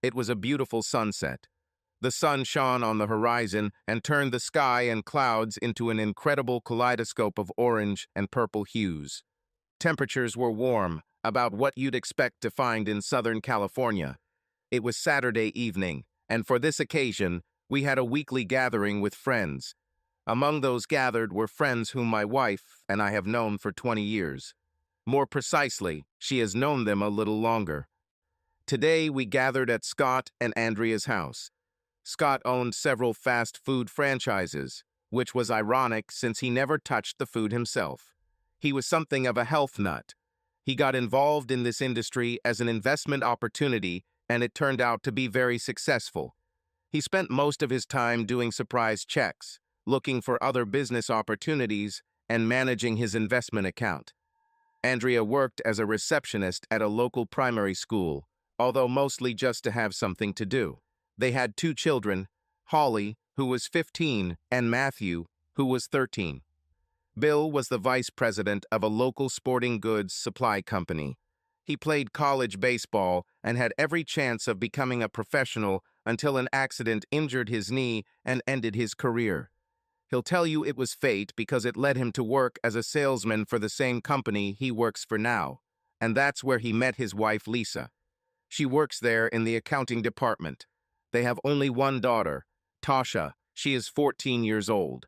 It was a beautiful sunset. The sun shone on the horizon and turned the sky and clouds into an incredible kaleidoscope of orange and purple hues. Temperatures were warm, about what you'd expect to find in Southern California. It was Saturday evening, and for this occasion, we had a weekly gathering with friends. Among those gathered were friends whom my wife and I have known for 20 years. More precisely, she has known them a little longer. Today, we gathered at Scott and Andrea's house. Scott owned several fast food franchises, which was ironic since he never touched the food himself. He was something of a health nut. He got involved in this industry as an investment opportunity, and it turned out to be very successful. He spent most of his time doing surprise checks, looking for other business opportunities, and managing his investment account. Andrea worked as a receptionist at a local primary school, although mostly just to have something to do. They had 2 children, Holly, who was 15, and Matthew, who was 13. Bill was the vice president of a local sporting goods supply company. He played college baseball and had every chance of becoming a professional until an accident injured his knee and ended his career. He'll tell you it was fate because it led him to work as a salesman for the same company he works for now, and that's where he met his wife Lisa. She works there in the accounting department. They have only one daughter, Tasha. She is 14 years old.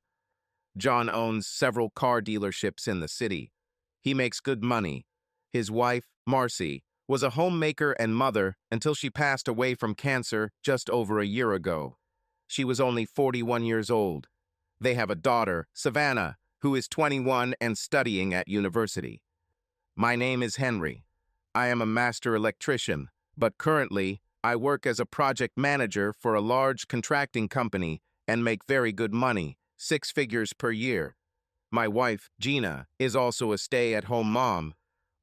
John owns several car dealerships in the city. He makes good money. His wife, Marcy, was a homemaker and mother until she passed away from cancer just over a year ago. She was only 41 years old. They have a daughter, Savannah, who is 21 and studying at university. My name is Henry. I am a master electrician, but currently I work as a project manager for a large contracting company and make very good money, 6 figures per year. My wife, Gina, is also a stay-at-home mom.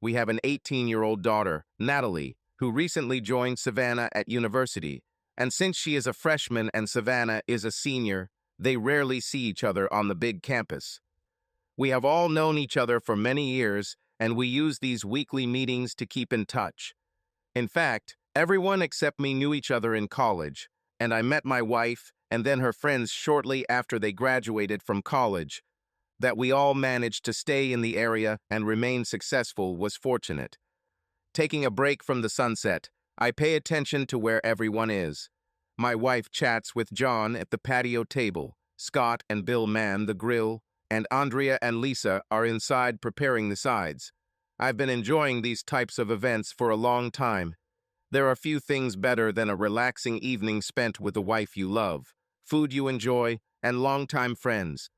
We have an 18-year-old daughter, Natalie, who recently joined Savannah at university, and since she is a freshman and Savannah is a senior, they rarely see each other on the big campus. We have all known each other for many years, and we use these weekly meetings to keep in touch. In fact, everyone except me knew each other in college, and I met my wife and then her friends shortly after they graduated from college. That we all managed to stay in the area and remain successful was fortunate. Taking a break from the sunset, I pay attention to where everyone is. My wife chats with John at the patio table, Scott and Bill man the grill, and Andrea and Lisa are inside preparing the sides. I've been enjoying these types of events for a long time. There are few things better than a relaxing evening spent with the wife you love, food you enjoy, and longtime friends.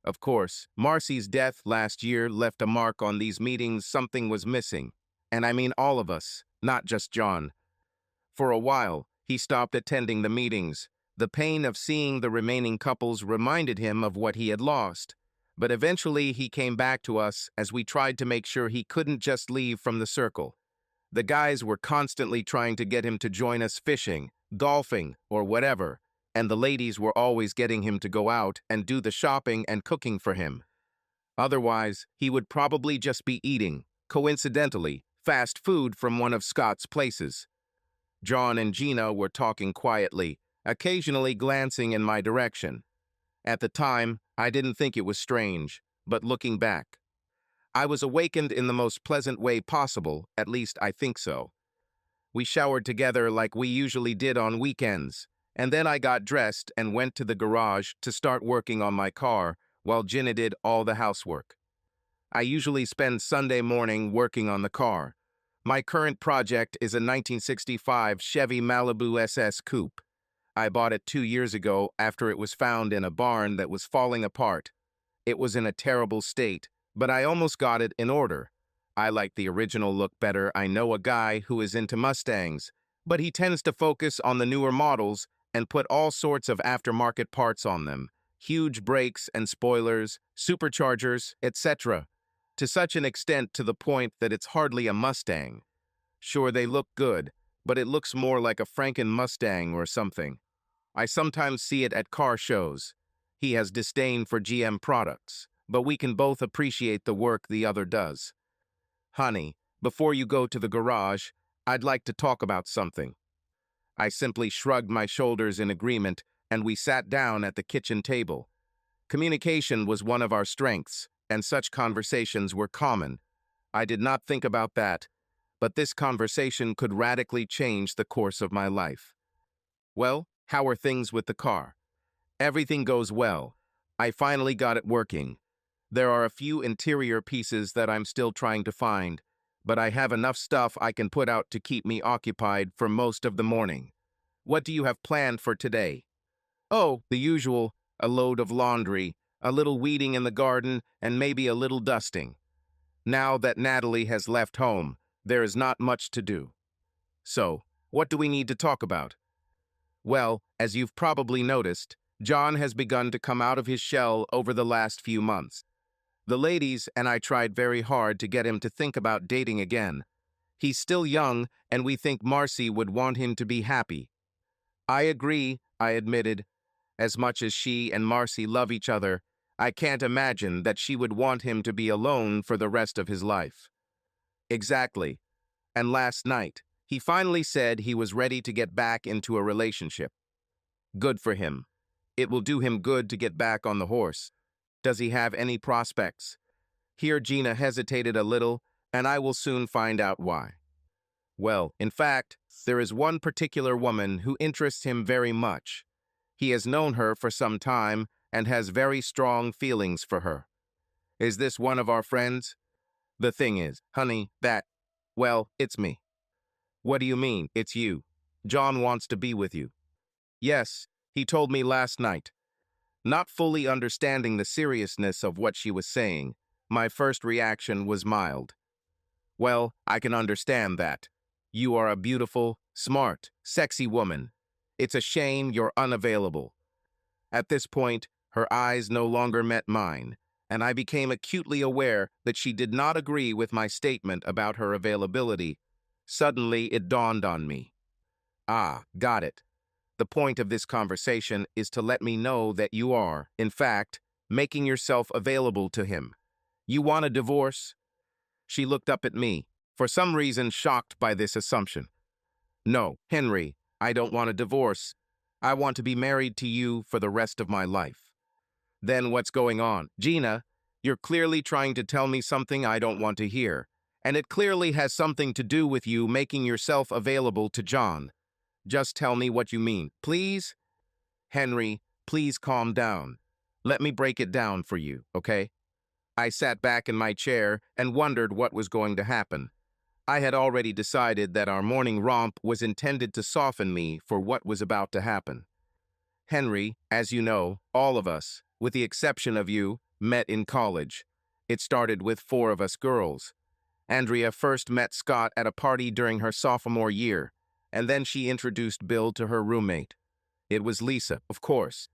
Of course, Marcy's death last year left a mark on these meetings. Something was missing. And I mean all of us, not just John. For a while, he stopped attending the meetings. The pain of seeing the remaining couples reminded him of what he had lost. But eventually he came back to us as we tried to make sure he couldn't just leave from the circle. The guys were constantly trying to get him to join us fishing, golfing, or whatever, and the ladies were always getting him to go out and do the shopping and cooking for him. Otherwise, he would probably just be eating, coincidentally, fast food from one of Scott's places. John and Gina were talking quietly, occasionally glancing in my direction. At the time, I didn't think it was strange, but looking back, I was awakened in the most pleasant way possible, at least I think so. We showered together like we usually did on weekends, and then I got dressed and went to the garage to start working on my car while Gina did all the housework. I usually spend Sunday morning working on the car. My current project is a 1965 Chevy Malibu SS Coupe. I bought it 2 years ago after it was found in a barn that was falling apart. It was in a terrible state, but I almost got it in order. I like the original look better. I know a guy who is into Mustangs, but he tends to focus on the newer models and put all sorts of aftermarket parts on them. Huge brakes and spoilers, superchargers, etc. To such an extent to the point that it's hardly a Mustang. Sure, they look good, but it looks more like a Franken Mustang or something. I sometimes see it at car shows. He has disdain for GM products, but we can both appreciate the work the other does. Honey, before you go to the garage, I'd like to talk about something. I simply shrugged my shoulders in agreement, and we sat down at the kitchen table. Communication was one of our strengths, and such conversations were common. I did not think about that, but this conversation could radically change the course of my life. Well, how are things with the car? Everything goes well. I finally got it working. There are a few interior pieces that I'm still trying to find, but I have enough stuff I can put out to keep me occupied for most of the morning. What do you have planned for today? Oh, the usual, a load of laundry, a little weeding in the garden, and maybe a little dusting. Now that Natalie has left home, there is not much to do. So, what do we need to talk about? Well, as you've probably noticed, John has begun to come out of his shell over the last few months. The ladies and I tried very hard to get him to think about dating again. He's still young, and we think Marcy would want him to be happy. I agree, I admitted. As much as she and Marcy love each other, I can't imagine that she would want him to be alone for the rest of his life. Exactly. And last night, he finally said he was ready to get back into a relationship. Good for him. It will do him good to get back on the horse. Does he have any prospects? Here Gina hesitated a little, and I will soon find out why. Well, in fact, there is one particular woman who interests him very much. He has known her for some time and has very strong feelings for her. Is this one of our friends? The thing is, honey, well, it's me. What do you mean, it's you? John wants to be with you. Yes, he told me last night. Not fully understanding the seriousness of what she was saying, my first reaction was mild. Well, I can understand that. You are a beautiful, smart, sexy woman. It's a shame you're unavailable. At this point, her eyes no longer met mine, and I became acutely aware that she did not agree with my statement about her availability. Suddenly, it dawned on me. Ah, got it. The point of this conversation is to let me know that you are, in fact, making yourself available to him. You want a divorce? She looked up at me, for some reason shocked by this assumption. No, Henry, I don't want a divorce. I want to be married to you for the rest of my life. Then what's going on? Gina, you're clearly trying to tell me something I don't want to hear, and it clearly has something to do with you making yourself available to John. Just tell me what you mean, please? Henry, please calm down. Let me break it down for you, okay? I sat back in my chair and wondered what was going to happen. I had already decided that our morning romp was intended to soften me for what was about to happen. Henry, as you know, all of us, with the exception of you, met in college. It started with 4 of us girls. Andrea first met Scott at a party during her sophomore year, and then she introduced Bill to her roommate. It was Lisa, of course.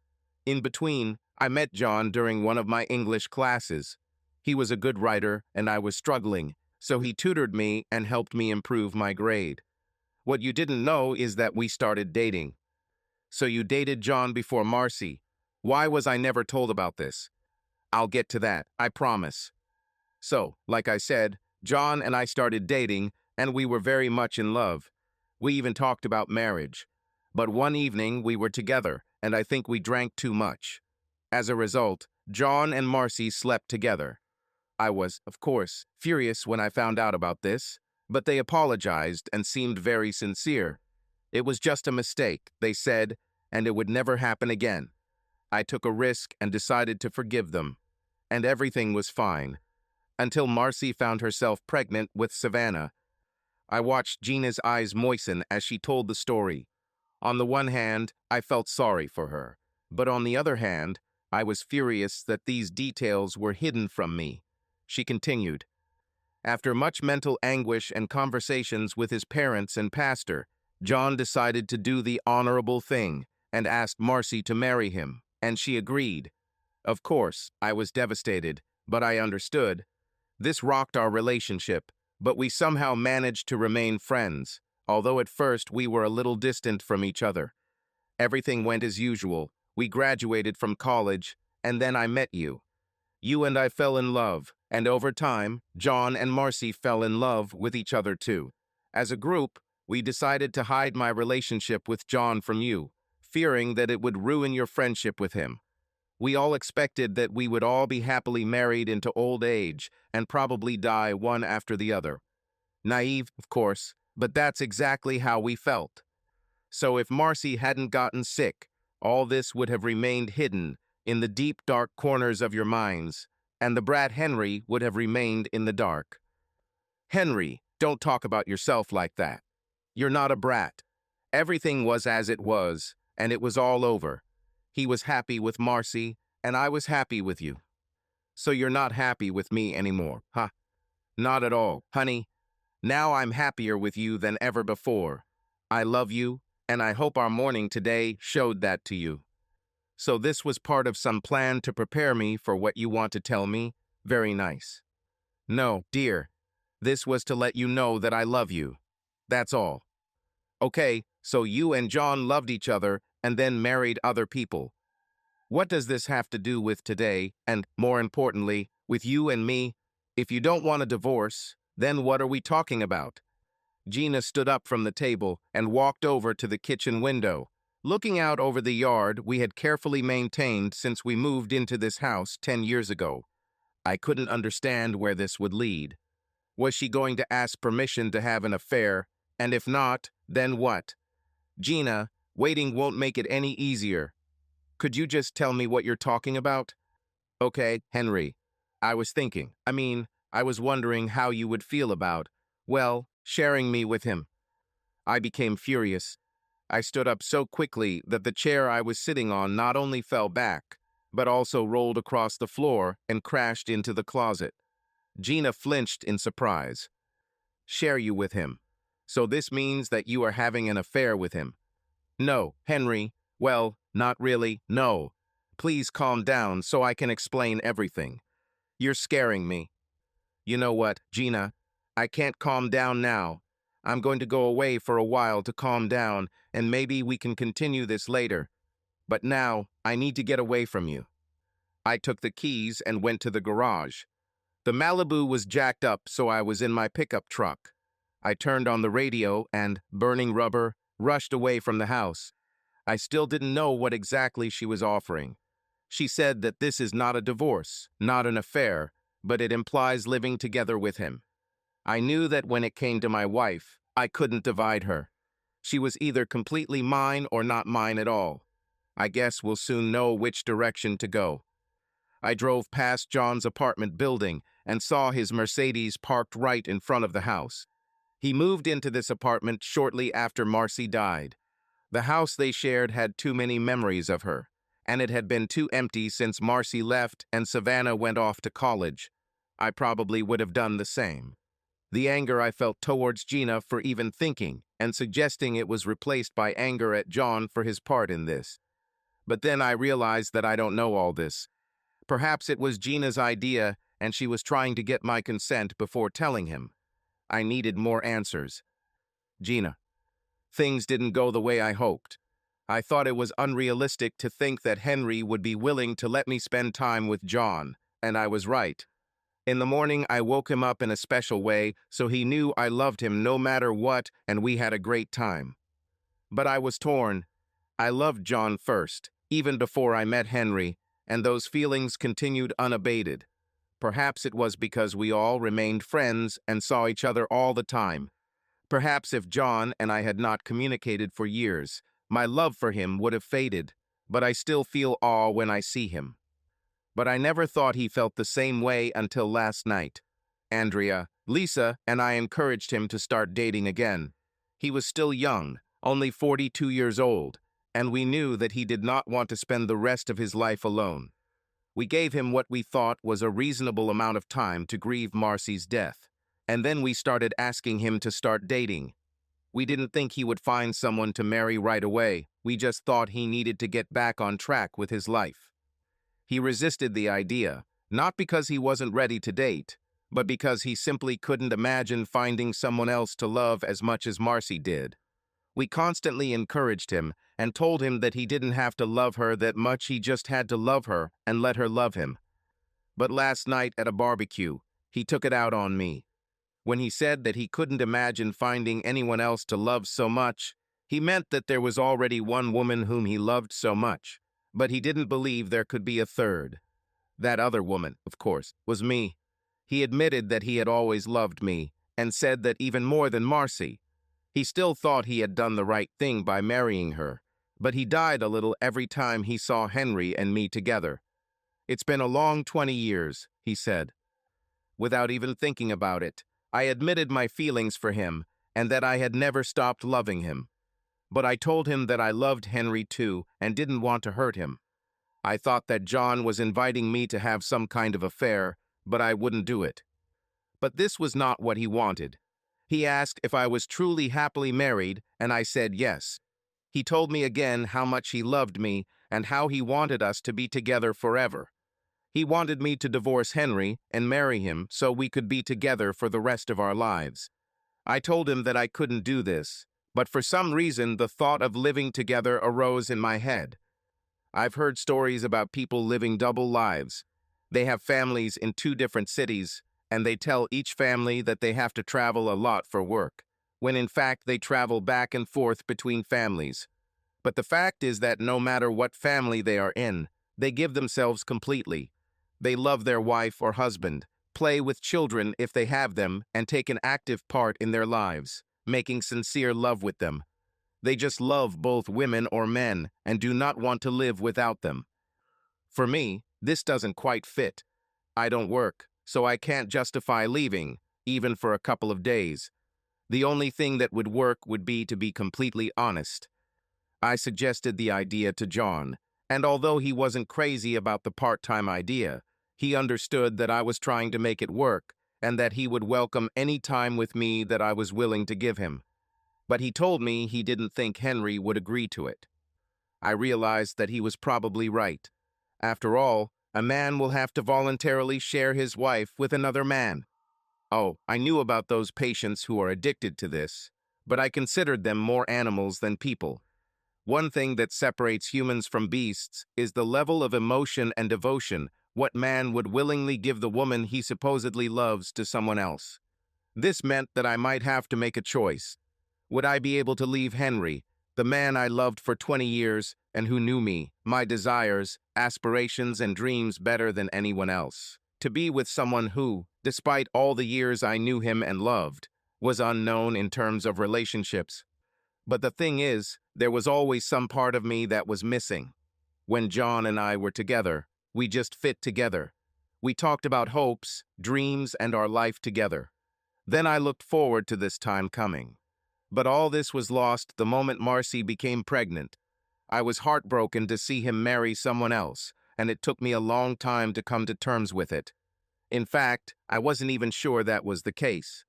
In between, I met John during one of my English classes. He was a good writer, and I was struggling, so he tutored me and helped me improve my grade. What you didn't know is that we started dating. So you dated John before Marcy. Why was I never told about this? I'll get to that, I promise. So, like I said, John and I started dating, and we were very much in love. We even talked about marriage. But one evening we were together, and I think we drank too much. As a result, John and Marcy slept together. I was, of course, furious when I found out about this, but they apologized and seemed very sincere. It was just a mistake, they said, and it would never happen again. I took a risk and decided to forgive them, and everything was fine. Until Marcy found herself pregnant with Savannah. I watched Gina's eyes moisten as she told the story. On the one hand, I felt sorry for her, but on the other hand, I was furious that these details were hidden from me. She continued, after much mental anguish and conversations with his parents and pastor, John decided to do the honorable thing and asked Marcy to marry him, and she agreed. Of course, I was devastated, but I understood. This rocked our relationship, but we somehow managed to remain friends, although at first we were a little distant from each other. Everything went as usual. We graduated from college, and then I met you. You and I fell in love, and over time, John and Marcy fell in love with each other too. As a group, We decided to hide my relationship with John from you, fearing that it would ruin your friendship with him. We all expected that we would all be happily married into old age and probably die one after the other. Naive, of course, but that's exactly how we felt. So if Marcy hadn't gotten sick, all this would have remained hidden in the deep, dark corners of your minds, and the brat Henry would have remained in the dark. Henry, don't talk about yourself like that. You're not a brat. Everything was as it was, and it was all over. He was happy with Marcy, and I was happy with you. So you're not happy with me anymore, huh? Not at all, honey. Now I'm happier with you than ever before. I love you, and I hope our morning today showed that to you. So this was part of some plan to prepare me for what you want to tell me? Very nice. No, dear. This was to let you know that I love you. That's all. Okay, so you and John loved each other and then married other people. What does this have to do with today, and, more importantly, with you and me? If you don't want a divorce, then what are we talking about? Gina stood up from the table and walked over to the kitchen window, looking out over the yard we had carefully maintained since we moved into this house 10 years ago. I couldn't understand where this would lead. Was she going to ask permission to have an affair? And if not, then what? Gina, waiting won't make it any easier. Could you just tell me what you're talking about? Okay, Henry. I was wondering how you would feel about, well, sharing me with him. I became furious. I stood up so quickly that the chair I was sitting on not only fell back, but also rolled across the floor and crashed into the closet. Gina flinched in surprise. Share you with him. So this means that you are having an affair with him. No, Henry. Well, not really, no. Please calm down so I can explain everything. You're scaring me. You know what, Gina? I can't calm down now. I'm going to go away for a while to calm down, and maybe we can continue this later. But now, I need to get away from you. I took the keys and went to the garage. The Malibu was jacked up, so I was in my pickup truck. I turned on the radio and, burning rubber, rushed away from the house. I still didn't know what exactly she was offering. She said that this is not a divorce, not an affair, but it implies living together with him. I knew that when it came to my wife, I couldn't divide her. She was either completely mine or not mine at all. I guess we'll soon know which direction to go. I drove past John's apartment building and saw his Mercedes parked right in front of the house. He moved into this apartment shortly after Marcy died. The house they shared had too many memories of her, and it had been too empty since Marcy left and Savannah went off to college. I probably would have done the same. The anger I felt towards Gina for even thinking and suggesting it was replaced by anger at John for his part in this. But then I realized that I don't know all this. Perhaps it was Gina's idea and she was trying to get my consent before telling him. I needed more answers. Gina, things didn't go the way I hoped. I thought it was unrealistic to think that Henry would be willing to let me spend time with John, and I was right. In the morning, I woke him up in a special way so he knew I loved him no matter what, and we had a great time. But I was torn. I loved John first, even before I met Henry, and those feelings continued unabated. Perhaps it was because we all remained friends and saw each other all the time. Perhaps if John and I had not communicated for years, my love for him would have faded, but I still feel awe when I see him. But I never thought he felt the same way until last night. Andrea, Lisa, and I encouraged him to start dating again. He was still young, only 42 years old, and we knew that he did not want to spend the rest of his life alone. We gave him what we thought was a reasonable amount of time to grieve Marcy's death, and then we started asking him to start dating. We didn't think he would find someone to marry right away. We just thought he needed to get back on track with his life. He resisted the idea, not because he wasn't ready to date, but because he simply couldn't imagine finding someone else to love as much as Marcy did. We constantly encouraged him and told him that he didn't have to love her that much, he just had to love her and let her love him. But last night at a barbecue, he took it out on me. When he said that he couldn't imagine finding anyone else to love so much, he meant that there was already one woman whom he loved so much, but he didn't believe there could be a third. That other woman, of course, was me. He admitted that he had always loved me, and said that even more than Marcy. He still thought he had done the right thing by marrying her, but he died a little every time he saw Henry and me together. "It's been a long 20 years," he said. Without even thinking about it, I admitted my feelings for him and that I had never stopped loving him. But I told him that I loved Henry too and didn't want to hurt him. I thought that John was inviting me to have some kind of affair, but I wouldn't do it. But this was not what he wanted. He asked if I was truly happily married, and I said yes. He told me again how much he loved me and how he wanted us to be together forever. He wanted me to divorce Henry and marry him so we could be together for the rest of our lives. I told him that I couldn't do this, but for some reason the thought of living together arose in my head. I've heard stories about people living double lives. They have families in 2 different cities, and they tell each family that they have to travel a lot for work, when in fact they travel back and forth between families. But the fact is that no matter what family they are in, they give themselves completely. They love their wife or husband, play with children if they have them, and take an active part in their lives, making sincere love with them. They just love both women or men and do not want to live without them. For me, this doesn't quite fit. I don't work, so I can't justify leaving, even for a couple of days. The only thing that would work would be to be completely honest. I suggested the idea to John, and although he wasn't crazy about the part-time idea, he understood that I was trying to make it work and that he would welcome any time with me that I was willing to give him. But he told me he didn't think Henry would agree to it. I realized that he was probably right. After all, a man will have to voluntarily share his wife with another man. Oh, I knew about those patients who are addicted to this, but I considered them more animals than people. One thing that separates humans from beasts is the level of emotion and devotion what man would willingly give the woman he supposedly loves to someone else. This meant that I might have to make a choice. Would I be able to leave Henry, the man I loved for 20 years and who knew me, my desires, aspirations, and dreams better than anyone else, to be with someone who, despite all the years I knew him and loved, was unknown in terms of relationships? But the thing is, there was always some part of me that was missing. When John and I were together, we just fit together. We talked about hopes, dreams, and our life together. Then I looked forward to this time coming. But all this was lost the moment Marcy became pregnant. I was heartbroken to see him marry someone else, and it took me a long time to come to terms with it. In fact, I wasn't even sure that was the case.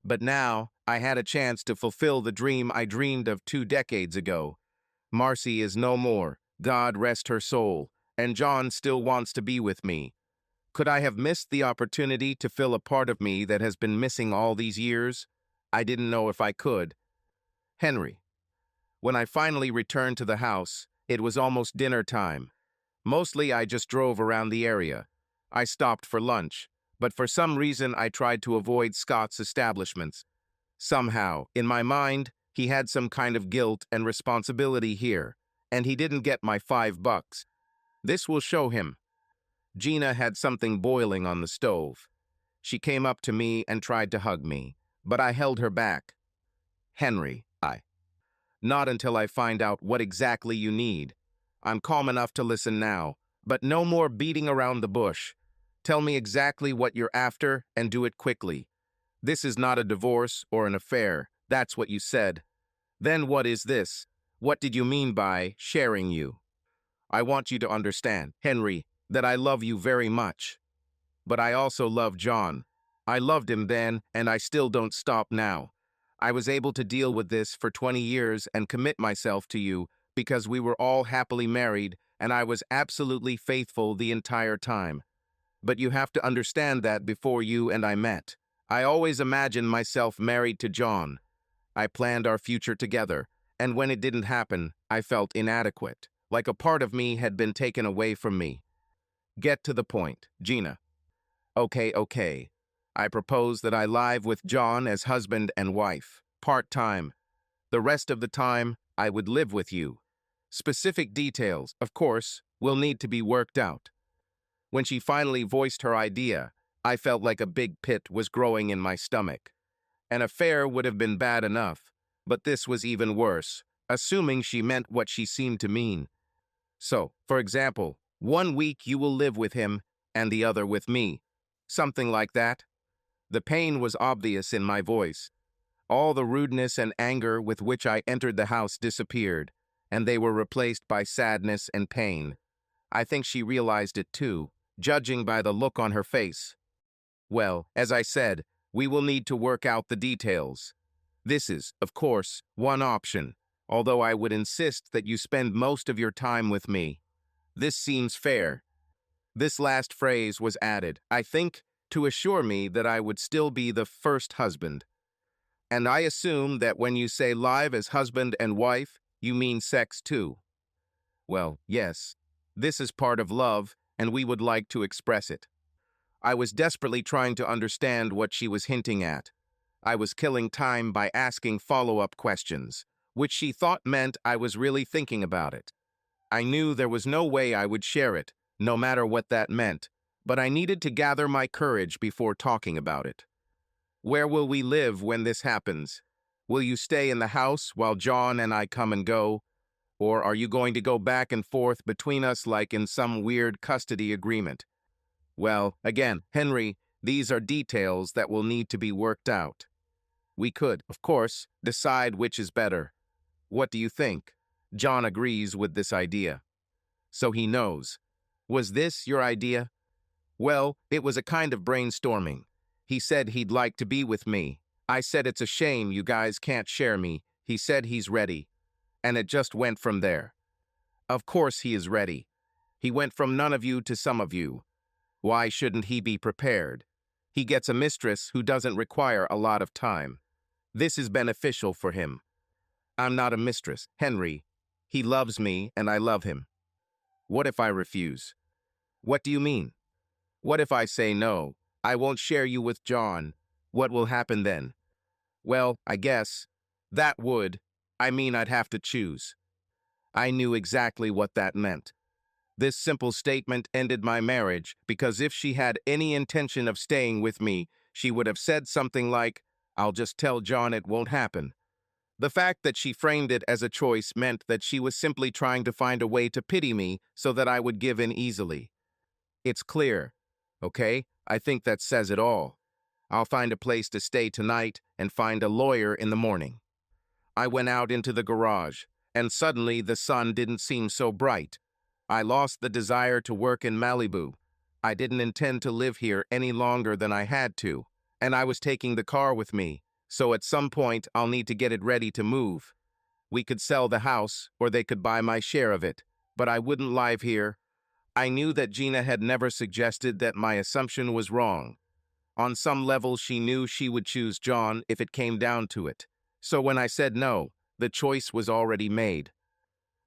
But now, I had a chance to fulfill the dream I dreamed of 2 decades ago. Marcy is no more, God rest her soul, and John still wants to be with me. Could I have missed the opportunity to fill a part of me that has been missing all these years? I didn't know if I could. Henry. When I finally returned to the house, it was almost dinner time. Mostly I just drove around the area. I stopped for lunch, but for some reason I tried to avoid Scott's establishments. Somehow, in my mind, he had some kind of guilt and responsibility here, and he didn't get my $5. This will show him. Gina had something boiling on the stove. She came up to me and tried to hug me, but I held her back. Henry, not until I find out what exactly you need. I'm calm enough to listen now, but no more beating around the bush. Tell me exactly what you're after and do it quickly. This is not a divorce or an affair. That's what you said. Then what is this? What did you mean by sharing you? I want you to understand, Henry, that I love you very much. But I also love John. I loved him then, and I still don't stop now. I was able to deal with this for 20 years and commit myself to you because we were all happily married and I was absolutely faithful the entire time. But you have to understand that before you and I met, I always imagined myself married to John. I planned our future together, and when it didn't happen, I felt inadequate, like a part of me had been taken away from me. Get to the point, Gina. Okay. I propose that I live with John as husband and wife, part-time. The rest of the time, I would live with you. Specific details, of course, will need to be worked out. When she finally voiced her idea, I felt like a big pit was growing in my stomach. An affair would have been bad enough, but this was even worse, assuming she meant what she seemed to mean. So, for example, 1 week you will live with him and the other with me. Something like that. The pain was obvious in my voice. All the rudeness and anger with which I entered the house disappeared, and they were replaced by sadness and pain. I think she realized it too, judging by the look on her face. Well, as I said, we will need to work out the details. This is, of course, one option, although I would insist that you spend most of your time with me. This seems fair. This last phrase was added, I think, to assure me that I would still be the first husband. And I assume that when you say live as husband and wife, you mean sex too. Well, yes. This is part of love, and we would like to express it. I was desperately trying to understand what she was hinting at. I was killing time by asking follow-up questions, which she thought meant I was really thinking about it. I knew there was no way I would share it, no matter what that meant, but I needed to gather my courage before talking about it. Where will we live when this happens? Will you stay in the house while John and I come and go? Or are you going to go back and forth between us like in some weird custody agreement? Well, again, Henry, these are details that will need to be worked out. We could, of course, decide which is better. What do you think? John agrees with this idea. So he knows. Was this your idea? Well, it was a kind of brainstorming. He said he'd like to be with me. I said it's a shame you guys can't share me. He said he's ready. And it just went from there. Of course he is ready. He went from none of you to some of you. Why shouldn't he be prepared? He gets a mistress who doesn't require a lot of time. This is beneficial for him. I'm not a mistress, Henry. He loves me and I love him. What if I refuse? What do you mean? What if I say no? I won't share you with John. What will happen then? Well, I guess. I'd have to choose. I knew exactly what that meant. This simple statement ended my marriage because if she had any intention of staying with me, she would have said something like, I'll just tell John it won't happen. The fact that she framed it as a choice meant that she was simply trying to find a way to pity me so that I would give in easily. It's clear, okay? I think that says it all. I'll find a place to stay tonight and find a lawyer in the morning. I went out into the garage, and suddenly the sun didn't seem so bright. I lost the desire to work in Malibu. I didn't intend to live here any longer than I had to, and I was taking the car with me, so at some point I'll need to get it ready to move. We could sell the house, or they could buy my share of it, but I wouldn't live here. I knew that Gina had never suggested that my assumption was wrong. On some level, she knew she would choose John if it came down to it. So when I said no, the choice was already made.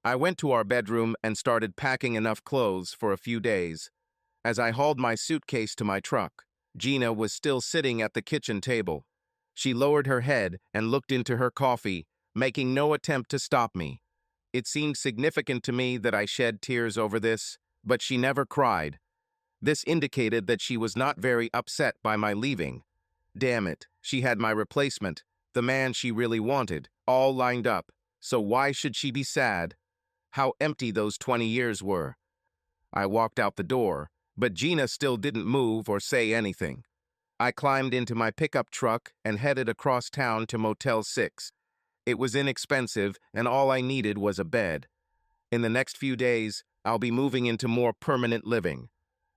I went to our bedroom and started packing enough clothes for a few days. As I hauled my suitcase to my truck, Gina was still sitting at the kitchen table. She lowered her head and looked into her coffee, making no attempt to stop me. It seemed significant to me that I shed tears over this, but she never cried. This indicated that she was not very upset by my leaving. Damn it, she had my replacement, the man she really wanted, all lined up, so why should she be sad? How empty those 20 years were. I walked out the door, but Gina still didn't move or say anything. I climbed into my pickup truck and headed across town to Motel 6. It was inexpensive, and all I needed was a bed. In the next few days, I'll be moving into more permanent living.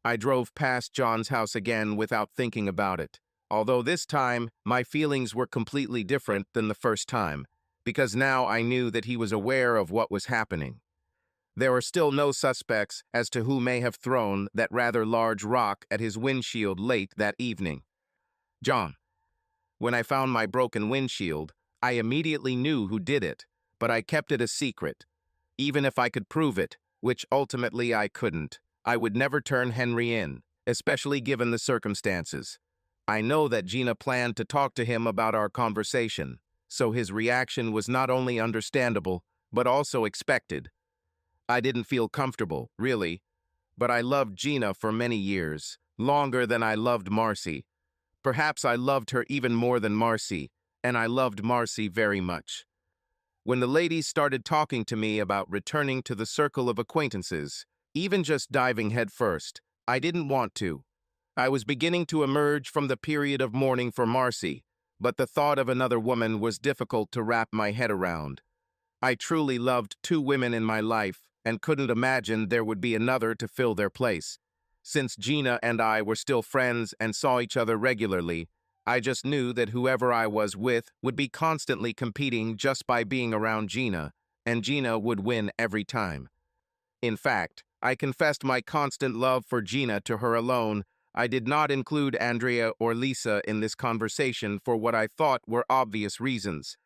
I drove past John's house again without thinking about it, although this time my feelings were completely different than the first time, because now I knew that he was aware of what was happening. There were still no suspects as to who may have thrown that rather large rock at his windshield late that evening. John. When I found my broken windshield, I immediately knew who did it, but I kept it a secret. Even if I could prove it, which ultimately I couldn't, I would never turn Henry in, especially given the circumstances. I know that Gina planned to talk to him about our conversation, so his reaction was not only understandable, but also expected. I didn't feel comfortable, really, but I loved Gina for many years, longer than I loved Marcy. Perhaps I loved her even more than Marcy, and I loved Marcy very much. When the ladies started talking to me about returning to the circle of acquaintances, even just diving headfirst, I didn't want to. I was beginning to emerge from the period of mourning for Marcy, but the thought of another woman was difficult to wrap my head around. I truly loved two women in my life and couldn't imagine there would be another to fill their place. Since Gina and I were still friends and saw each other regularly, I just knew that whoever I was with would be constantly competing just by being around Gina, and Gina would win every time. In fact, I confessed my constant love for Gina to her alone. I did not include Andrea or Lisa in this conversation for what I thought were obvious reasons.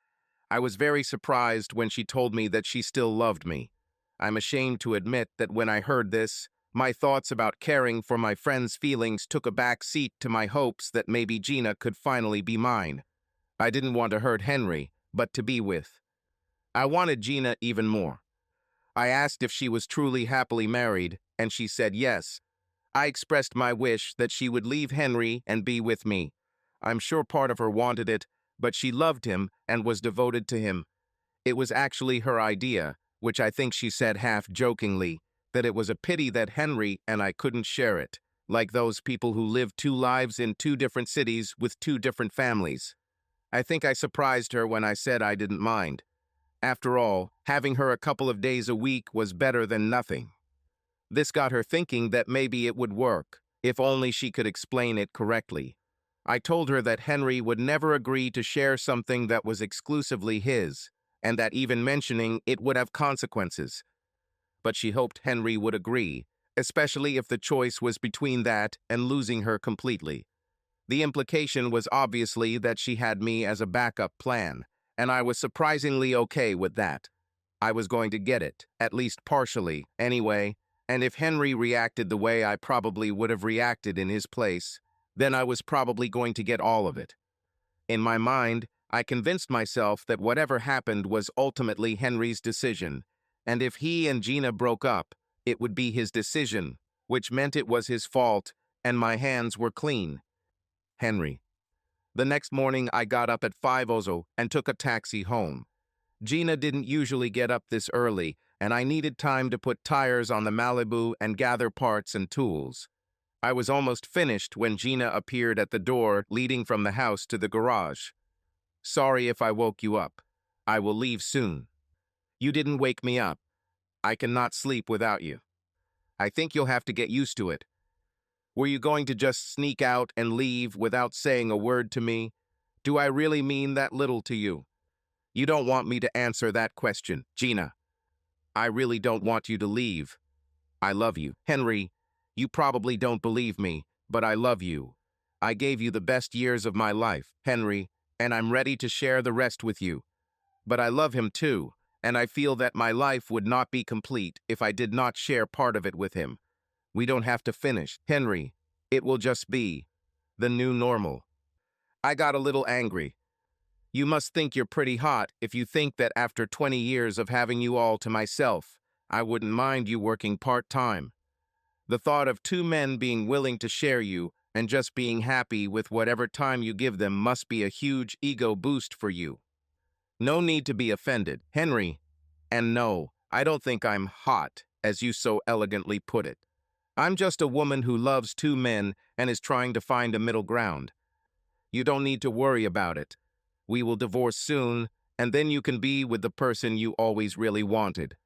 I was very surprised when she told me that she still loved me. I'm ashamed to admit that when I heard this, my thoughts about caring for my friend's feelings took a back seat to my hopes that maybe Gina could finally be mine. I didn't want to hurt Henry, but to be with. I wanted Gina even more. I asked if she was truly happily married, and she said yes. I expressed my wish that she would leave Henry and be with me. I'm sure part of her wanted it, but she loved him and was devoted to him. It was actually her idea, which I think she said half-jokingly, that it was a pity that Henry and I couldn't share it, like those people who live two lives in two different cities with two different families. I think I surprised her when I said I didn't mind. After all, having her a couple of days a week was better than nothing. This got her thinking that maybe it would work, if only she could explain it correctly. I told her that Henry would never agree to share something that was exclusively his, and that even mentioning it would have consequences. But she hoped Henry would agree, especially if the choice was between that and losing her completely. The implication was obviously that she had me as a backup plan, and I was surprisingly okay with that. I was going to get it, at least partially, anyway, and if Henry reacted the way I probably would have reacted in his place, then I was probably going to get all of it. In my mind, I convinced myself that whatever happened was ultimately Henry's decision, and if he and Gina broke up, it would be his decision, which meant it was his fault, and my hands were clean. Henry. The next morning, I got up at 5:00 and took a taxi home. Gina didn't usually get up this early, and I needed time to put tires on the Malibu and gather parts and tools. I was almost finished when Gina appeared at the door leading from the house to the garage. Sorry if I woke you up. I will leave soon. You didn't wake me up. I cannot sleep without you. I think you'll have to get used to it. Were you going to just sneak out and leave without saying a word to me? Do I really mean that little to you? You don't want me to answer that question, Gina. I really don't want you to leave. I love you. Henry, you probably don't believe me, but I love you. I gave you the best years of my life, Henry, and I'm ready to share the rest with you. But I love him too, and I feel that my life would not be complete if I did not share part of it with him. We don't have to finish, Henry. It will just be the new normal. I got a little angry. You must think you're pretty hot if you think that after 20 years of having you all to myself, I wouldn't mind you working part-time. The thought of two men being willing to share you and just being happy with whatever time you give them must be a huge ego boost for you. No need to be offended, Henry. And no, I don't think I'm hot, as you so elegantly put it. I'm just a woman who loves two men and is trying to find a middle ground. You don't need to worry about it. We will divorce soon, and then you can be with the person you always really wanted.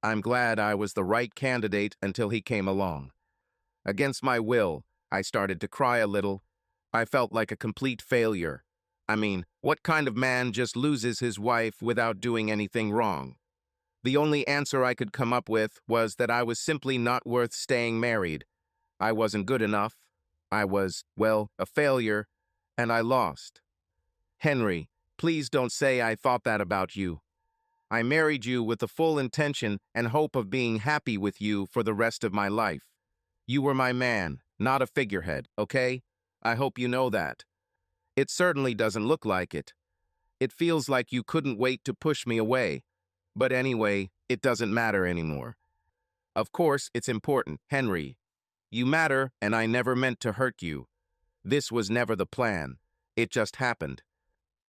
I'm glad I was the right candidate until he came along. Against my will, I started to cry a little. I felt like a complete failure. I mean, what kind of man just loses his wife without doing anything wrong? The only answer I could come up with was that I was simply not worth staying married. I wasn't good enough. I was, well, a failure, and I lost. Henry, please don't say I thought that about you. I married you with the full intention and hope of being happy with you for the rest of my life. You were my man, not a figurehead, okay? I hope you know that. It certainly doesn't look like it. It feels like you couldn't wait to push me away. But anyway, it doesn't matter anymore. Of course, it's important, Henry. You matter, and I never meant to hurt you. This was never the plan. It just happened.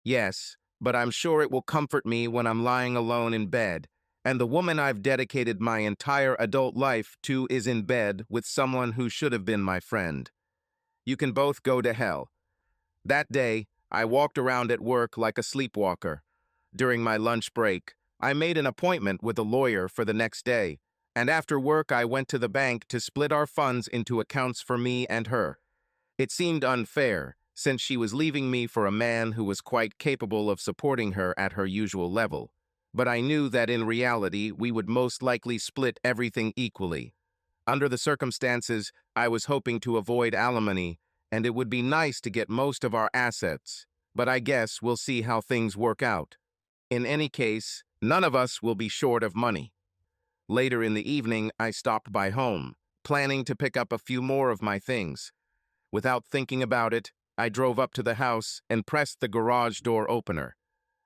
Yes, but I'm sure it will comfort me when I'm lying alone in bed, and the woman I've dedicated my entire adult life to is in bed with someone who should have been my friend. You can both go to hell. That day, I walked around at work like a sleepwalker. During my lunch break, I made an appointment with a lawyer for the next day, and after work I went to the bank to split our funds into accounts for me and her. It seemed unfair, since she was leaving me for a man who was quite capable of supporting her at her usual level. But I knew that in reality we would most likely split everything equally. Under the circumstances, I was hoping to avoid alimony, and it would be nice to get most of our assets. But I guess we'll see how things work out. In any case, none of us will be short of money. Later in the evening, I stopped by home, planning to pick up a few more of my things. Without thinking about it, I drove up to the house and pressed the garage door opener.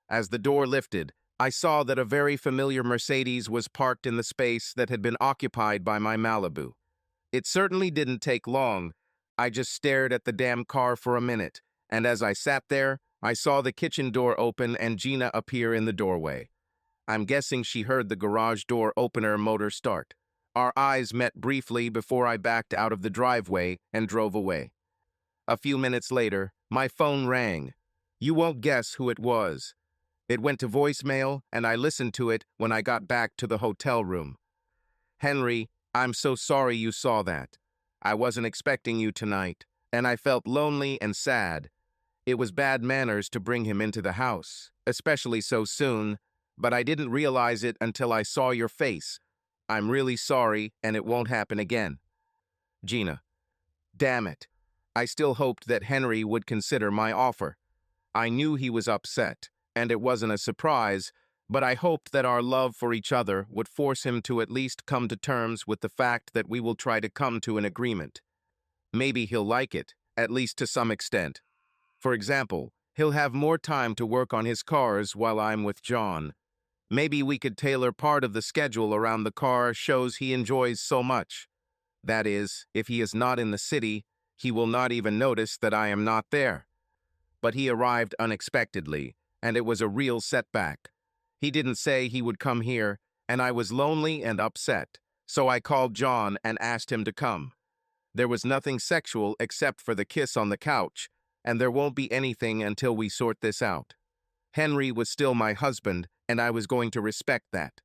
As the door lifted, I saw that a very familiar Mercedes was parked in the space that had been occupied by my Malibu. It certainly didn't take long. I just stared at the damn car for a minute, and as I sat there, I saw the kitchen door open and Gina appear in the doorway. I'm guessing she heard the garage door opener motor start. Our eyes met briefly before I backed out of the driveway and drove away. A few minutes later, my phone rang. You won't guess who it was. It went to voicemail, and I listened to it when I got back to the hotel room. Henry, I'm so sorry you saw that. I wasn't expecting you tonight, and I felt lonely and sad. It was bad manners to bring him into the house, especially so soon, but I didn't realize it until I saw your face. I'm really sorry, and it won't happen again. Gina. Damn it. I still hoped that Henry would consider my offer. I knew he was upset, and it wasn't a surprise, but I hoped that our love for each other would force him to at least come to terms with the fact that we will try to come to an agreement. Maybe he'll like it, at least to some extent. For example, he'll have more time to work on his cars while I'm with John. Maybe we could tailor part of the schedule around the car shows he enjoys so much. That is, if he is not in the city, he will not even notice that I am not there. But he arrived unexpectedly, and it was a real setback. He didn't say he would come here, and I was lonely and upset, so I called John and asked him to come. There was nothing sexual except for the kiss on the couch, and there won't be anything until we sort this out. Henry was still my husband, and I was going to respect that.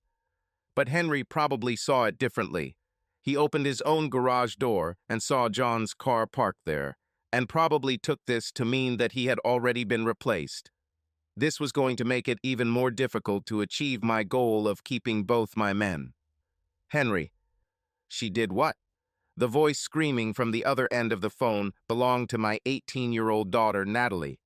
But Henry probably saw it differently. He opened his own garage door and saw John's car parked there, and probably took this to mean that he had already been replaced. This was going to make it even more difficult to achieve my goal of keeping both my men. Henry. She did what? The voice screaming from the other end of the phone belonged to my 18-year-old daughter, Natalie.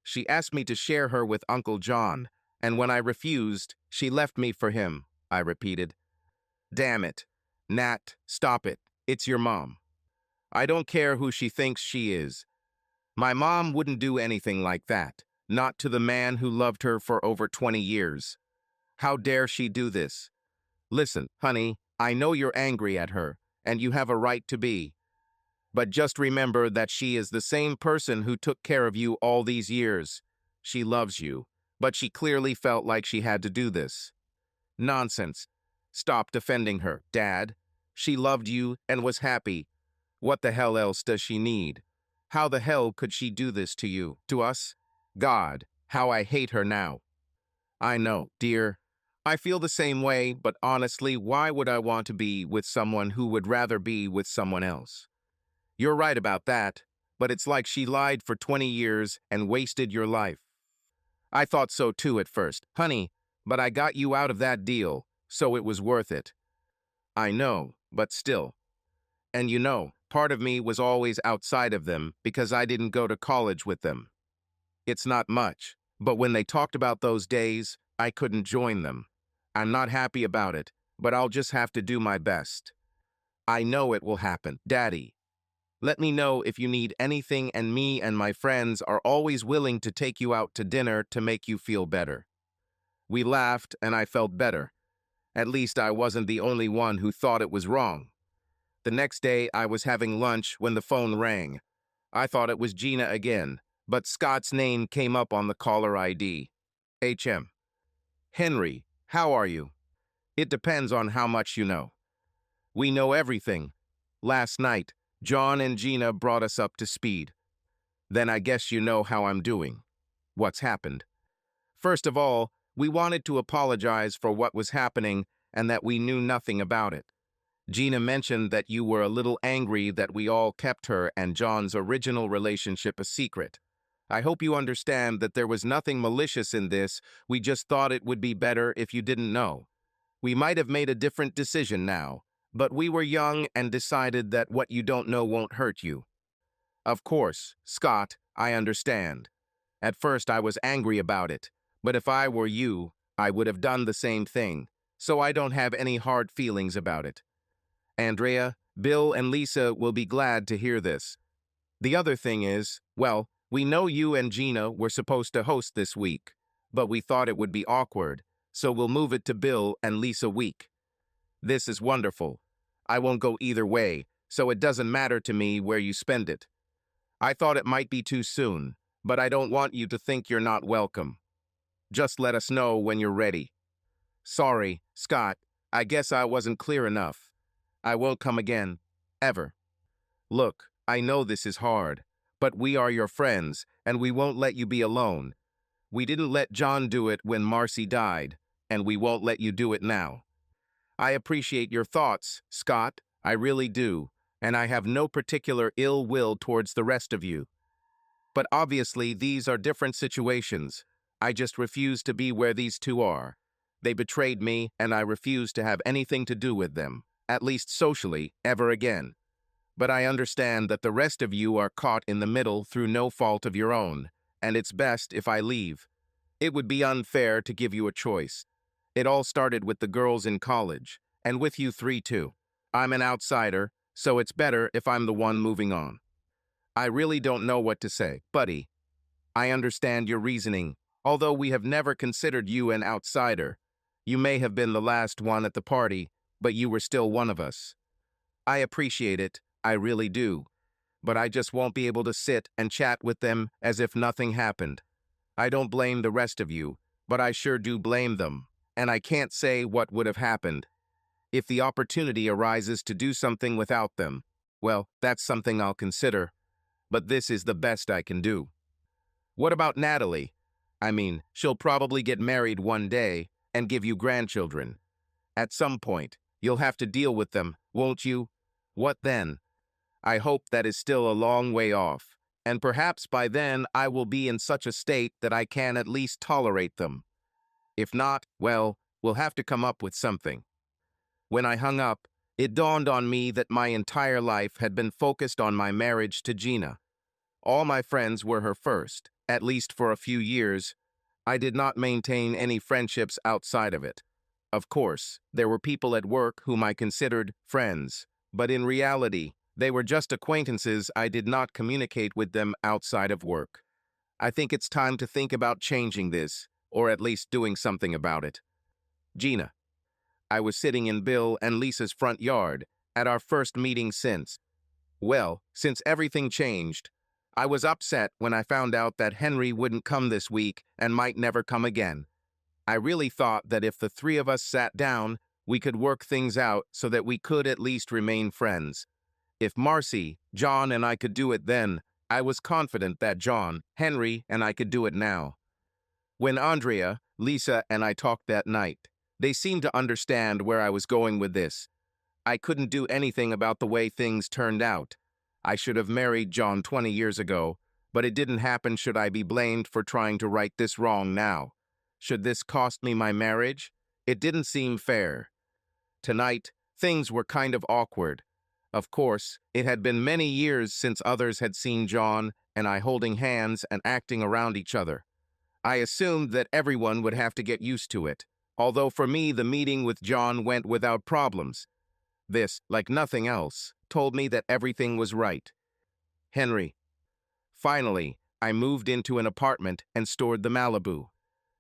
She asked me to share her with Uncle John, and when I refused, she left me for him, I repeated. Damn it. Nat, stop it. It's your mom. I don't care who she thinks she is. My mom wouldn't do anything like that, not to the man who loved her for over 20 years. How dare she do this? Listen, honey, I know you're angry at her, and you have a right to be. But just remember that she is the same person who took care of you all these years. She loves you, but she clearly felt like she had to do this. Nonsense. Stop defending her, Dad. She loved you and was happy. What the hell else does she need? How the hell could she do this to you, to us? God, how I hate her now. I know, dear. I feel the same way, but honestly, why would I want to be with someone who would rather be with someone else? You're right about that, but it's like she lied for 20 years and wasted your life. I thought so too at first, honey, but I got you out of that deal, so it was worth it. I know, but still. And you know, part of me was always outside of them because I didn't go to college with them. It's not much, but when they talked about those days, I couldn't join them. I'm not happy about it, but I'll just have to do my best. I know it will happen, Daddy. Let me know if you need anything, and me and my friends are always willing to take you out to dinner to make you feel better." We laughed, and I felt better. At least I wasn't the only one who thought it was wrong. The next day, I was having lunch when the phone rang. I thought it was Gina again, but Scott's name came up on the caller ID. HM. "Henry, how are you? It depends on how much you know. We know everything. Last night, John and Gina brought us up to speed. Then I guess you know how I'm doing. What's happened? First of all, we wanted to apologize for what was happening and that we knew nothing about it. Gina mentioned that you were a little angry that we all kept her and John's original relationship a secret. I hope you understand that there was nothing malicious in this. We just thought it would be better if you didn't know. We might have made a different decision now, but we were young and decided that what you don't know won't hurt you. Of course, Scott, I understand. At first I was angry about it, but if I were you, I would have done the same thing, so I don't have any hard feelings about it. Andrea, Bill, and Lisa will be glad to hear this. The other thing is, well, we know you and Gina were supposed to host this week, but we thought it would be awkward, so we'll move it to Bill and Lisa week. This is wonderful. I won't go either way, so it doesn't matter to me where you spend it. I thought it might be too soon, but I don't want you to think you're not welcome. Just let us know when you're ready. Sorry, Scott, I guess I wasn't clear enough. I won't come again, ever. Look, I know this is hard, but we are your friends, and we won't let you be alone. We didn't let John do it when Marcy died, and we won't let you do it now. I appreciate your thoughts, Scott, I really do, and I have no particular ill will towards the rest of you. But obviously these are different situations. I just refuse to be where these two are. They betrayed me, and I refuse to have anything to do with them, at least socially, ever again. But I understand that the rest of you are caught in the middle through no fault of your own, and it's best if I leave. It would be unfair to give you a choice. It all started with the girls in college, and with you three too. I'm an outsider, so it's better if I'm the one moving on. I really don't know what to say, buddy. I understand your reasoning, although we have never considered you an outsider. You may have been the last one at the party, but you were still one of us. I appreciate it, I really do. But I just won't be able to sit and chat with them as if nothing happened. I don't blame the rest of you, but I sure do blame them, and I can't say what would have happened. If the opportunity arises to do something without them, well, that's something I'll consider, but this is the best I can do. What about Natalie? I mean, she'll probably get married one day and give you grandchildren. At some point, you'll have to deal with them, won't you? What then? I hope that is still a long way off, and perhaps by then I will be in such a state that I can at least tolerate them. If not, well, we'll have to come up with something. When I hung up, it dawned on me that my entire life had been focused on my marriage to Gina. All my friends were her first, at least for a few years. I did not maintain any friendships outside of it. Of course, there were people at work whom I considered friends, but in reality, they were just acquaintances. I did not communicate with them outside of work. I think it's time to think about changing this, or at least doing something about it. Gina. I was sitting in Bill and Lisa's front yard at our first meeting since everything changed. I was upset when I found out that Henry wouldn't come this week and might never come again. I really thought that if the three of us sat down, we could work things out so that we could at least remain friends. If Marcy, John, and I could do it then, I was confident that John, Henry, and I could do it now. When Andrea, Lisa, and I talked that night, they seemed to understand where I was going with this. I couldn't do anything about the way things turned out. I should have married John 20 years ago, but it didn't happen. Should I be blamed for trying to right this wrong now? Should this cost me my marriage? It didn't seem fair. Tonight, things were kind of awkward. Of course, it had been many years since others had seen John and I holding hands and acting around each other. I assumed that everyone would have to get used to it, although for me the meeting with John went without problems. This, like nothing else, told me that everything was right. Henry. Finally, I moved into an apartment and stored the Malibu.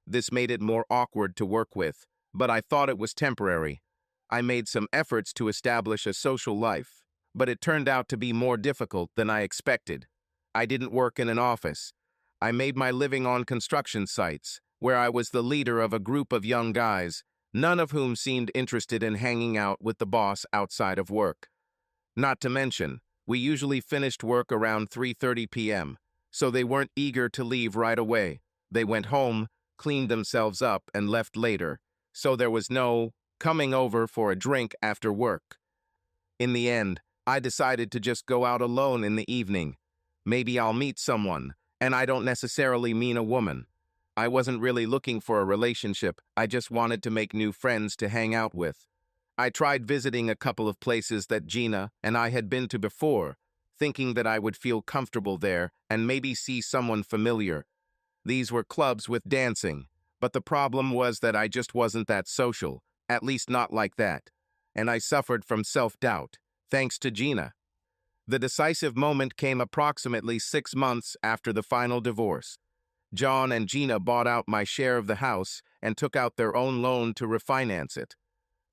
This made it more awkward to work with, but I thought it was temporary. I made some efforts to establish a social life, but it turned out to be more difficult than I expected. I didn't work in an office. I made my living on construction sites, where I was the leader of a group of young guys, none of whom seemed interested in hanging out with the boss outside of work. Not to mention, we usually finished work around 3:30 p.m., so they weren't eager to leave right away. They went home, cleaned themselves up, and left later, so there was no coming over for a drink after work. In the end, I decided to just go out alone in the evening. Maybe I'll meet someone, and I don't necessarily mean a woman. I wasn't really looking for a relationship, I just wanted to make new friends to hang out with. I tried visiting a couple of places that Gina and I had been to before, thinking that I would feel comfortable there and maybe see someone familiar. These were clubs with dancing, but the problem was that I just wasn't that social, at least not like that. And I suffered from self-doubt, thanks to Gina. The decisive moment came approximately 6 months after the final divorce. John and Gina bought out my share of the house and took out their own loan to refinance it.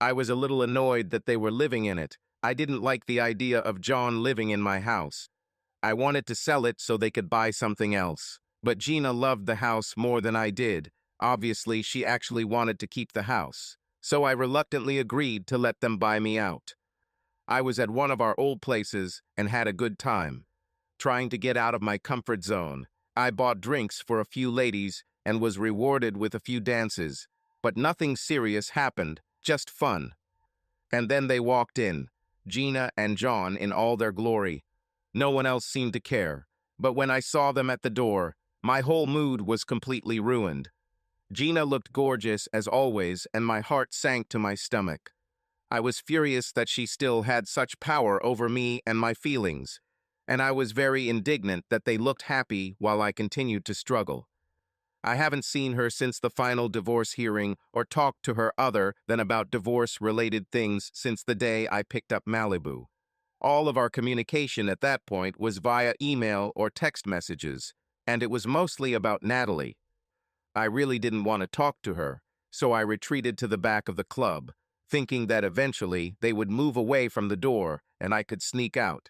I was a little annoyed that they were living in it. I didn't like the idea of John living in my house. I wanted to sell it so they could buy something else. But Gina loved the house more than I did. Obviously, she actually wanted to keep the house. So I reluctantly agreed to let them buy me out. I was at one of our old places and had a good time. Trying to get out of my comfort zone, I bought drinks for a few ladies and was rewarded with a few dances. But nothing serious happened, just fun. And then they walked in, Gina and John in all their glory. No one else seemed to care, but when I saw them at the door, my whole mood was completely ruined. Gina looked gorgeous as always, and my heart sank to my stomach. I was furious that she still had such power over me and my feelings, and I was very indignant that they looked happy while I continued to struggle. I haven't seen her since the final divorce hearing or talked to her other than about divorce-related things since the day I picked up Malibu. All of our communication at that point was via email or text messages, and it was mostly about Natalie. I really didn't want to talk to her, so I retreated to the back of the club, thinking that eventually they would move away from the door and I could sneak out.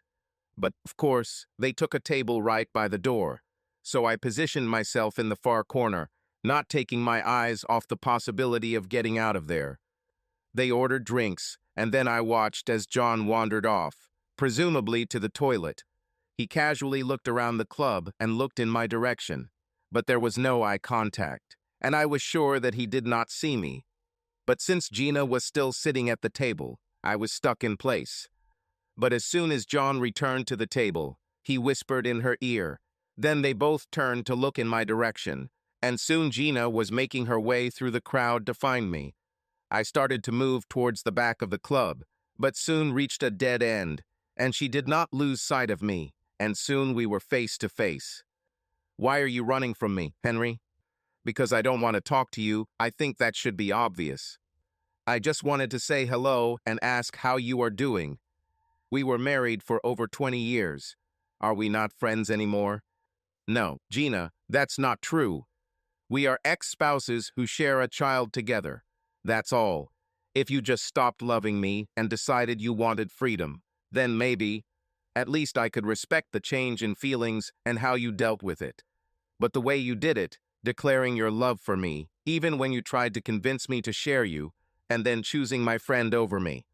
But, of course, they took a table right by the door, so I positioned myself in the far corner, not taking my eyes off the possibility of getting out of there. They ordered drinks, and then I watched as John wandered off, presumably to the toilet. He casually looked around the club and looked in my direction, but there was no eye contact, and I was sure that he did not see me. But since Gina was still sitting at the table, I was stuck in place. But as soon as John returned to the table, he whispered in her ear. Then they both turned to look in my direction, and soon Gina was making her way through the crowd to find me. I started to move towards the back of the club, but soon reached a dead end, and she did not lose sight of me, and soon we were face to face. "Why are you running from me, Henry?" "Because I don't want to talk to you. I think that should be obvious. I just wanted to say hello and ask how you are doing. We were married for over 20 years. Are we not friends anymore?" "No, Gina, that's not true. We are ex-spouses who share a child together. That's all. If you just stopped loving me and decided you wanted freedom, then maybe, at least I could respect the change in feelings and how you dealt with it. But the way you did it, declaring your love for me, even when you tried to convince me to share you, and then choosing my friend over me.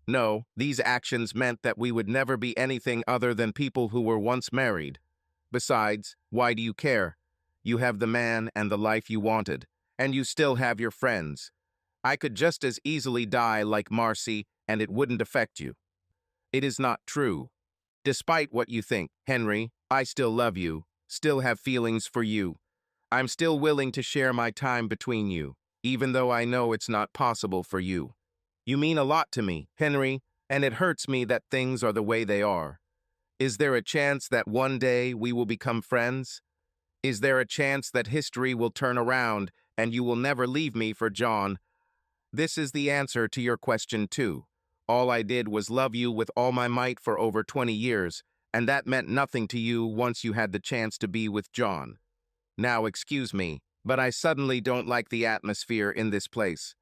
No, these actions meant that we would never be anything other than people who were once married. Besides, why do you care? You have the man and the life you wanted, and you still have your friends. I could just as easily die like Marcy, and it wouldn't affect you." "It is not true. Despite what you think, Henry, I still love you, still have feelings for you. I'm still willing to share my time between you, even though I know it's not possible for you. You mean a lot to me, Henry, and it hurts me that things are the way they are. Is there a chance that one day we will become friends? Is there a chance that history will turn around and you will never leave me for John?" This is the answer to your question too. All I did was love you with all my might for over 20 years, and that meant nothing to you once you had the chance to be with John. Now, excuse me, but I suddenly don't like the atmosphere in this place.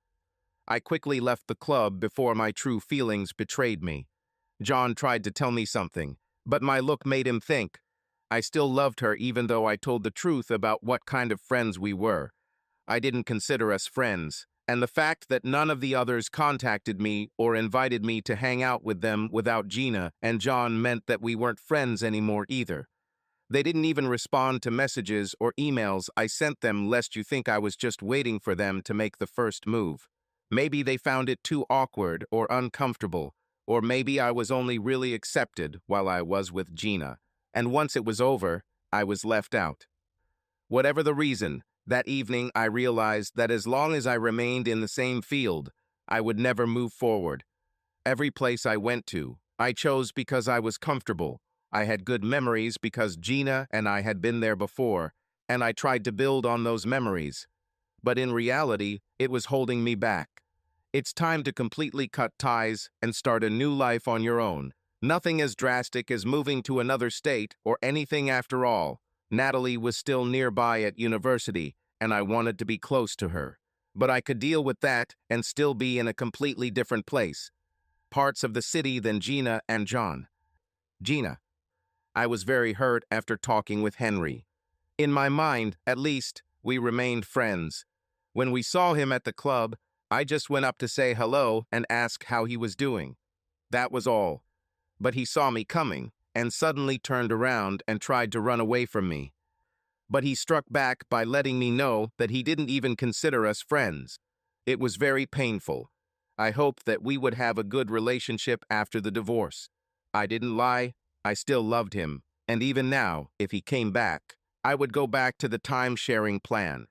I quickly left the club before my true feelings betrayed me. John tried to tell me something, but my look made him think. I still loved her even though I told the truth about what kind of friends we were. I didn't consider us friends, and the fact that none of the others contacted me or invited me to hang out with them without Gina and John meant that we weren't friends anymore either. They didn't even respond to messages or emails I sent them lest you think I was just waiting for them to make the first move. Maybe they found it too awkward or uncomfortable, or maybe I was only really accepted while I was with Gina, and once it was over, I was left out. Whatever the reason, that evening I realized that as long as I remained in the same field, I would never move forward. Every place I went to, I chose because I was comfortable. I had good memories because Gina and I had been there before, and I tried to build on those memories. But in reality, it was holding me back. It's time to completely cut ties and start a new life on your own. Nothing as drastic as moving to another state or anything after all. Natalie was still nearby at university, and I wanted to be close to her. But I could deal with that and still be in a completely different place. Parts of the city than Gina and John. Gina. I was very hurt after talking with Henry. In my mind, at least, we remained friends. When we saw him at the club, I just went up to say hello and ask how he was doing. That was all. But he saw me coming and suddenly turned around and tried to run away from me. But he struck back by letting me know that he didn't even consider us friends. It was very painful. I hoped that we would have a good relationship after the divorce. I didn't lie. I still loved him. And even now, if he came back, I would go back to the time-sharing plan.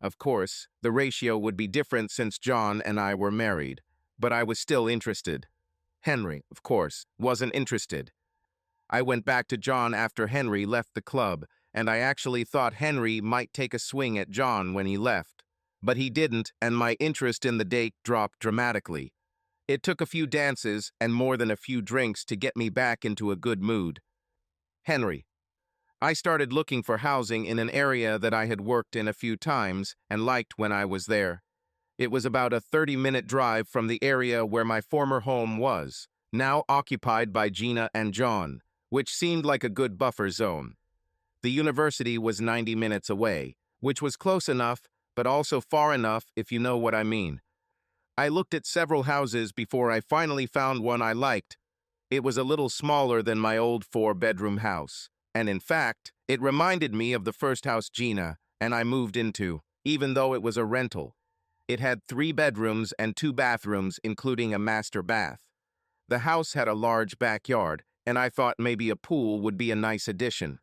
Of course, the ratio would be different since John and I were married, but I was still interested. Henry, of course, wasn't interested. I went back to John after Henry left the club, and I actually thought Henry might take a swing at John when he left. But he didn't, and my interest in the date dropped dramatically. It took a few dances and more than a few drinks to get me back into a good mood. Henry. I started looking for housing in an area that I had worked in a few times and liked when I was there. It was about a 30-minute drive from the area where my former home was, now occupied by Gina and John, which seemed like a good buffer zone. The university was 90 minutes away, which was close enough, but also far enough if you know what I mean. I looked at several houses before I finally found one I liked. It was a little smaller than my old 4-bedroom house, and in fact, it reminded me of the first house Gina and I moved into, even though it was a rental. It had 3 bedrooms and 2 bathrooms, including a master bath. The house had a large backyard, and I thought maybe a pool would be a nice addition.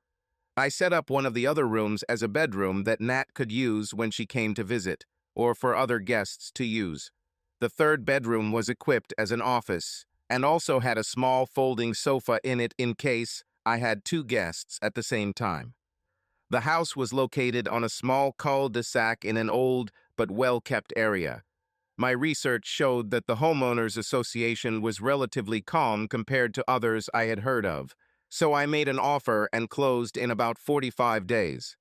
I set up one of the other rooms as a bedroom that Nat could use when she came to visit, or for other guests to use. The 3rd bedroom was equipped as an office, and also had a small folding sofa in it in case I had 2 guests at the same time. The house was located on a small cul-de-sac in an old but well-kept area. My research showed that the homeowners association was relatively calm compared to others I had heard of, so I made an offer and closed in about 45 days.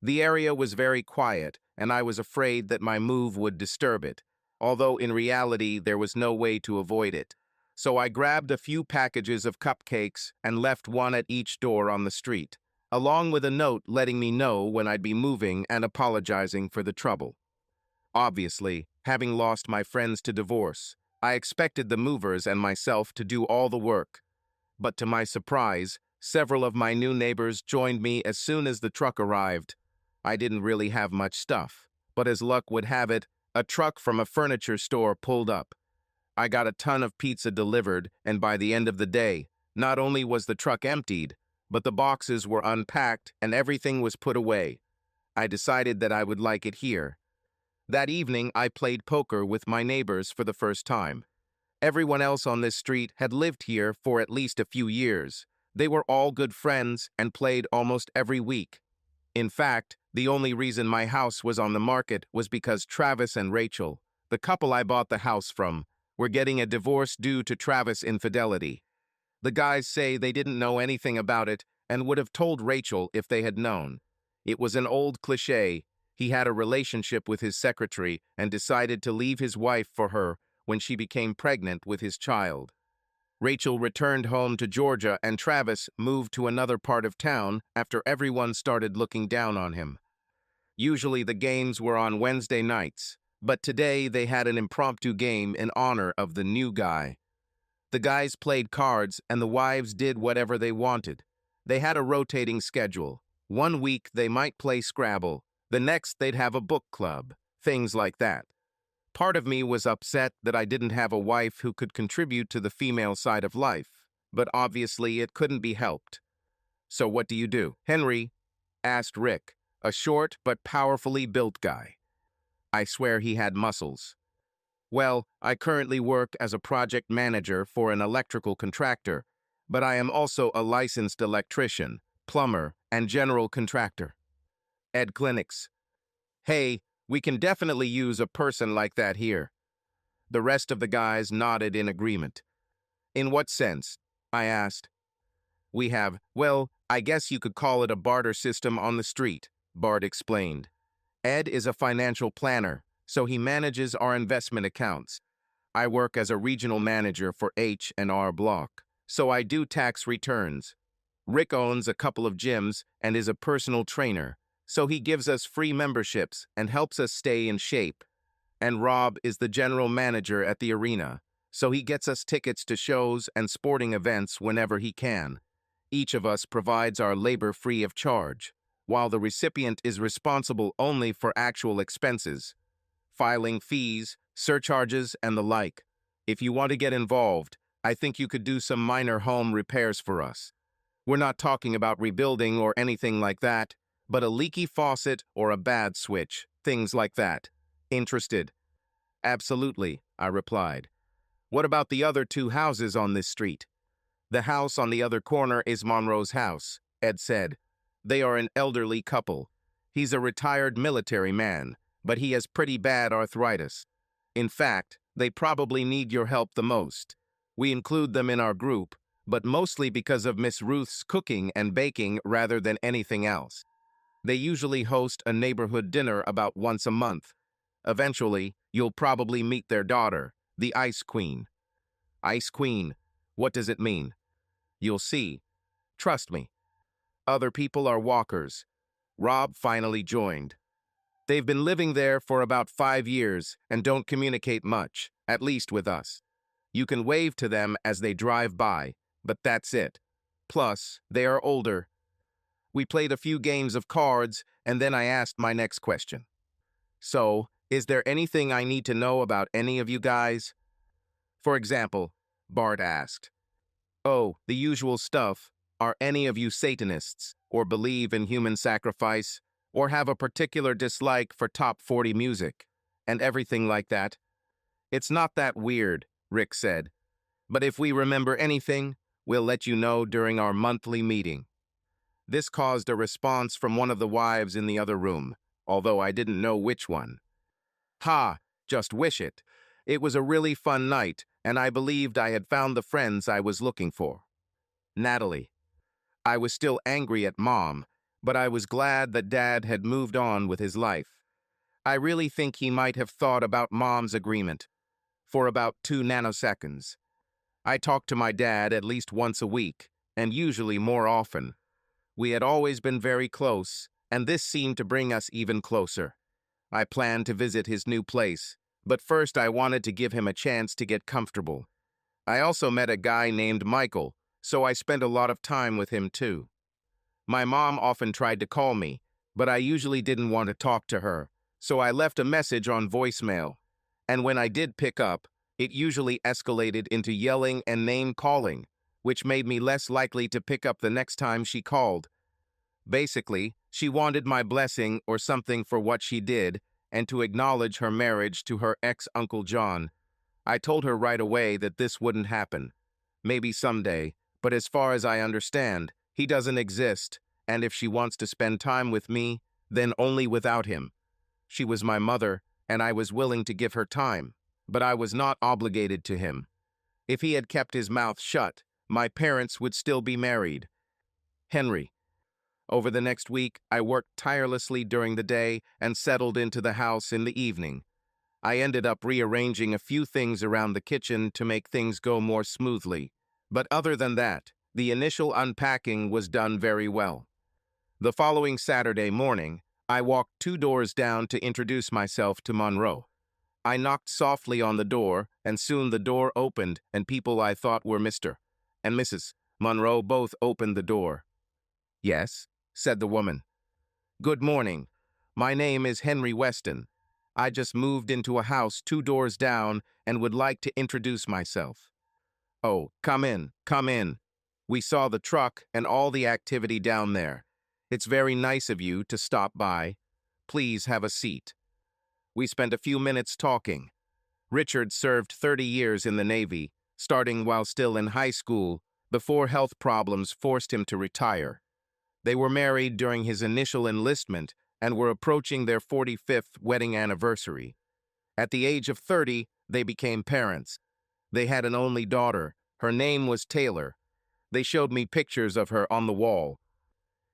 The area was very quiet, and I was afraid that my move would disturb it, although in reality there was no way to avoid it. So I grabbed a few packages of cupcakes and left one at each door on the street, along with a note letting me know when I'd be moving and apologizing for the trouble. Obviously, having lost my friends to divorce, I expected the movers and myself to do all the work. But to my surprise, several of my new neighbors joined me as soon as the truck arrived. I didn't really have much stuff, but as luck would have it, a truck from a furniture store pulled up. I got a ton of pizza delivered, and by the end of the day, not only was the truck emptied, but the boxes were unpacked and everything was put away. I decided that I would like it here. That evening, I played poker with my neighbors for the first time. Everyone else on this street had lived here for at least a few years. They were all good friends and played almost every week. In fact, the only reason my house was on the market was because Travis and Rachel, the couple I bought the house from, were getting a divorce due to Travis' infidelity. The guys say they didn't know anything about it and would have told Rachel if they had known. It was an old cliché. He had a relationship with his secretary and decided to leave his wife for her when she became pregnant with his child. Rachel returned home to Georgia and Travis moved to another part of town after everyone started looking down on him. Usually the games were on Wednesday nights, but today they had an impromptu game in honor of the new guy. The guys played cards and the wives did whatever they wanted. They had a rotating schedule. One week they might play Scrabble, the next they'd have a book club, things like that. Part of me was upset that I didn't have a wife who could contribute to the female side of life, but obviously it couldn't be helped. So what do you do, Henry? Asked Rick, a short but powerfully built guy. I swear he had muscles. Well, I currently work as a project manager for an electrical contractor, but I am also a licensed electrician, plumber, and general contractor. Ed Clinics. Hey, we can definitely use a person like that here. The rest of the guys nodded in agreement. In what sense? I asked. We have, well, I guess you could call it a barter system on the street, Bart explained. Ed is a financial planner, so he manages our investment accounts. I work as a regional manager for H&R Block, so I do tax returns. Rick owns a couple of gyms and is a personal trainer, so he gives us free memberships and helps us stay in shape. And Rob is the general manager at the arena, so he gets us tickets to shows and sporting events whenever he can. Each of us provides our labor free of charge, while the recipient is responsible only for actual expenses, filing fees, surcharges, and the like. If you want to get involved, I think you could do some minor home repairs for us. We're not talking about rebuilding or anything like that, but a leaky faucet or a bad switch, things like that. Interested? Absolutely, I replied. What about the other two houses on this street? The house on the other corner is Monroe's house, Ed said. They are an elderly couple. He's a retired military man, but he has pretty bad arthritis. In fact, they probably need your help the most. We include them in our group, but mostly because of Miss Ruth's cooking and baking rather than anything else. They usually host a neighborhood dinner about once a month. Eventually, you'll probably meet their daughter, the Ice Queen. Ice Queen, what does it mean? You'll see. Trust me. Other people are walkers. Rob finally joined. They've been living there for about 5 years and don't communicate much, at least with us. You can wave to them as they drive by, but that's it. Plus, they are older. We played a few games of cards, and then I asked my next question. So, is there anything I need to know about any of you guys? For example, Bart asked. Oh, the usual stuff. Are any of you Satanists, or believe in human sacrifice, or have a particular dislike for top 40 music, and everything like that? It's not that weird, Rick said. But if we remember anything, we'll let you know during our monthly meeting. This caused a response from one of the wives in the other room, although I didn't know which one. Ha, just wish it. It was a really fun night, and I believed I had found the friends I was looking for. Natalie. I was still angry at Mom, but I was glad that Dad had moved on with his life. I really think he might have thought about Mom's agreement for about 2 nanoseconds. I talked to my dad at least once a week, and usually more often. We had always been very close, and this seemed to bring us even closer. I planned to visit his new place, but first I wanted to give him a chance to get comfortable. I also met a guy named Michael, so I spent a lot of time with him too. My mom often tried to call me, but I usually didn't want to talk to her, so I left a message on voicemail. And when I did pick up, it usually escalated into yelling and name-calling, which made me less likely to pick up the next time she called. Basically, she wanted my blessing or something for what she did, and to acknowledge her marriage to her ex-Uncle John. I told her right away that this wouldn't happen. Maybe someday, but as far as I understand, he doesn't exist, and if she wants to spend time with me, then only without him. She was my mother, and I was willing to give her time, but I was not obligated to him. If he had kept his mouth shut, my parents would still be married. Henry. Over the next week, I worked tirelessly during the day and settled into the house in the evening. I ended up rearranging a few things around the kitchen to make things go more smoothly. But other than that, the initial unpacking was done very well. The following Saturday morning, I walked 2 doors down to introduce myself to Monroe. I knocked softly on the door, and soon the door opened, and people I thought were Mr. and Mrs. Monroe both opened the door. "Yes," said the woman. "Good morning. My name is Henry Weston. I just moved into a house 2 doors down and would like to introduce myself." "Oh, come in, come in. We saw the truck and all the activity down there. It's very nice of you to stop by. Please have a seat." We spent a few minutes talking. Richard served 30 years in the Navy, starting while still in high school, before health problems forced him to retire. They were married during his initial enlistment and were approaching their 45th wedding anniversary. At the age of 30, they became parents. They had an only daughter. Her name was Taylor. They showed me pictures of her on the wall.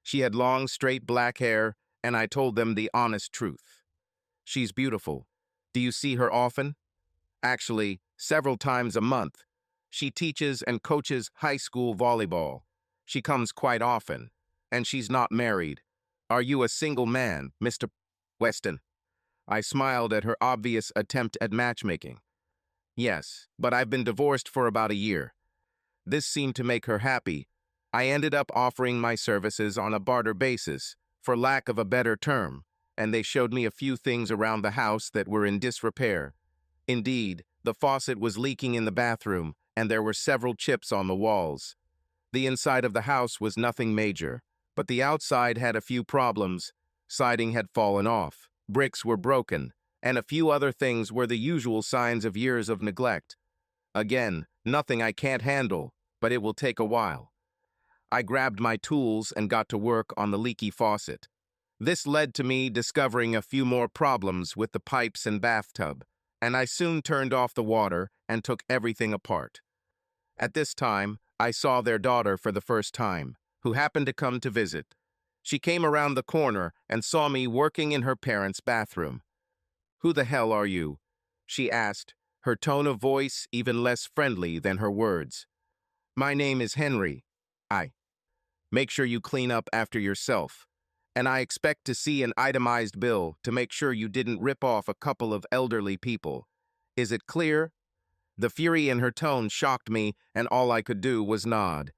She had long, straight black hair, and I told them the honest truth. "She's beautiful. Do you see her often?" "Actually, several times a month. She teaches and coaches high school volleyball. She comes quite often. And she's not married. Are you a single man, Mr. Weston?" I smiled at her obvious attempt at matchmaking. "Yes, but I've been divorced for about a year." This seemed to make her happy. I ended up offering my services on a barter basis, for lack of a better term, and they showed me a few things around the house that were in disrepair. Indeed, the faucet was leaking in the bathroom, and there were several chips on the walls. The inside of the house was nothing major, but the outside had a few problems. Siding had fallen off, bricks were broken, and a few other things were the usual signs of years of neglect. Again, nothing I can't handle, but it will take a while. I grabbed my tools and got to work on the leaky faucet. This led to me discovering a few more problems with the pipes and bathtub, and I soon turned off the water and took everything apart. At this time, I saw their daughter for the first time, who happened to come to visit. She came around the corner and saw me working in her parents' bathroom. "Who the hell are you?" she asked, her tone of voice even less friendly than her words. "My name is Henry. Make sure you clean up after yourself. And I expect to see an itemized bill to make sure you didn't rip off a couple of elderly people. Is it clear?" The fury in her tone shocked me, and all I could do was nod.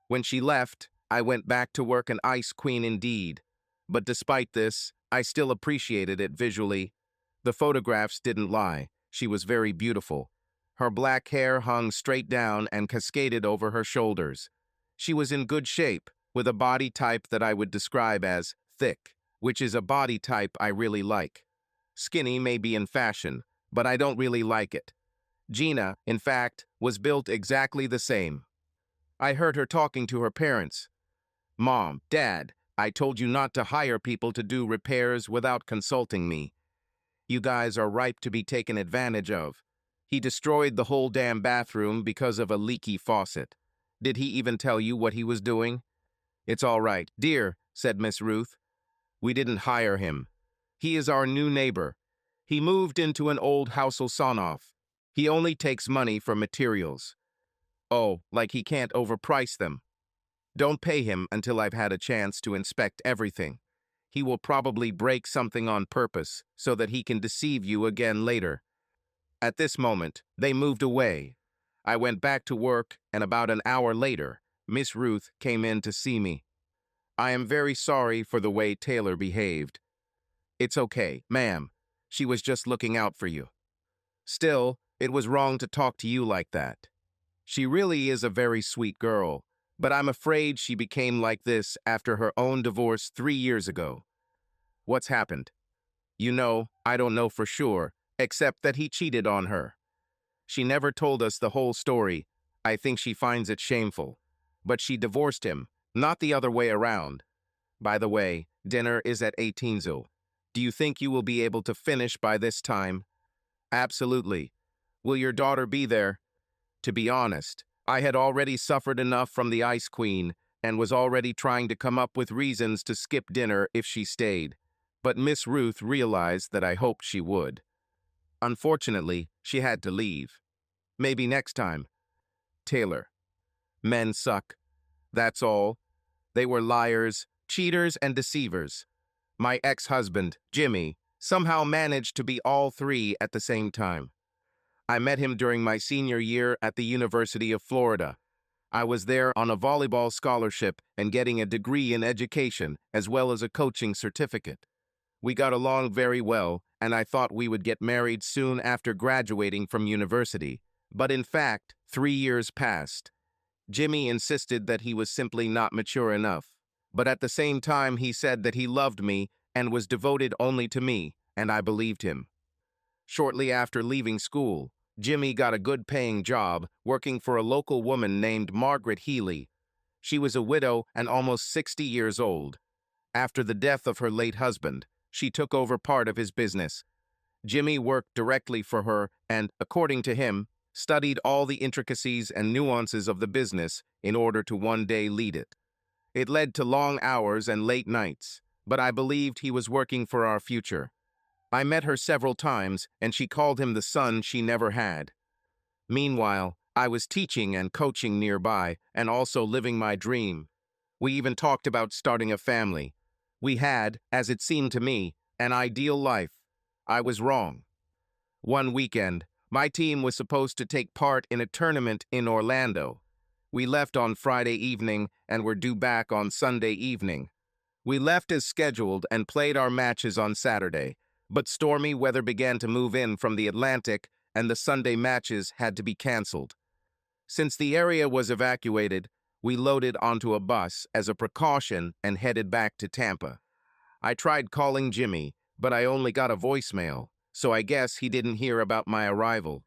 When she left, I went back to work an ice queen indeed. But despite this, I still appreciated it visually. The photographs didn't lie. She was very beautiful. Her black hair hung straight down and cascaded over her shoulders. She was in good shape, with a body type that I would describe as thick, which is a body type I really like. Skinny may be in fashion, but I don't really like it. Gina, in fact, was built exactly the same. I heard her talking to her parents. "Mom, Dad, I told you not to hire people to do repairs without consulting me. You guys are ripe to be taken advantage of. He destroyed the whole damn bathroom because of a leaky faucet. Did he even tell you what he was doing?" "It's all right, dear," said Miss Ruth. "We didn't hire him. He is our new neighbor. He moved into an old house Sonoff. He only takes money for materials." "Oh, like he can't overprice them." "Don't pay him until I've had a chance to inspect everything. He will probably break something on purpose so that he can deceive you again later." At this moment, they moved away. I went back to work, and about an hour later, Miss Ruth came in to see me. "I am very sorry for the way Taylor behaved." "It's okay, ma'am. She was just looking out for you. Still, it was wrong to talk to you like that. She really is a very sweet girl, but I'm afraid she became like this after her own divorce 3 years ago." "What's happened?" "You know, I don't know for sure, except that he cheated on her. She never told us the whole story. I think she finds it shameful. But she divorced him, not the other way around. By the way, dinner is at 18 Do you think you will be able to finish by this time?" "Absolutely. Will your daughter be there?" "To be honest, I had already suffered enough from the Ice Queen and was already trying to come up with reasons to skip dinner if she stayed. But Miss Ruth realized that I hoped she would. Unfortunately, she had to leave. Maybe next time. Taylor. Men suck. That's all. They were liars, cheaters, and deceivers. My ex-husband, Jimmy, somehow managed to be all three at the same time. I met him during my senior year at the University of Florida. I was there on a volleyball scholarship and getting a degree in education as well as a coaching certificate. We got along very well, and I thought we would get married soon after graduating from university. But in fact, 3 years passed. Jimmy insisted that he was simply not mature enough. But at the same time, he said that he loved me and was devoted only to me, and I believed him. Shortly after leaving school, Jimmy got a good-paying job working for a local woman named Margaret Healy. She was a widow and almost 60 years old. After the death of her late husband, she took over part of his business. Jimmy worked directly for her and, according to him, studied all the intricacies and nuances of the business in order to one day lead it. It led to long hours and late nights, but I believed he was working for our future. I met her several times, and she called him the son she never had. Meanwhile, I was teaching and coaching nearby and also living my dream. We even talked about starting a family. We had, as it seemed to me, an ideal life. I was wrong. One weekend, my team was supposed to take part in a tournament in Orlando. We left on Friday evening and were due back on Sunday evening. We left as scheduled and played our matches on Saturday, but stormy weather began to move in from the Atlantic and the Sunday matches had to be canceled. Since the area was evacuated, we loaded onto a bus as a precaution and headed back to Tampa. I tried calling Jimmy, but I only got a voicemail, so I guess he didn't hear about my arrival.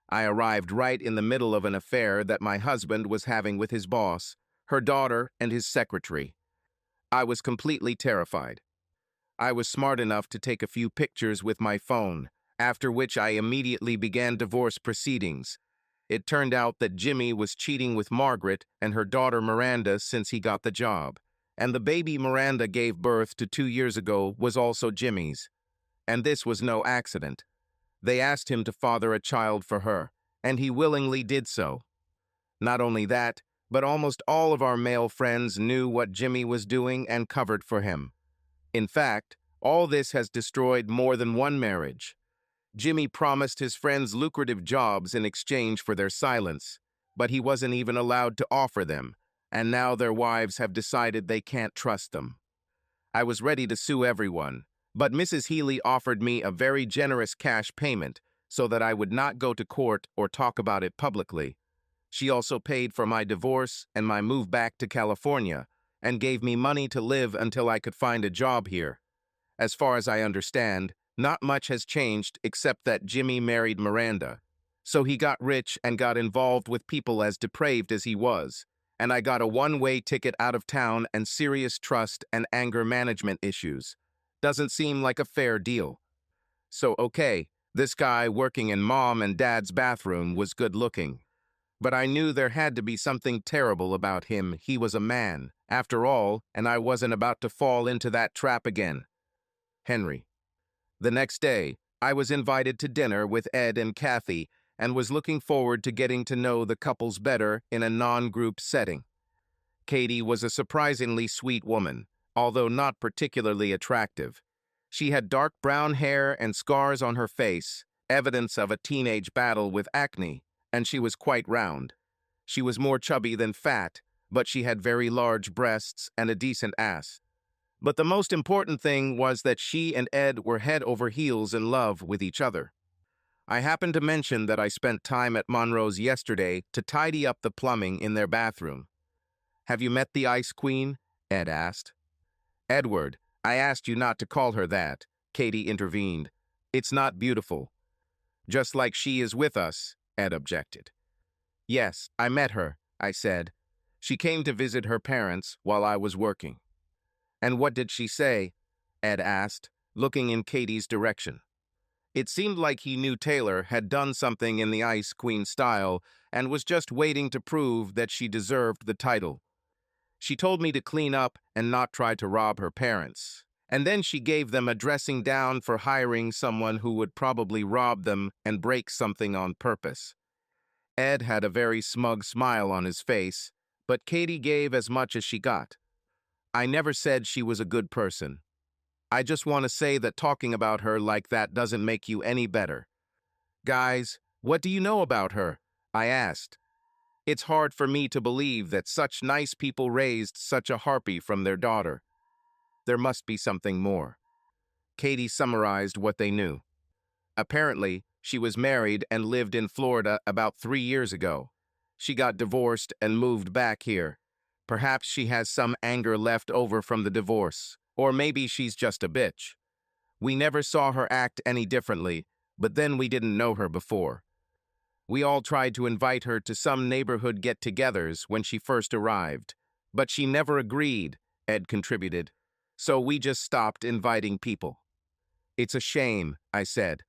I arrived right in the middle of an affair that my husband was having with his boss, her daughter, and his secretary. I was completely terrified. I was smart enough to take a few pictures with my phone, after which I immediately began divorce proceedings. It turned out that Jimmy was cheating with Margaret and her daughter Miranda since he got the job, and the baby Miranda gave birth to 2 years ago was also Jimmy's. And this was no accident. They asked him to father a child for her, and he willingly did so. Not only that, but almost all of our male friends knew what Jimmy was doing and covered for him. In fact, all this has destroyed more than one marriage. Jimmy promised his friends lucrative jobs in exchange for their silence, but he wasn't even allowed to offer them, and now their wives have decided they can't trust them. I was ready to sue everyone, but Mrs. Healy offered me a very generous cash payment so that I would not go to court or talk about it publicly. She also paid for my divorce and my move back to California, and gave me money to live until I could find a job here. As far as I understand, not much has changed except that Jimmy married Miranda. So he got rich and got involved with people as depraved as he was, and I got a one-way ticket out of town and serious trust and anger management issues. Doesn't seem like a fair deal. So okay, this guy working in mom and dad's bathroom was good looking. But I knew there had to be something terrible about him. He was a man, after all, and I wasn't about to fall into that trap again. Henry. The next day, I was invited to dinner with Ed and Kathy and was looking forward to getting to know the couples better in a non-group setting. Katie was a surprisingly sweet woman, although not particularly attractive. She had dark brown hair and scars on her face, evidence of a teenage battle with acne, and she was quite round. She was more chubby than fat, but she had very large breasts and a decent ass. But the most important thing was that she and Ed were head over heels in love with each other. I happened to mention that I spent time at Monroe's yesterday to tidy up the plumbing in their bathroom. "Have you met the Ice Queen?" Ed asked. "Edward, I asked you not to call her that," Katie intervened. "It's not beautiful." "Just like she is with us," Ed objected. "Yes, I met her," I said. "She came to visit her parents while I was working." "And what did she say?" Ed asked, looking in Katie's direction. It seemed like he knew Taylor had done something in the Ice Queen style and was just waiting to prove that she deserved the title. She told me to clean up and not try to rob her parents. And then she gave them a dressing down for hiring someone who would probably rob them and break something on purpose. Ed had a very smug smile on his face, but Katie gave as much as she got. I never said she was a good person. I just want to say that talking about her like that doesn't make you any better. Guys, what do you know about her? I asked. It's hard for me to believe that such nice people raised such a harpy from their daughter. There must be something more. Katie summarized what they knew. Apparently, she was married and lived in Florida about 3 years ago. She got divorced and moved back here. Perhaps she has some anger left over from the divorce, or maybe she's just a bitch. We never saw her act any differently, but then we didn't know her before. We all tried to invite her to some neighborhood get-togethers when she first arrived, but she never agreed, Ed contributed. So we just stopped inviting people. It's a shame, I said.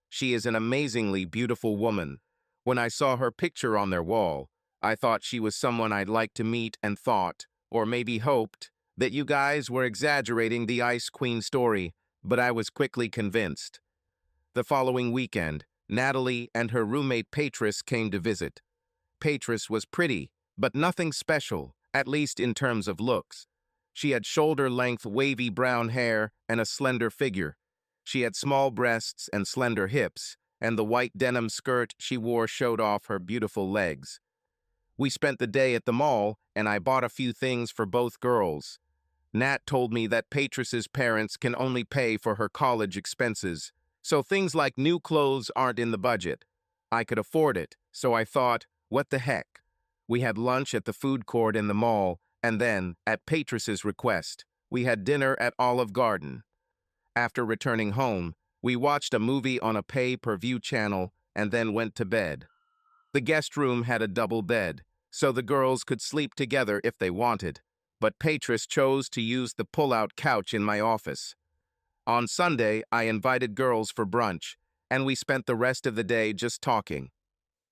She is an amazingly beautiful woman. When I saw her picture on their wall, I thought she was someone I'd like to meet and thought, or maybe hoped, that you guys were exaggerating the Ice Queen story, but I was quickly convinced. The following weekend, Natalie and her roommate Patris came to visit. Patris was pretty, but nothing special, at least in terms of looks. She had shoulder-length wavy brown hair and a slender figure. She had small breasts and slender hips, and the white denim skirt she wore showed off her beautiful legs. We spent the day at the mall, and I bought a few things for both girls. Nat told me that Patris's parents can only pay for her college expenses, so things like new clothes aren't in the budget. I could afford it, so I thought, what the heck? We had lunch at the food court in the mall, and then, at Patris's request, we had dinner at Olive Garden. After returning home, we watched a movie on a pay-per-view channel and then went to bed. The guest room had a double bed, so the girls could sleep together if they wanted, but Patris chose to use the pull-out couch in my office. On Sunday, I invited girls for brunch, and we spent the rest of the day just talking.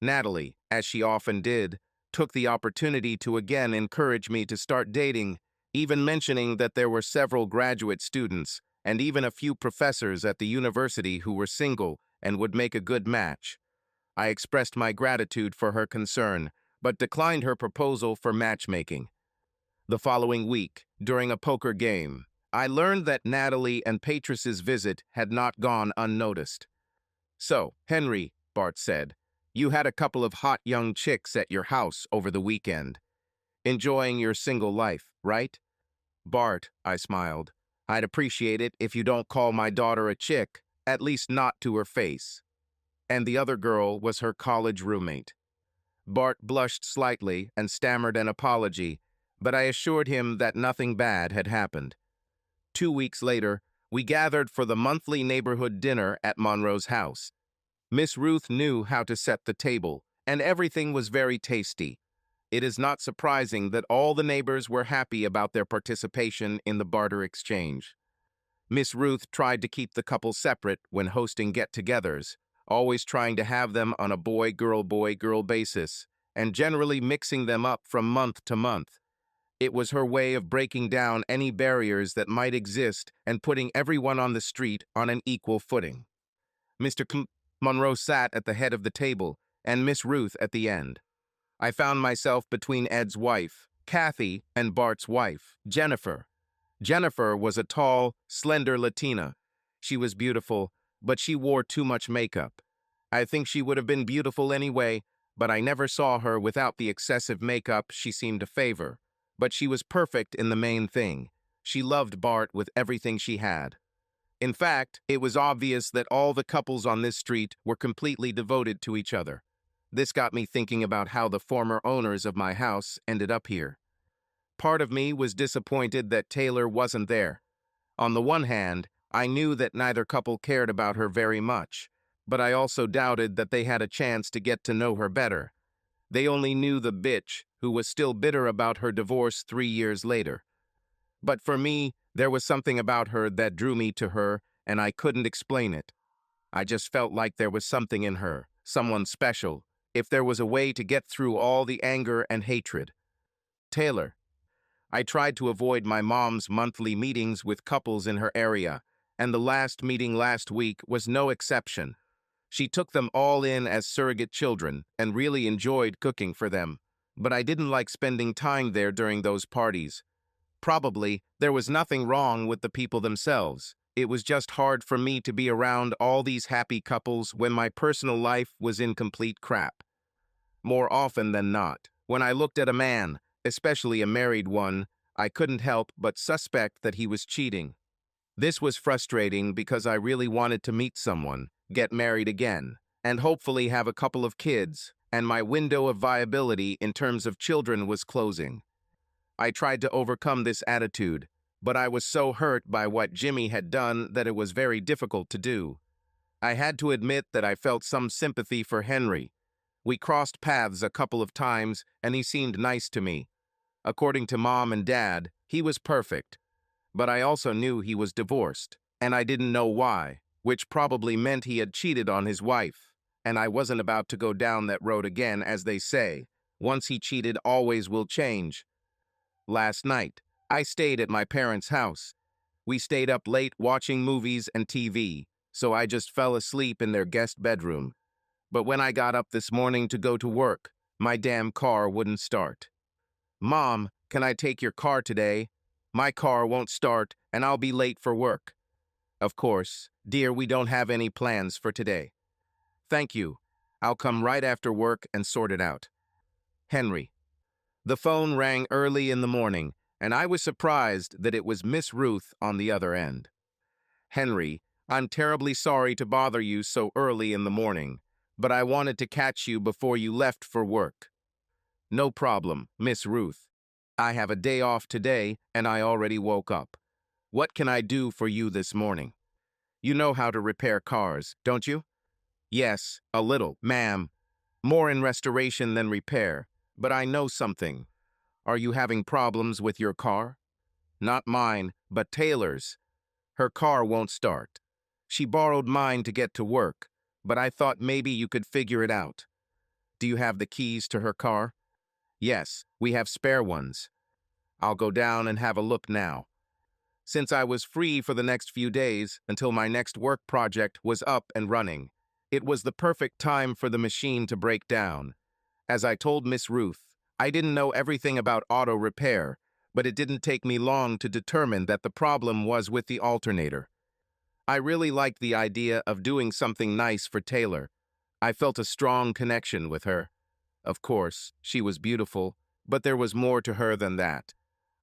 Natalie, as she often did, took the opportunity to again encourage me to start dating, even mentioning that there were several graduate students and even a few professors at the university who were single and would make a good match. I expressed my gratitude for her concern, but declined her proposal for matchmaking. The following week, during a poker game, I learned that Natalie and Patris's visit had not gone unnoticed. So, Henry, Bart said, you had a couple of hot young chicks at your house over the weekend. Enjoying your single life, right? Bart, I smiled. I'd appreciate it if you don't call my daughter a chick, at least not to her face. And the other girl was her college roommate. Bart blushed slightly and stammered an apology, but I assured him that nothing bad had happened. 2 weeks later, we gathered for the monthly neighborhood dinner at Monroe's house. Miss Ruth knew how to set the table, and everything was very tasty. It is not surprising that all the neighbors were happy about their participation in the barter exchange. Miss Ruth tried to keep the couple separate when hosting get-togethers, always trying to have them on a boy-girl basis, and generally mixing them up from month to month. It was her way of breaking down any barriers that might exist and putting everyone on the street on an equal footing. Mr. Monroe sat at the head of the table, and Miss Ruth at the end. I found myself between Ed's wife, Kathy, and Bart's wife, Jennifer. Jennifer was a tall, slender Latina. She was beautiful, but she wore too much makeup. I think she would have been beautiful anyway, but I never saw her without the excessive makeup she seemed to favor. But she was perfect in the main thing. She loved Bart with everything she had. In fact, it was obvious that all the couples on this street were completely devoted to each other. This got me thinking about how the former owners of my house ended up here. Part of me was disappointed that Taylor wasn't there. On the one hand, I knew that neither couple cared about her very much, but I also doubted that they had a chance to get to know her better. They only knew the bitch, who was still bitter about her divorce 3 years later. But for me, there was something about her that drew me to her, and I couldn't explain it. I just felt like there was something in her, someone special, if there was a way to get through all the anger and hatred. Taylor. I tried to avoid my mom's monthly meetings with couples in her area, and the last meeting last week was no exception. She took them all in as surrogate children and really enjoyed cooking for them, but I didn't like spending time there during those parties. Probably, there was nothing wrong with the people themselves. It was just hard for me to be around all these happy couples when my personal life was in complete crap. More often than not, when I looked at a man, especially a married one, I couldn't help but suspect that he was cheating. This was frustrating because I really wanted to meet someone, get married again, and hopefully have a couple of kids, and my window of viability in terms of children was closing. I tried to overcome this attitude, but I was so hurt by what Jimmy had done that it was very difficult to do. I had to admit that I felt some sympathy for Henry. We crossed paths a couple of times, and he seemed nice to me. According to Mom and Dad, he was perfect. But I also knew he was divorced, and I didn't know why, which probably meant he had cheated on his wife. And I wasn't about to go down that road again, as they say. Once he cheated, always will change. Last night, I stayed at my parents' house. We stayed up late watching movies and TV, so I just fell asleep in their guest bedroom. But when I got up this morning to go to work, my damn car wouldn't start. Mom, can I take your car today? My car won't start, and I'll be late for work. Of course, dear, we don't have any plans for today. Thank you. I'll come right after work and sort it out. Henry. The phone rang early in the morning, and I was surprised that it was Miss Ruth on the other end. Henry, I'm terribly sorry to bother you so early in the morning, but I wanted to catch you before you left for work. No problem, Miss Ruth. I have a day off today, and I already woke up. What can I do for you this morning? You know how to repair cars, don't you? Yes, a little, ma'am. More in restoration than repair, but I know something. Are you having problems with your car? Not mine, but Taylor's. Her car won't start. She borrowed mine to get to work, but I thought maybe you could figure it out. Do you have the keys to her car? Yes, we have spare ones. I'll go down and have a look now. Since I was free for the next few days until my next work project was up and running, it was the perfect time for the machine to break down. As I told Miss Ruth, I didn't know everything about auto repair, but it didn't take me long to determine that the problem was with the alternator. I really liked the idea of doing something nice for Taylor. I felt a strong connection with her. Of course, she was beautiful, but there was more to her than that.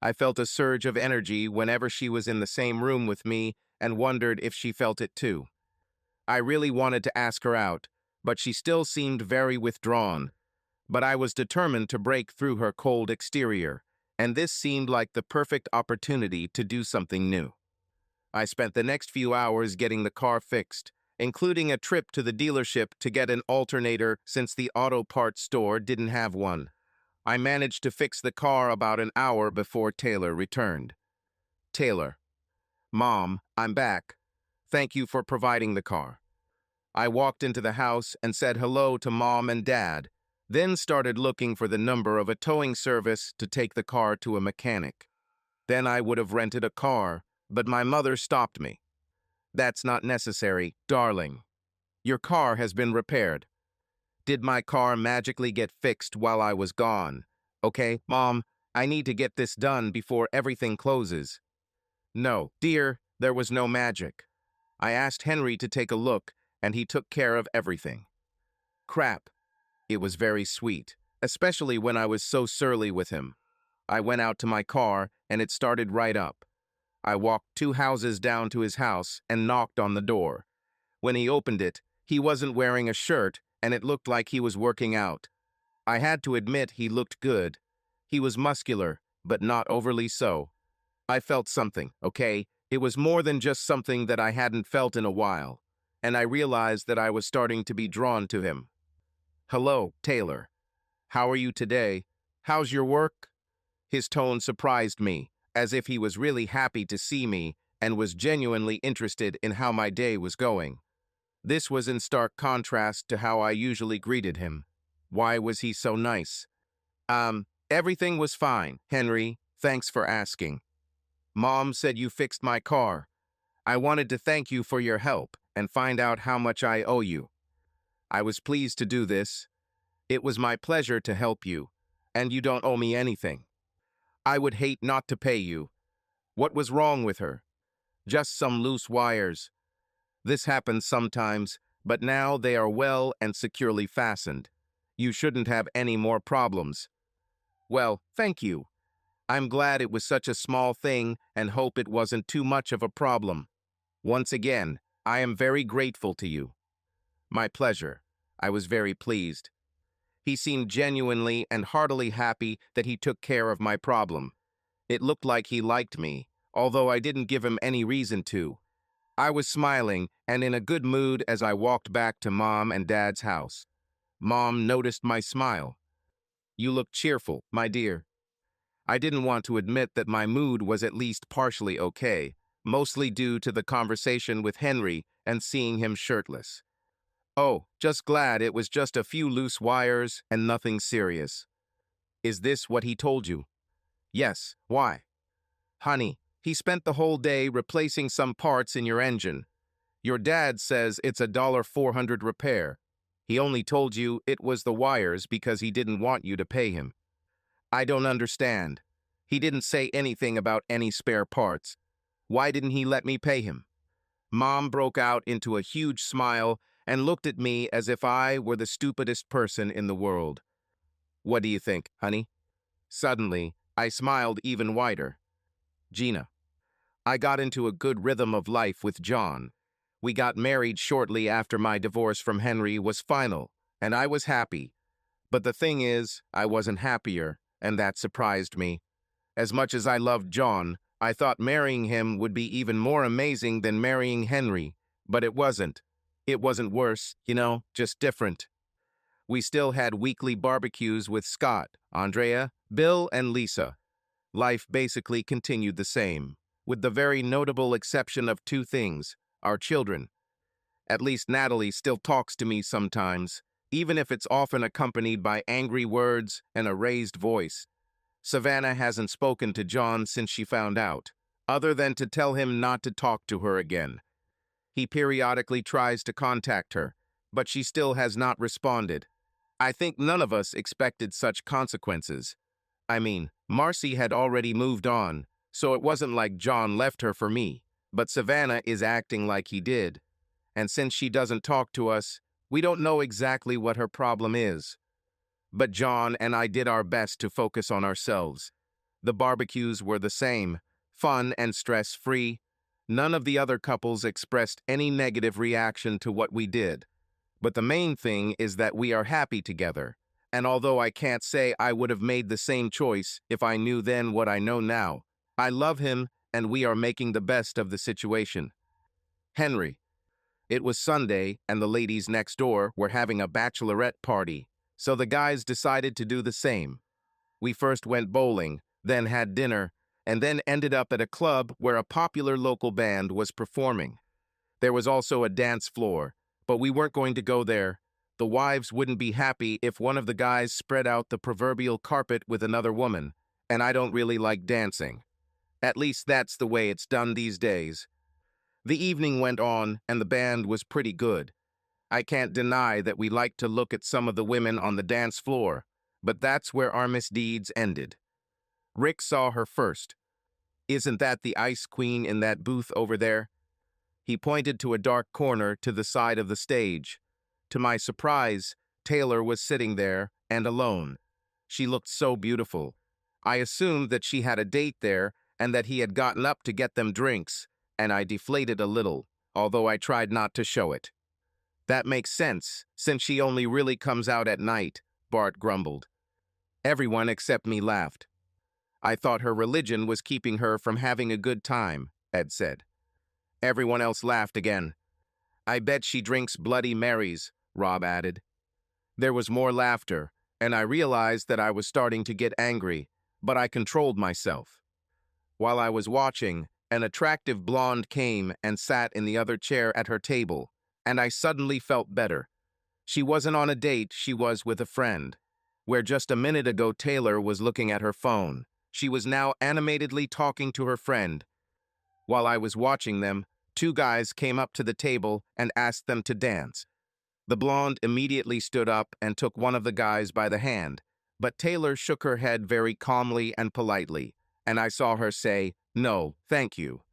I felt a surge of energy whenever she was in the same room with me and wondered if she felt it too. I really wanted to ask her out, but she still seemed very withdrawn. But I was determined to break through her cold exterior, and this seemed like the perfect opportunity to do something new. I spent the next few hours getting the car fixed, including a trip to the dealership to get an alternator since the auto parts store didn't have one. I managed to fix the car about an hour before Taylor returned. Taylor. Mom, I'm back. Thank you for providing the car. I walked into the house and said hello to Mom and Dad, then started looking for the number of a towing service to take the car to a mechanic. Then I would have rented a car, but my mother stopped me. That's not necessary, darling. Your car has been repaired. Did my car magically get fixed while I was gone? Okay, Mom, I need to get this done before everything closes. No, dear, there was no magic. I asked Henry to take a look, and he took care of everything. Crap. It was very sweet, especially when I was so surly with him. I went out to my car, and it started right up. I walked 2 houses down to his house and knocked on the door. When he opened it, he wasn't wearing a shirt, and it looked like he was working out. I had to admit he looked good. He was muscular, but not overly so. I felt something, okay? It was more than just something that I hadn't felt in a while, and I realized that I was starting to be drawn to him. Hello, Taylor. How are you today? How's your work? His tone surprised me, as if he was really happy to see me and was genuinely interested in how my day was going. This was in stark contrast to how I usually greeted him. Why was he so nice? Everything was fine, Henry. Thanks for asking. Mom said you fixed my car. I wanted to thank you for your help and find out how much I owe you. I was pleased to do this. It was my pleasure to help you, and you don't owe me anything. I would hate not to pay you. What was wrong with her? Just some loose wires. This happens sometimes, but now they are well and securely fastened. You shouldn't have any more problems. Well, thank you. I'm glad it was such a small thing and hope it wasn't too much of a problem. Once again, I am very grateful to you. My pleasure. I was very pleased. He seemed genuinely and heartily happy that he took care of my problem. It looked like he liked me, although I didn't give him any reason to. I was smiling and in a good mood as I walked back to Mom and Dad's house. Mom noticed my smile. You look cheerful, my dear. I didn't want to admit that my mood was at least partially okay, mostly due to the conversation with Henry and seeing him shirtless. Oh, just glad it was just a few loose wires and nothing serious. Is this what he told you? Yes, why? Honey, he spent the whole day replacing some parts in your engine. Your dad says it's a $400 repair. He only told you it was the wires because he didn't want you to pay him. I don't understand. He didn't say anything about any spare parts. Why didn't he let me pay him? Mom broke out into a huge smile and looked at me as if I were the stupidest person in the world. What do you think, honey? Suddenly, I smiled even wider. Gina. I got into a good rhythm of life with John. We got married shortly after my divorce from Henry was final, and I was happy. But the thing is, I wasn't happier, and that surprised me. As much as I loved John, I thought marrying him would be even more amazing than marrying Henry, but it wasn't. It wasn't worse, just different. We still had weekly barbecues with Scott, Andrea, Bill, and Lisa. Life basically continued the same, with the very notable exception of two things: our children. At least Natalie still talks to me sometimes, even if it's often accompanied by angry words and a raised voice. Savannah hasn't spoken to John since she found out, other than to tell him not to talk to her again. He periodically tries to contact her, but she still has not responded. I think none of us expected such consequences. I mean, Marcy had already moved on, so it wasn't like John left her for me, but Savannah is acting like he did. And since she doesn't talk to us, we don't know exactly what her problem is. But John and I did our best to focus on ourselves. The barbecues were the same, fun and stress-free. None of the other couples expressed any negative reaction to what we did. But the main thing is that we are happy together. And although I can't say I would have made the same choice if I knew then what I know now, I love him and we are making the best of the situation. Henry. It was Sunday and the ladies next door were having a bachelorette party, so the guys decided to do the same. We first went bowling, then had dinner, and then ended up at a club where a popular local band was performing. There was also a dance floor, but we weren't going to go there. The wives wouldn't be happy if one of the guys spread out the proverbial carpet with another woman, and I don't really like dancing. At least that's the way it's done these days. The evening went on, and the band was pretty good. I can't deny that we liked to look at some of the women on the dance floor, but that's where our misdeeds ended. Rick saw her first. Isn't that the ice queen in that booth over there? He pointed to a dark corner to the side of the stage. To my surprise, Taylor was sitting there, and alone. She looked so beautiful. I assumed that she had a date there and that he had gotten up to get them drinks, and I deflated a little, although I tried not to show it. That makes sense, since she only really comes out at night, Bart grumbled. Everyone except me laughed. I thought her religion was keeping her from having a good time, Ed said. Everyone else laughed again. I bet she drinks Bloody Marys, Rob added. There was more laughter, and I realized that I was starting to get angry, but I controlled myself. While I was watching, an attractive blonde came and sat in the other chair at her table. and I suddenly felt better. She wasn't on a date, she was with a friend. Where just a minute ago Taylor was looking at her phone, she was now animatedly talking to her friend. While I was watching them, two guys came up to the table and asked them to dance. The blonde immediately stood up and took one of the guys by the hand, but Taylor shook her head very calmly and politely, and I saw her say, "No, thank you."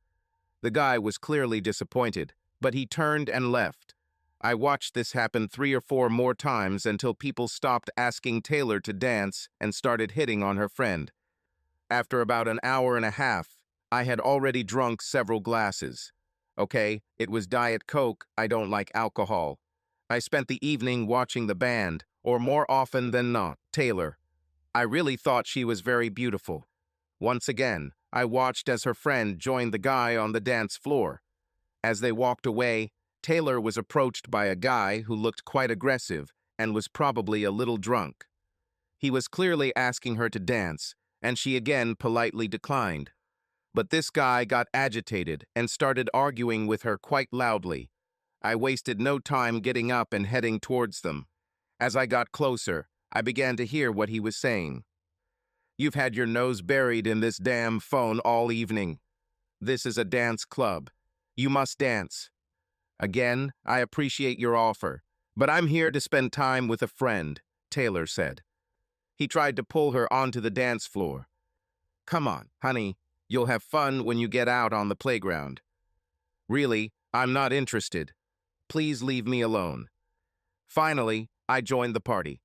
The guy was clearly disappointed, but he turned and left. I watched this happen 3 or 4 more times until people stopped asking Taylor to dance and started hitting on her friend. After about an hour and a half, I had already drunk several glasses. Okay, it was Diet Coke, I don't like alcohol. I spent the evening watching the band, or more often than not, Taylor. I really thought she was very beautiful. Once again, I watched as her friend joined the guy on the dance floor. As they walked away, Taylor was approached by a guy who looked quite aggressive and was probably a little drunk. He was clearly asking her to dance, and she again politely declined. But this guy got agitated and started arguing with her quite loudly. I wasted no time getting up and heading towards them. As I got closer, I began to hear what he was saying. "You've had your nose buried in this damn phone all evening. This is a dance club. You must dance. Again, I appreciate your offer, but I'm here to spend time with a friend," Taylor said. He tried to pull her onto the dance floor. "Come on, honey, you'll have fun when you get out on the playground." "Really, I'm not interested. Please leave me alone." Finally, I joined the party.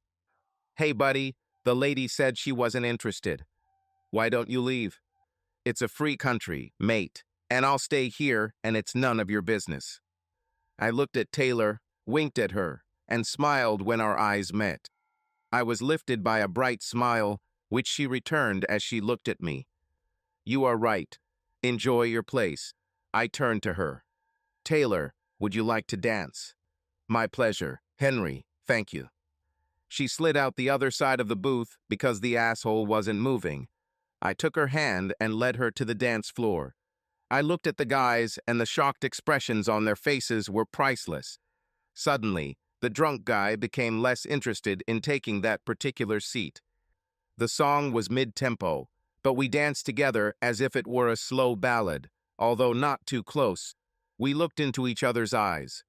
"Hey, buddy, the lady said she wasn't interested. Why don't you leave? It's a free country, mate, and I'll stay here and it's none of your business." I looked at Taylor, winked at her, and smiled when our eyes met. I was lifted by a bright smile, which she returned as she looked at me. "You are right. Enjoy your place." I turned to her. "Taylor, would you like to dance?" "My pleasure. Henry, thank you." She slid out the other side of the booth because the asshole wasn't moving. I took her hand and led her to the dance floor. I looked at the guys, and the shocked expressions on their faces were priceless. Suddenly, the drunk guy became less interested in taking that particular seat. The song was mid-tempo, but we danced together as if it were a slow ballad, although not too close. We looked into each other's eyes.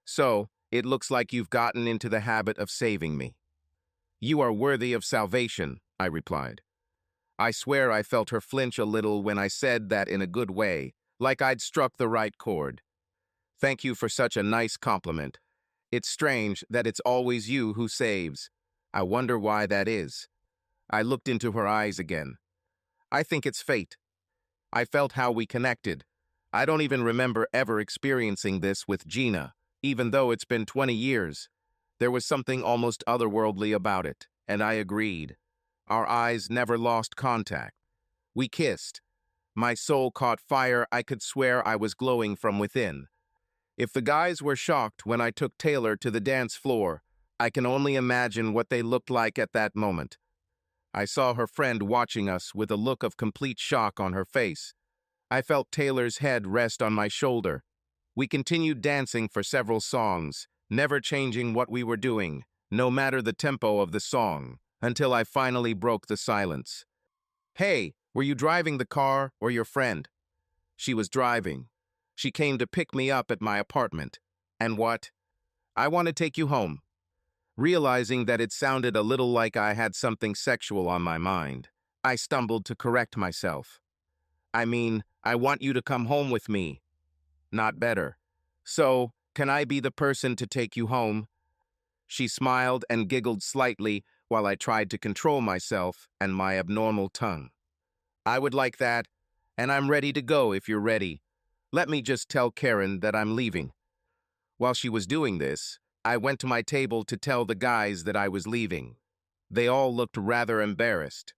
"So, it looks like you've gotten into the habit of saving me." "You are worthy of salvation," I replied. I swear I felt her flinch a little when I said that in a good way, like I'd struck the right chord. "Thank you for such a nice compliment. It's strange that it's always you who saves. I wonder why that is." I looked into her eyes again. "I think it's fate." I felt how we connected. I don't even remember ever experiencing this with Gina, even though it's been 20 years. There was something almost otherworldly about it, and I agreed. Our eyes never lost contact. We kissed. My soul caught fire. I could swear I was glowing from within. If the guys were shocked when I took Taylor to the dance floor, I can only imagine what they looked like at that moment. I saw her friend watching us with a look of complete shock on her face. I felt Taylor's head rest on my shoulder. We continued dancing for several songs, never changing what we were doing, no matter the tempo of the song, until I finally broke the silence. "Hey, were you driving the car or your friend?" "She was driving. She came to pick me up at my apartment." "And what?" "I want to take you home." Realizing that it sounded a little like I had something sexual on my mind, I stumbled to correct myself. "I mean, I want you to come home with me." "Not better. So, can I be the person to take you home?" She smiled and giggled slightly while I tried to control myself and my abnormal tongue. "I would like that, and I'm ready to go if you're ready. Let me just tell Karen that I'm leaving." While she was doing this, I went to my table to tell the guys that I was leaving. They all looked rather embarrassed.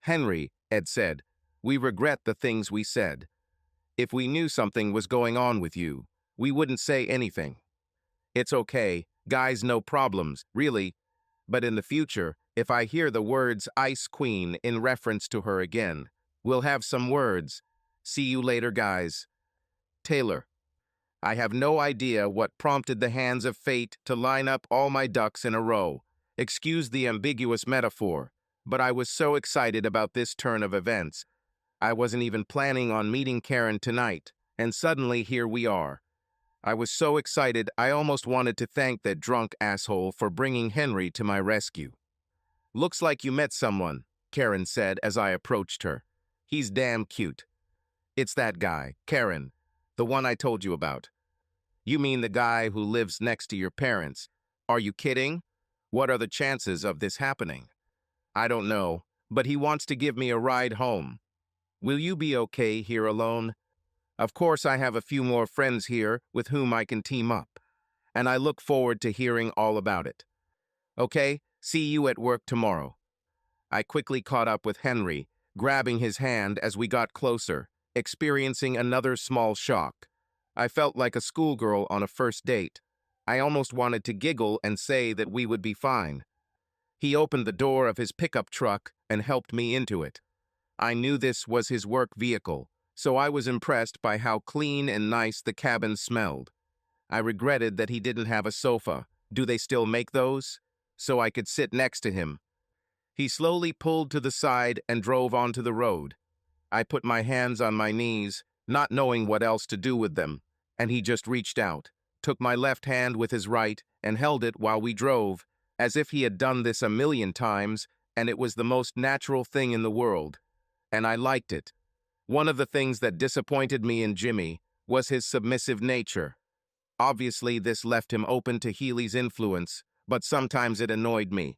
"Henry," Ed said, "we regret the things we said. If we knew something was going on with you, we wouldn't say anything." "It's okay, guys, no problems, really. But in the future, if I hear the words Ice Queen in reference to her again, we'll have some words. See you later, guys." "Taylor." I have no idea what prompted the hands of fate to line up all my ducks in a row. Excuse the ambiguous metaphor, but I was so excited about this turn of events. I wasn't even planning on meeting Karen tonight, and suddenly here we are. I was so excited I almost wanted to thank that drunk asshole for bringing Henry to my rescue. "Looks like you met someone," Karen said as I approached her. "He's damn cute." "It's that guy, Karen, the one I told you about." "You mean the guy who lives next to your parents? Are you kidding? What are the chances of this happening?" "I don't know, but he wants to give me a ride home." "Will you be okay here alone?" "Of course, I have a few more friends here with whom I can team up, and I look forward to hearing all about it." "Okay, see you at work tomorrow." I quickly caught up with Henry, grabbing his hand as we got closer, experiencing another small shock. I felt like a schoolgirl on a first date. I almost wanted to giggle and say that we would be fine. He opened the door of his pickup truck and helped me into it. I knew this was his work vehicle, so I was impressed by how clean and nice the cabin smelled. I regretted that he didn't have a sofa. Do they still make those? So I could sit next to him. He slowly pulled to the side and drove onto the road. I put my hands on my knees, not knowing what else to do with them, and he just reached out, took my left hand with his right, and held it while we drove, as if he had done this a million times, and it was the most natural thing in the world. And I liked it. One of the things that disappointed me in Jimmy was his submissive nature. Obviously, this left him open to Healy's influence, but sometimes it annoyed me.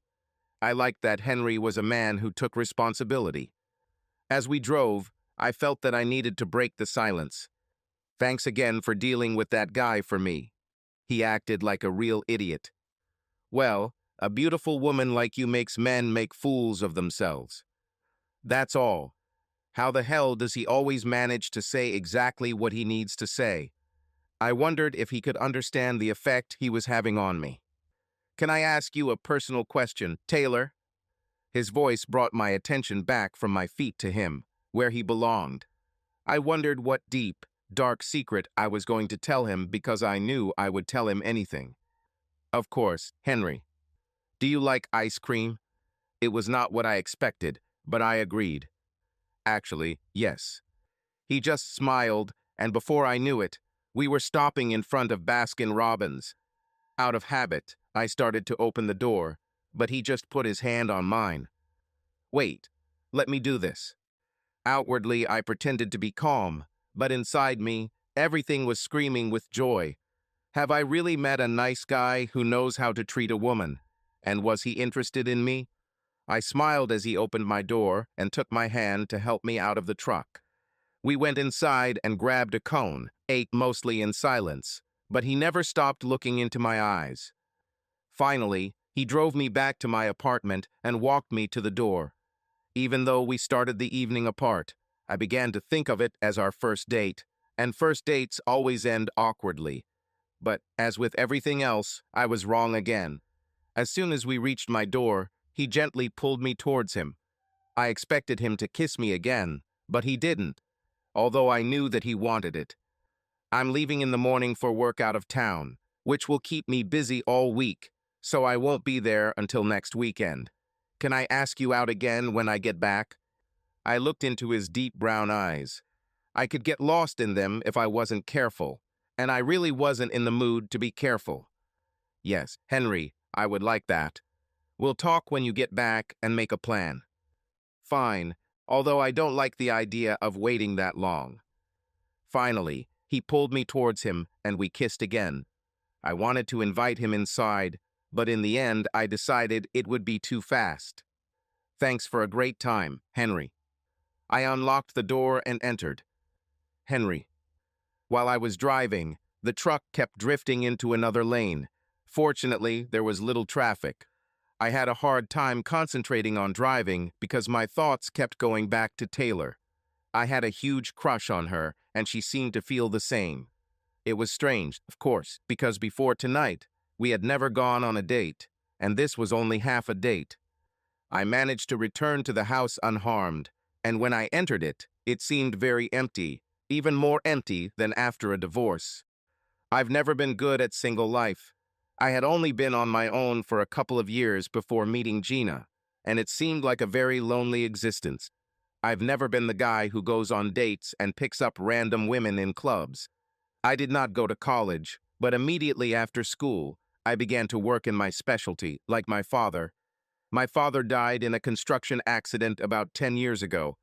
I liked that Henry was a man who took responsibility. As we drove, I felt that I needed to break the silence. "Thanks again for dealing with that guy for me." He acted like a real idiot. "Well, a beautiful woman like you makes men make fools of themselves. That's all. How the hell does he always manage to say exactly what he needs to say?" I wondered if he could understand the effect he was having on me. "Can I ask you a personal question, Taylor?" His voice brought my attention back from my feet to him, where he belonged. I wondered what deep, dark secret I was going to tell him because I knew I would tell him anything. "Of course, Henry. Do you like ice cream?" It was not what I expected, but I agreed. "Actually, yes." He just smiled, and before I knew it, we were stopping in front of Baskin-Robbins. Out of habit, I started to open the door, but he just put his hand on mine. "Wait, let me do this." Outwardly, I pretended to be calm, but inside me, everything was screaming with joy. Have I really met a nice guy who knows how to treat a woman? And was he interested in me? I smiled as he opened my door and took my hand to help me out of the truck. We went inside and grabbed a cone, ate mostly in silence, but he never stopped looking into my eyes. Finally, he drove me back to my apartment and walked me to the door. Even though we started the evening apart, I began to think of it as our first date, and first dates always end awkwardly. But, as with everything else, I was wrong again. As soon as we reached my door, he gently pulled me towards him. I expected him to kiss me again, but he didn't, although I knew that he wanted it. "I'm leaving in the morning for work out of town, which will keep me busy all week, so I won't be there until next weekend. Can I ask you out again when I get back?" I looked into his deep brown eyes. I could get lost in them if I wasn't careful, and I really wasn't in the mood to be careful. "Yes, Henry, I would like that. We'll talk when you get back and make a plan." "Fine, although I don't like the idea of waiting that long." Finally, he pulled me towards him and we kissed again. I wanted to invite him inside, but in the end I decided it would be too fast. "Thanks for a great time, Henry." I unlocked the door and entered. "Henry." While I was driving, the truck kept drifting into another lane. Fortunately, there was little traffic. I had a hard time concentrating on driving because my thoughts kept going back to Taylor. I had a huge crush on her, and she seemed to feel the same. It was strange, of course, because before tonight, we had never gone on a date, and this was only half a date. I managed to return to the house unharmed, and when I entered it, it seemed very empty, even more empty than after a divorce. I've never been good at single life. I had only been on my own for a couple of years before meeting Gina, and it seemed like a very lonely existence. I've never been the guy who goes on dates and picks up random women in clubs. I did not go to college, but immediately after school, I began to work in my specialty, like my father. My father died in a construction accident about 10 years ago.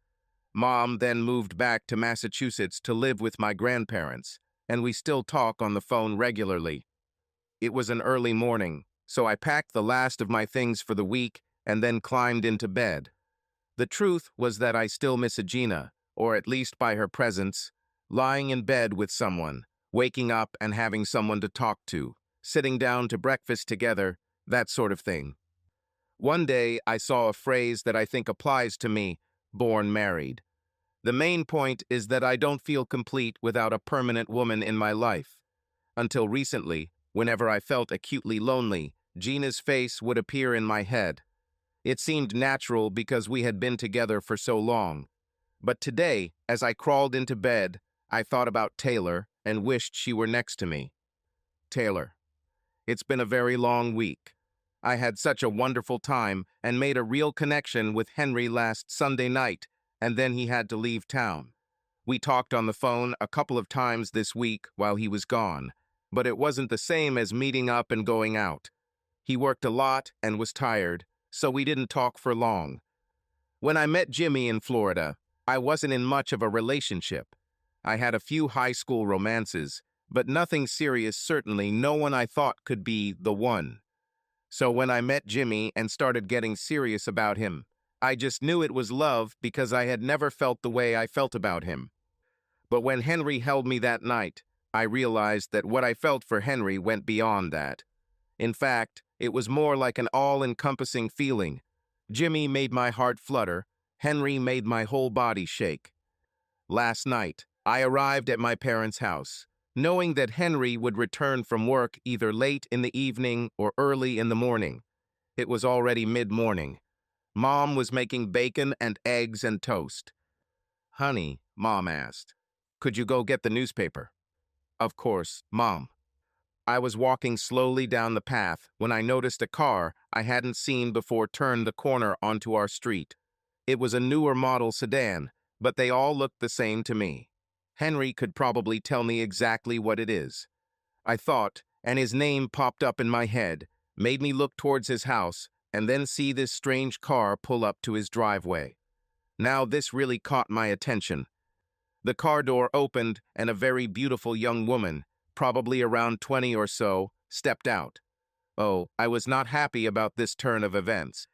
Mom then moved back to Massachusetts to live with my grandparents, and we still talk on the phone regularly. It was an early morning, so I packed the last of my things for the week and then climbed into bed. The truth was that I still miss Gina, or at least by her presence, lying in bed with someone, waking up and having someone to talk to, sitting down to breakfast together, that sort of thing. One day, I saw a phrase that I think applies to me, born married. The main point is that I don't feel complete without a permanent woman in my life. Until recently, whenever I felt acutely lonely, Gina's face would appear in my head. It seemed natural because we had been together for so long. But today, as I crawled into bed, I thought about Taylor and wished she were next to me. Taylor. It's been a very long week. I had such a wonderful time and made a real connection with Henry last Sunday night, and then he had to leave town. We talked on the phone a couple of times this week while he was gone, but it wasn't the same as meeting up and going out. He worked a lot and was tired, so we didn't talk for long. When I met Jimmy in Florida, I wasn't in much of a relationship. I had a few high school romances, but nothing serious, certainly no one I thought could be the one. So when I met Jimmy and started getting serious about him, I just knew it was love because I had never felt the way I felt about him. But when Henry held me that night, I realized that what I felt for Henry went beyond that. In fact, it was more like an all-encompassing feeling. Jimmy made my heart flutter. Henry made my whole body shake. Last night, I arrived at my parents' house, knowing that Henry would return from work either late in the evening or early in the morning. It was already mid-morning. Mom was making bacon and eggs and toast. "Honey," Mom asked, "could you go get the newspaper?" "Of course, Mom." I was walking slowly down the path when I noticed a car I hadn't seen before turn the corner onto our street. It was a newer model sedan, but they all looked the same to me. Henry could probably tell me exactly what it is. I thought, and his name popped up in my head, made me look towards his house, and then see this strange car pull up to his driveway. Now this really caught my attention. The car door opened, and a very beautiful young woman, probably around 20 or so, stepped out. Oh, I was not happy about this turn of events.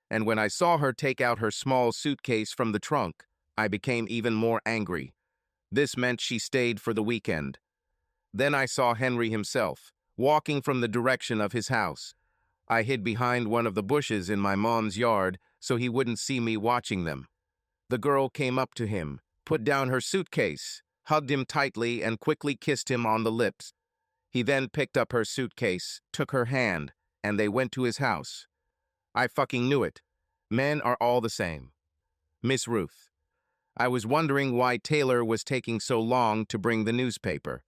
And when I saw her take out her small suitcase from the trunk, I became even more angry. This meant she stayed for the weekend. Then I saw Henry himself, walking from the direction of his house. I hid behind one of the bushes in my mom's yard so he wouldn't see me watching them. The girl came up to him, put down her suitcase, hugged him tightly, and quickly kissed him on the lips. He then picked up her suitcase, took her hand, and they went to his house. I fucking knew it. Men are all the same. Miss Ruth. I was wondering why Taylor was taking so long to bring the newspaper.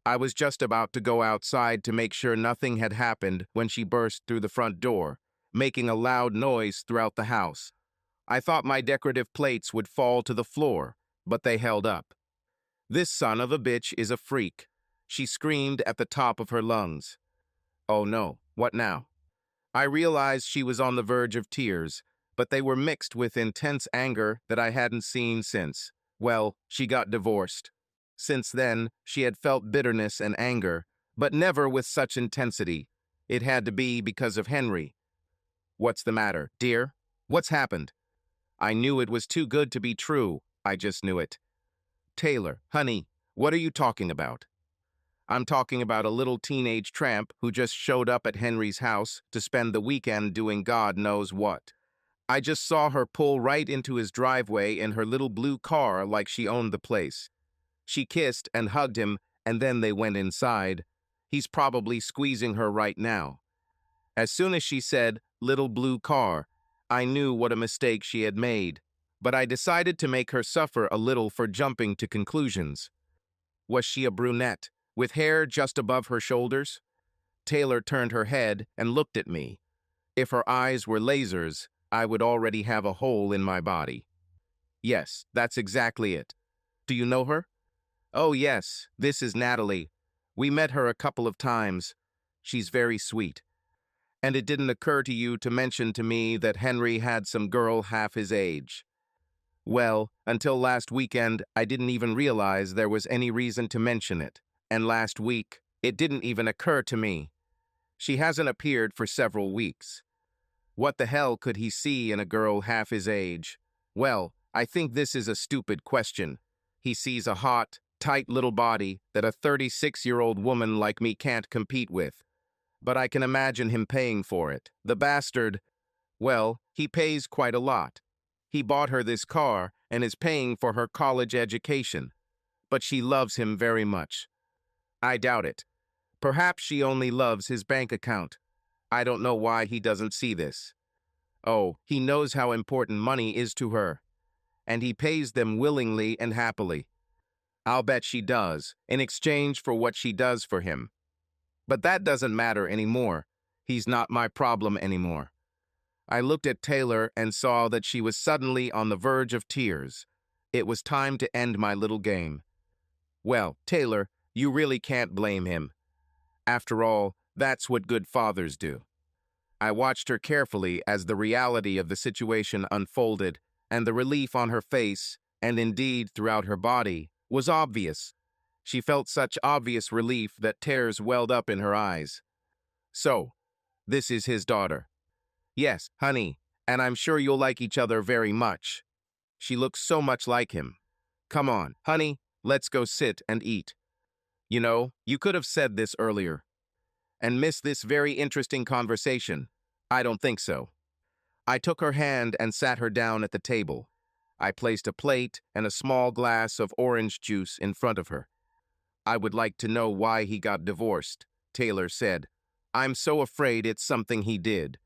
I was just about to go outside to make sure nothing had happened when she burst through the front door, making a loud noise throughout the house. I thought my decorative plates would fall to the floor, but they held up. "This son of a bitch is a freak," she screamed at the top of her lungs. Oh no, what now? I realized she was on the verge of tears, but they were mixed with intense anger that I hadn't seen since, well, she got divorced. Since then, she had felt bitterness and anger, but never with such intensity. It had to be because of Henry. "What's the matter, dear? What's happened?" I knew it was too good to be true. I just knew it. "Taylor, honey, what are you talking about?" "I'm talking about a little teenage tramp who just showed up at Henry's house to spend the weekend doing God knows what. I just saw her pull right into his driveway in her little blue car like she owned the place. She kissed and hugged him, and then they went inside. He's probably squeezing her right now." As soon as she said, "little blue car," I knew what a mistake she had made, but I decided to make her suffer a little for jumping to conclusions. Was she a brunette? with hair just above her shoulders. Taylor turned her head and looked at me. If her eyes were lasers, I would already have a hole in my body. Yes, that's exactly it. Do you know her? Oh yes, this is Natalie. We met her a couple of times. She's very sweet. And it didn't occur to you to mention to me that Henry had some girl half his age. Well, until last weekend, I didn't even realize there was any reason to mention it. And last week, it didn't even occur to me. She hasn't appeared for several weeks. What the hell could he see in a girl half his age? Well, I think this is a stupid question. He sees a hot, tight little body that a 36-year-old woman like me can't compete with. But I can imagine him paying for it. The bastard, well, he pays quite a lot. He bought her this car and is paying for her college education. But she loves him very much. I doubt it. Perhaps she only loves his bank account. I don't know why he doesn't see this. Oh, he knows how important money is to her. And he pays them willingly and happily. I'll bet she does, in exchange for what she does for him. But that doesn't matter anymore. He's not my problem anymore. I looked at Taylor and saw that she was suddenly on the verge of tears. It was time to end my little game. Well, Taylor, you really can't blame him. After all, that's what good fathers do. I watched her carefully as the reality of the situation unfolded, and the relief on her face, and indeed throughout her body, was obvious. She felt such obvious relief that tears welled up in her eyes. So, this is his daughter. Yes, honey, and I'm sure you'll like each other very much. She looks so much like him. Come on, honey, let's go sit and eat. You know, you could have said this earlier. And missed this very interesting conversation. I don't think so. I took her hand and sat her down at the table. I placed a plate and a small glass of orange juice in front of her. I would like to know why he got divorced, Taylor said. I'm so afraid it's something he did.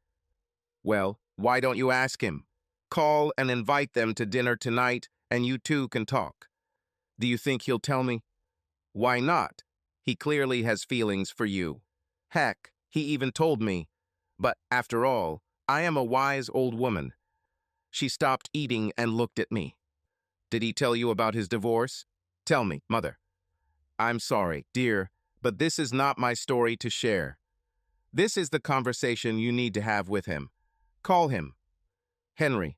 Well, why don't you ask him? Call and invite them to dinner tonight, and you two can talk. Do you think he'll tell me? Why not? He clearly has feelings for you. Heck, he even told me. But after all, I am a wise old woman. She stopped eating and looked at me. Did he tell you about his divorce? Tell me, Mother. I'm sorry, dear, but this is not my story to share. This is the conversation you need to have with him. Call him. Henry.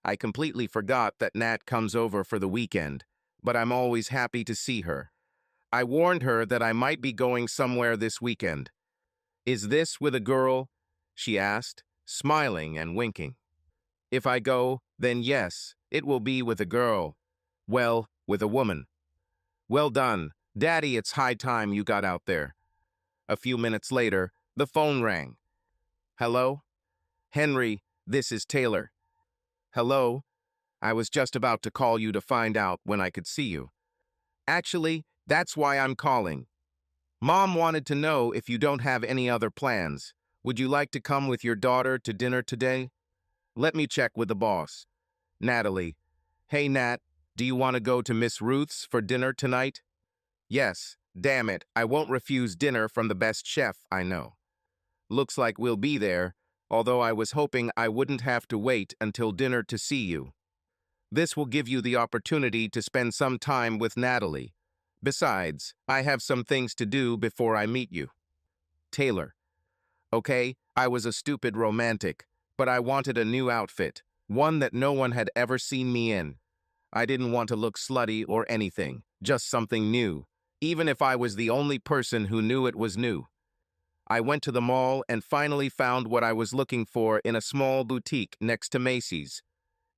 I completely forgot that Nat comes over for the weekend, but I'm always happy to see her. I warned her that I might be going somewhere this weekend. Is this with a girl? She asked, smiling and winking. If I go, then yes, it will be with a girl. Well, with a woman. Well done, Daddy, it's high time you got out there. A few minutes later, the phone rang. Hello? Henry, this is Taylor. Hello? I was just about to call you to find out when I could see you. Actually, that's why I'm calling. Mom wanted to know if you don't have any other plans. Would you like to come with your daughter to dinner today? Let me check with the boss. Natalie. Hey, Nat, do you want to go to Miss Ruth's for dinner tonight? Yes, damn it, I won't refuse dinner from the best chef I know. Looks like we'll be there, although I was hoping I wouldn't have to wait until dinner to see you. This will give you the opportunity to spend some time with Natalie. Besides, I have some things to do before I meet you. Taylor. Okay, I was a stupid romantic, but I wanted a new outfit, one that no one had ever seen me in. I didn't want to look slutty or anything, just something new, even if I was the only person who knew it was new. I went to the mall and finally found what I was looking for in a small boutique next to Macy's.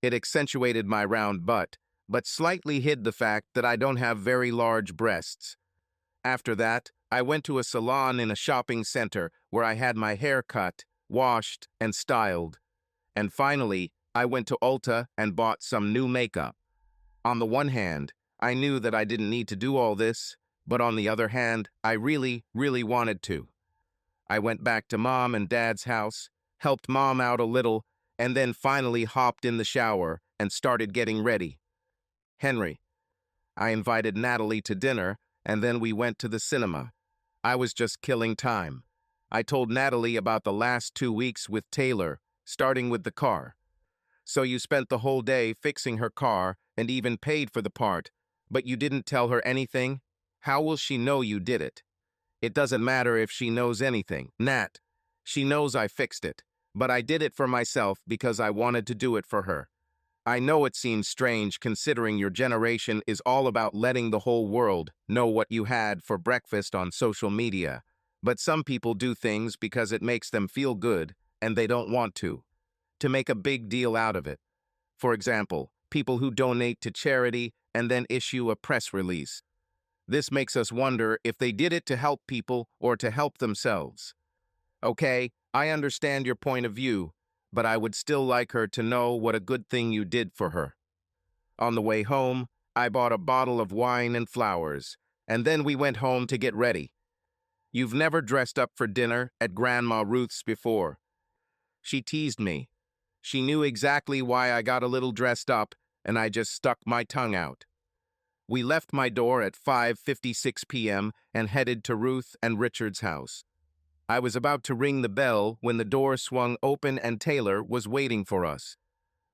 It accentuated my round butt, but slightly hid the fact that I don't have very large breasts. After that, I went to a salon in a shopping center where I had my hair cut, washed, and styled. And finally, I went to Ulta and bought some new makeup. On the one hand, I knew that I didn't need to do all this, but on the other hand, I really, really wanted to. I went back to Mom and Dad's house, helped Mom out a little, and then finally hopped in the shower and started getting ready. Henry. I invited Natalie to dinner, and then we went to the cinema. I was just killing time. I told Natalie about the last 2 weeks with Taylor, starting with the car. So you spent the whole day fixing her car and even paid for the part, but you didn't tell her anything? How will she know you did it? It doesn't matter if she knows anything, Nat. She knows I fixed it, but I did it for myself because I wanted to do it for her. I know it seems strange considering your generation is all about letting the whole world know what you had for breakfast on social media, but some people do things because it makes them feel good and they don't want to make a big deal out of it. For example, people who donate to charity and then issue a press release. This makes us wonder if they did it to help people or to help themselves. Okay, I understand your point of view, but I would still like her to know what a good thing you did for her. On the way home, I bought a bottle of wine and flowers, and then we went home to get ready. You've never dressed up for dinner at Grandma Ruth's before. She teased me. She knew exactly why I got a little dressed up, and I just stuck my tongue out. We left my door at 5:56 p.m. and headed to Ruth and Richard's house. I was about to ring the bell when the door swung open and Taylor was waiting for us.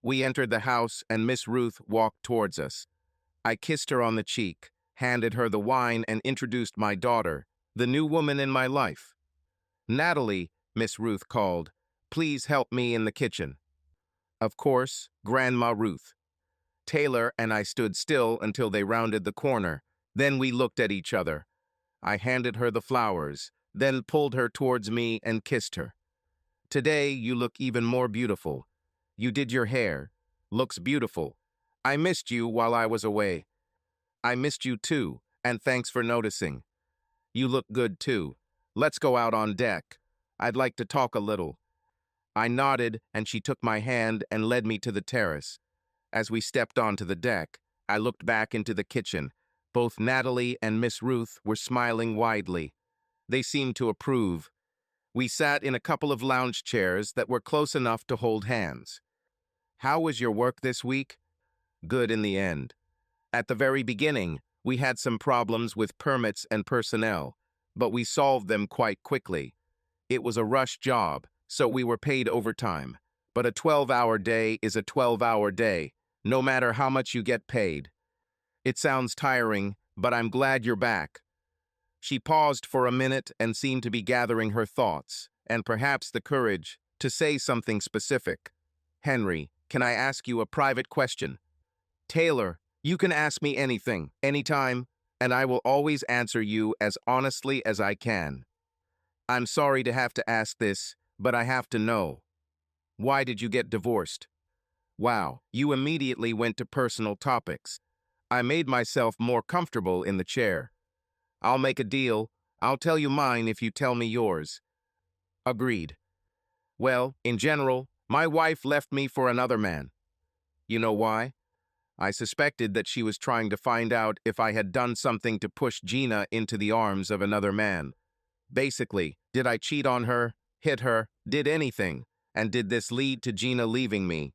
We entered the house and Miss Ruth walked towards us. I kissed her on the cheek, handed her the wine and introduced my daughter, the new woman in my life. Natalie, Miss Ruth called, please help me in the kitchen. Of course, Grandma Ruth. Taylor and I stood still until they rounded the corner. Then we looked at each other. I handed her the flowers, then pulled her towards me and kissed her. Today, you look even more beautiful. You did your hair. Looks beautiful. I missed you while I was away. I missed you too, and thanks for noticing. You look good too. Let's go out on deck. I'd like to talk a little. I nodded, and she took my hand and led me to the terrace. As we stepped onto the deck, I looked back into the kitchen. Both Natalie and Miss Ruth were smiling widely. They seemed to approve. We sat in a couple of lounge chairs that were close enough to hold hands. How was your work this week? Good in the end. At the very beginning, we had some problems with permits and personnel, but we solved them quite quickly. It was a rush job, so we were paid overtime. But a 12-hour day is a 12-hour day, no matter how much you get paid. It sounds tiring, but I'm glad you're back. She paused for a minute and seemed to be gathering her thoughts, and perhaps the courage to say something specific. Henry, can I ask you a private question? Taylor, you can ask me anything, anytime, and I will always answer you as honestly as I can. I'm sorry to have to ask this, but I have to know. Why did you get divorced? Wow, you immediately went to personal topics. I made myself more comfortable in the chair. I'll make a deal. I'll tell you mine if you tell me yours. Agreed. Well, in general, my wife left me for another man. You know why? I suspected that she was trying to find out if I had done something to push Gina into the arms of another man. Basically, did I cheat on her, hit her, did anything, and did this lead to Gina leaving me?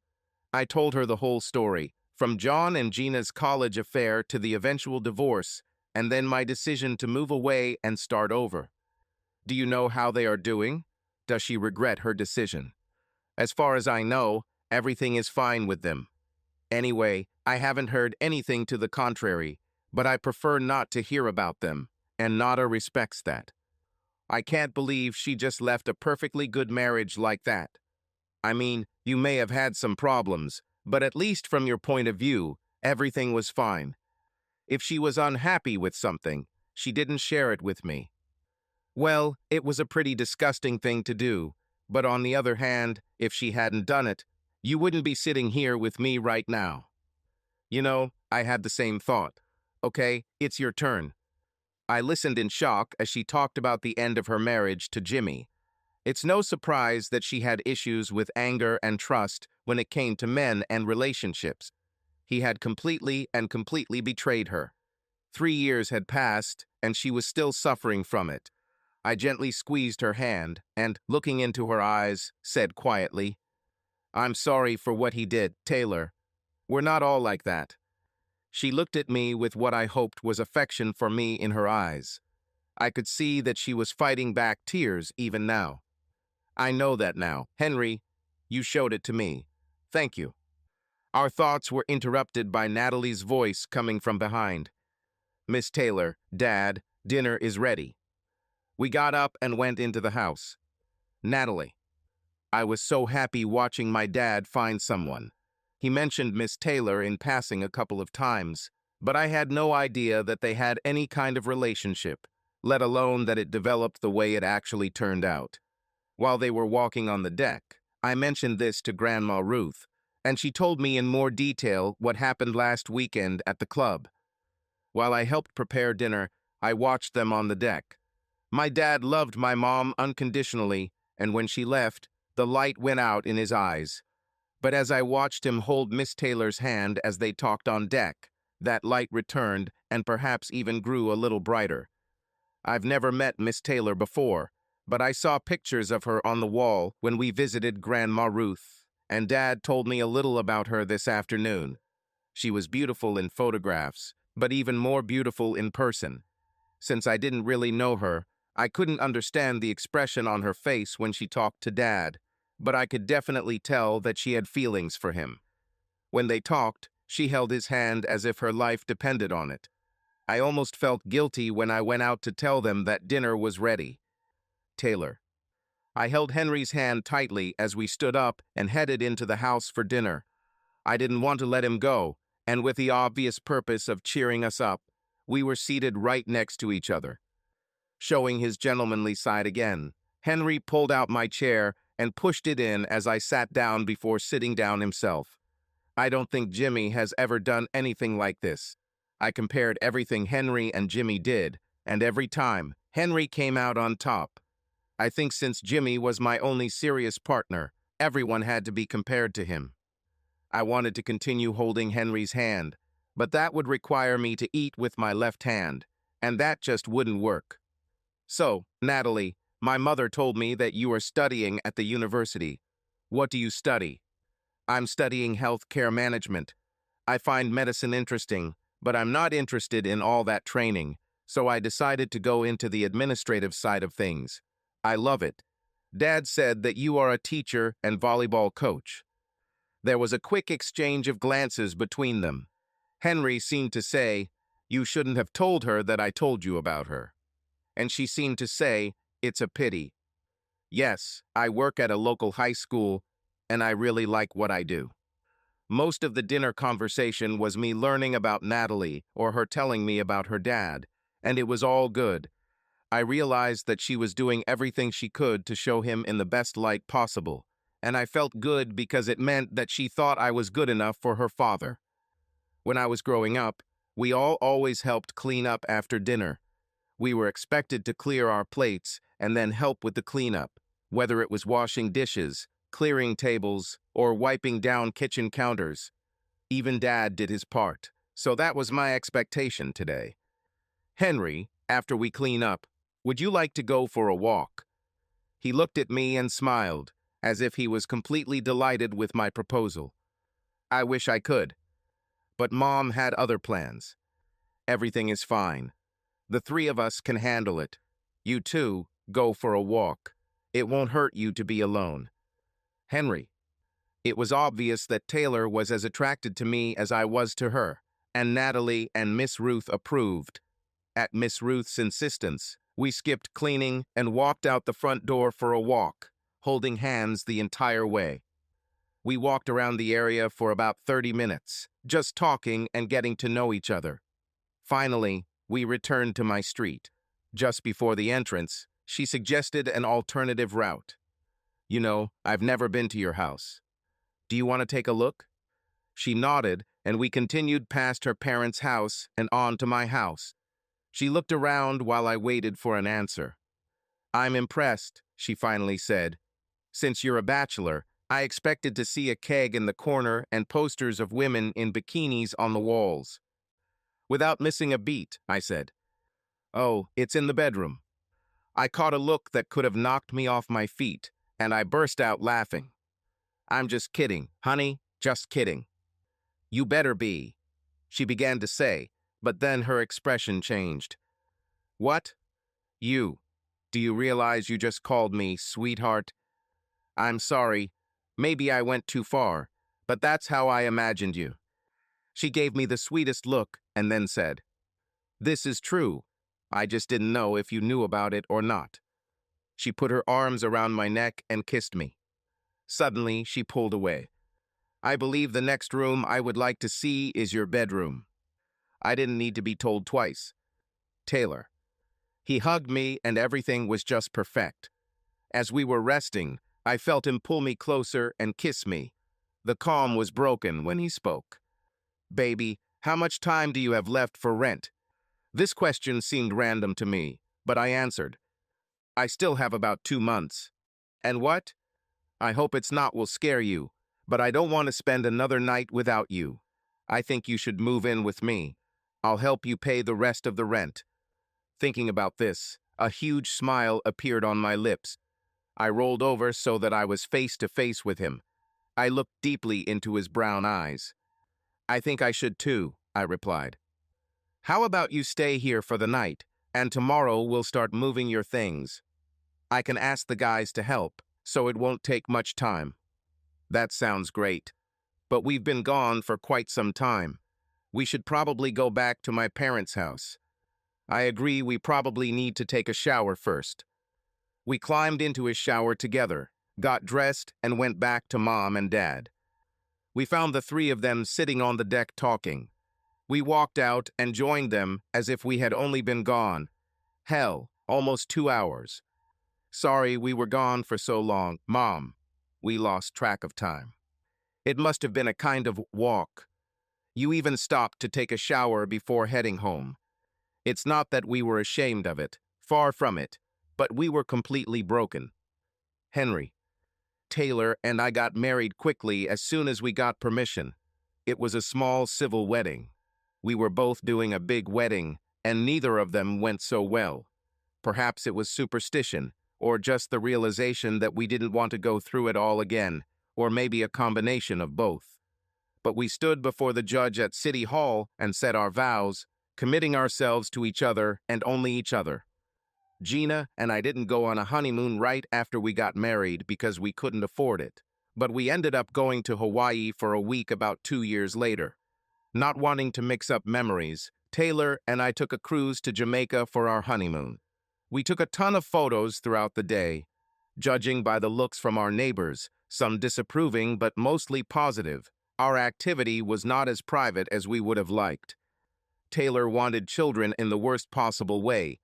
I told her the whole story, from John and Gina's college affair to the eventual divorce, and then my decision to move away and start over. Do you know how they are doing? Does she regret her decision? As far as I know, everything is fine with them. Anyway, I haven't heard anything to the contrary, but I prefer not to hear about them, and Nada respects that. I can't believe she just left a perfectly good marriage like that. I mean, you may have had some problems, but at least from your point of view, everything was fine. If she was unhappy with something, she didn't share it with me. Well, it was a pretty disgusting thing to do, but on the other hand, if she hadn't done it, you wouldn't be sitting here with me right now. You know, I had the same thought. Okay, it's your turn. I listened in shock as she talked about the end of her marriage to Jimmy. It's no surprise that she had issues with anger and trust when it came to men and relationships. He had completely betrayed her. 3 years had passed, and she was still suffering from it. I gently squeezed her hand and, looking into her eyes, said quietly, I'm sorry for what he did, Taylor. We're not all like that. She looked at me with what I hoped was affection for me in her eyes. I could see that she was fighting back tears even now. I know that now. Henry, you showed it to me. Thank you. Our thoughts were interrupted by Natalie's voice coming from behind. Miss Taylor, Dad, dinner is ready. We got up and went into the house. Natalie. I was so happy watching my dad find someone. He mentioned Miss Taylor in passing a couple of times, but I had no idea that they had any kind of relationship, let alone that it developed the way it actually turned out. While they were walking on the deck, I mentioned this to Grandma Ruth, and she told me in more detail what happened last weekend at the club. While I helped prepare dinner, I watched them on the deck. My dad loved my mom unconditionally, and when she left, the light went out in his eyes. But as I watched him hold Miss Taylor's hand as they talked on deck, that light returned and perhaps even grew a little brighter. I've never met Miss Taylor before, but I saw pictures of her on the wall when we visited Grandma Ruth, and Dad told me a little about her this afternoon. She was beautiful in photographs, but even more beautiful in person. Since I didn't really know her, I couldn't understand the expression on her face when she talked to Dad, but I could definitely tell that she had feelings for him. When they talked, she held his hand as if her life depended on it. I almost felt guilty when I went out to tell them that dinner was ready. Taylor. I held Henry's hand tightly as we stood up and headed into the house for dinner. I didn't want to let him go, and with the obvious purpose of cheering us up, we were seated right next to each other. Showing his gentlemanly side again, Henry pulled out my chair and pushed it in as I sat down before sitting down himself. I don't think Jimmy has ever done anything like this. I compared everything Henry and Jimmy did, and every time, Henry came out on top. I think since Jimmy was my only serious partner, everyone had to be compared to him. I wanted to continue holding Henry's hand, but that would require me to eat with my left hand, and that just wouldn't work. So, Natalie, my mother told me that you are studying at the university. What do you study? I'm studying healthcare management. I find medicine interesting, but I'm not interested in all that training, so I decided to go into the administrative side of things. I love it. Dad said that you are a teacher and volleyball coach. There was a quick exchange of glances between them. Henry seemed to say, "You shouldn't have told her that I told you about her." And she seemed to say, "It's a pity." Yes, I work at a local high school, and I really like what I do. Most of the dinner conversation was me learning about Natalie or her telling me about her dad, and it was all good. I realized that she was doing everything she could to show him in the best light possible, and I felt good because it meant that she thought I was good enough for her father. When I was growing up, we all always helped clean up after dinner. We were expected to clear our plates and then help with the cleanup, whether it was washing dishes, clearing tables, or wiping down kitchen counters. Even Dad did his part, so that was my expectation today. Henry, after we clean up, would you like to go for a walk? He looked at me and smiled, as if he was completely delighted with my proposal. I wish I could, but Mom had other plans. Everything is fine. The three of us can handle it. You two, go for a walk. It won't hurt you to be alone. Henry. It was obvious that Taylor was as attracted to me as I was to her, and Natalie and Miss Ruth approved. At Miss Ruth's insistence, we skipped cleaning and walked out the front door for a walk, holding hands the entire way. We walked around the area for about 30 minutes, just talking and getting to know each other. Finally, we returned to my street. Just before the entrance, she suggested an alternative route. You know, I've never been to your house. Do you want to take a look? She nodded, and we continued past her parents' house and on to my house. She looked around while I waited for an answer. I'm impressed, she finally said. Since you're a bachelor, I expected to see a keg in the corner and posters of women in bikinis on the walls. Without missing a beat, I said. Oh, it's in the bedroom. I caught a look that could have knocked me off my feet, and I burst out laughing. I'm just kidding, honey, just kidding. You better be. she began to say, but then her expression changed. What? You? Do you realize you just called me sweetheart? I'm sorry. Maybe I went too far, but that's how I imagined you. She gave me the sweetest look and then said, This is true. I just didn't know if you knew about it or not. She put her arms around my neck and kissed me. Suddenly, she pulled away. I believe the next room I would like to see is your bedroom. I didn't need to be told twice. Taylor. He hugged me and everything was just perfect. As we were resting, I felt him pull me closer and kiss me. The calm was broken when he spoke. Baby, how much time do you have left for rent? This question seemed random to me, but I answered. I still have about 2 months. And what? I hope it's not will scare you, but I don't want to spend another night without you. I think you should move in with me. I'll help you pay the rest of the rent. Thinking about this, a huge smile appeared on my lips. I rolled over so that I was face to face with him. I looked deeply into his brown eyes. I think I should too, I replied. How about you stay here for the night, and tomorrow we'll start moving your things. I can ask the guys to help, so it won't take much time. That sounds great. But we've been gone for quite some time. We should probably go back to my parents' house. I agree we probably need to take a shower first. We climbed into his shower together, got dressed, and went back to Mom and Dad. We found the three of them sitting on the deck talking. We walked out and joined them as if we had only been gone. Hell, almost 2 hours. Sorry we were gone for so long, Mom. We lost track of time. It must have been a kind of walk. You even stopped to take a shower before heading home. It's not that we were ashamed of it, far from it, but we were completely broken. Henry. Taylor and I got married quickly as soon as we got permission. It was a small civil wedding. We were both doing a big wedding, and neither of them went so well. Perhaps it was superstition, or just the realization that we didn't want to go through it all again, or maybe a combination of both. But we stood before the judge at City Hall and said our vows, committing ourselves to each other and only each other. Gina and I didn't go on a honeymoon right after we got married because we couldn't afford it, but we ended up going to Hawaii for a week about 2 years later. Not wanting to mix up memories, Taylor and I took a cruise to Jamaica for our honeymoon. We took a ton of photos throughout the day. Judging by the looks from our neighbors, some disapproving but mostly positive, our activity was not as private as we would have liked. Taylor wanted children in the worst possible way.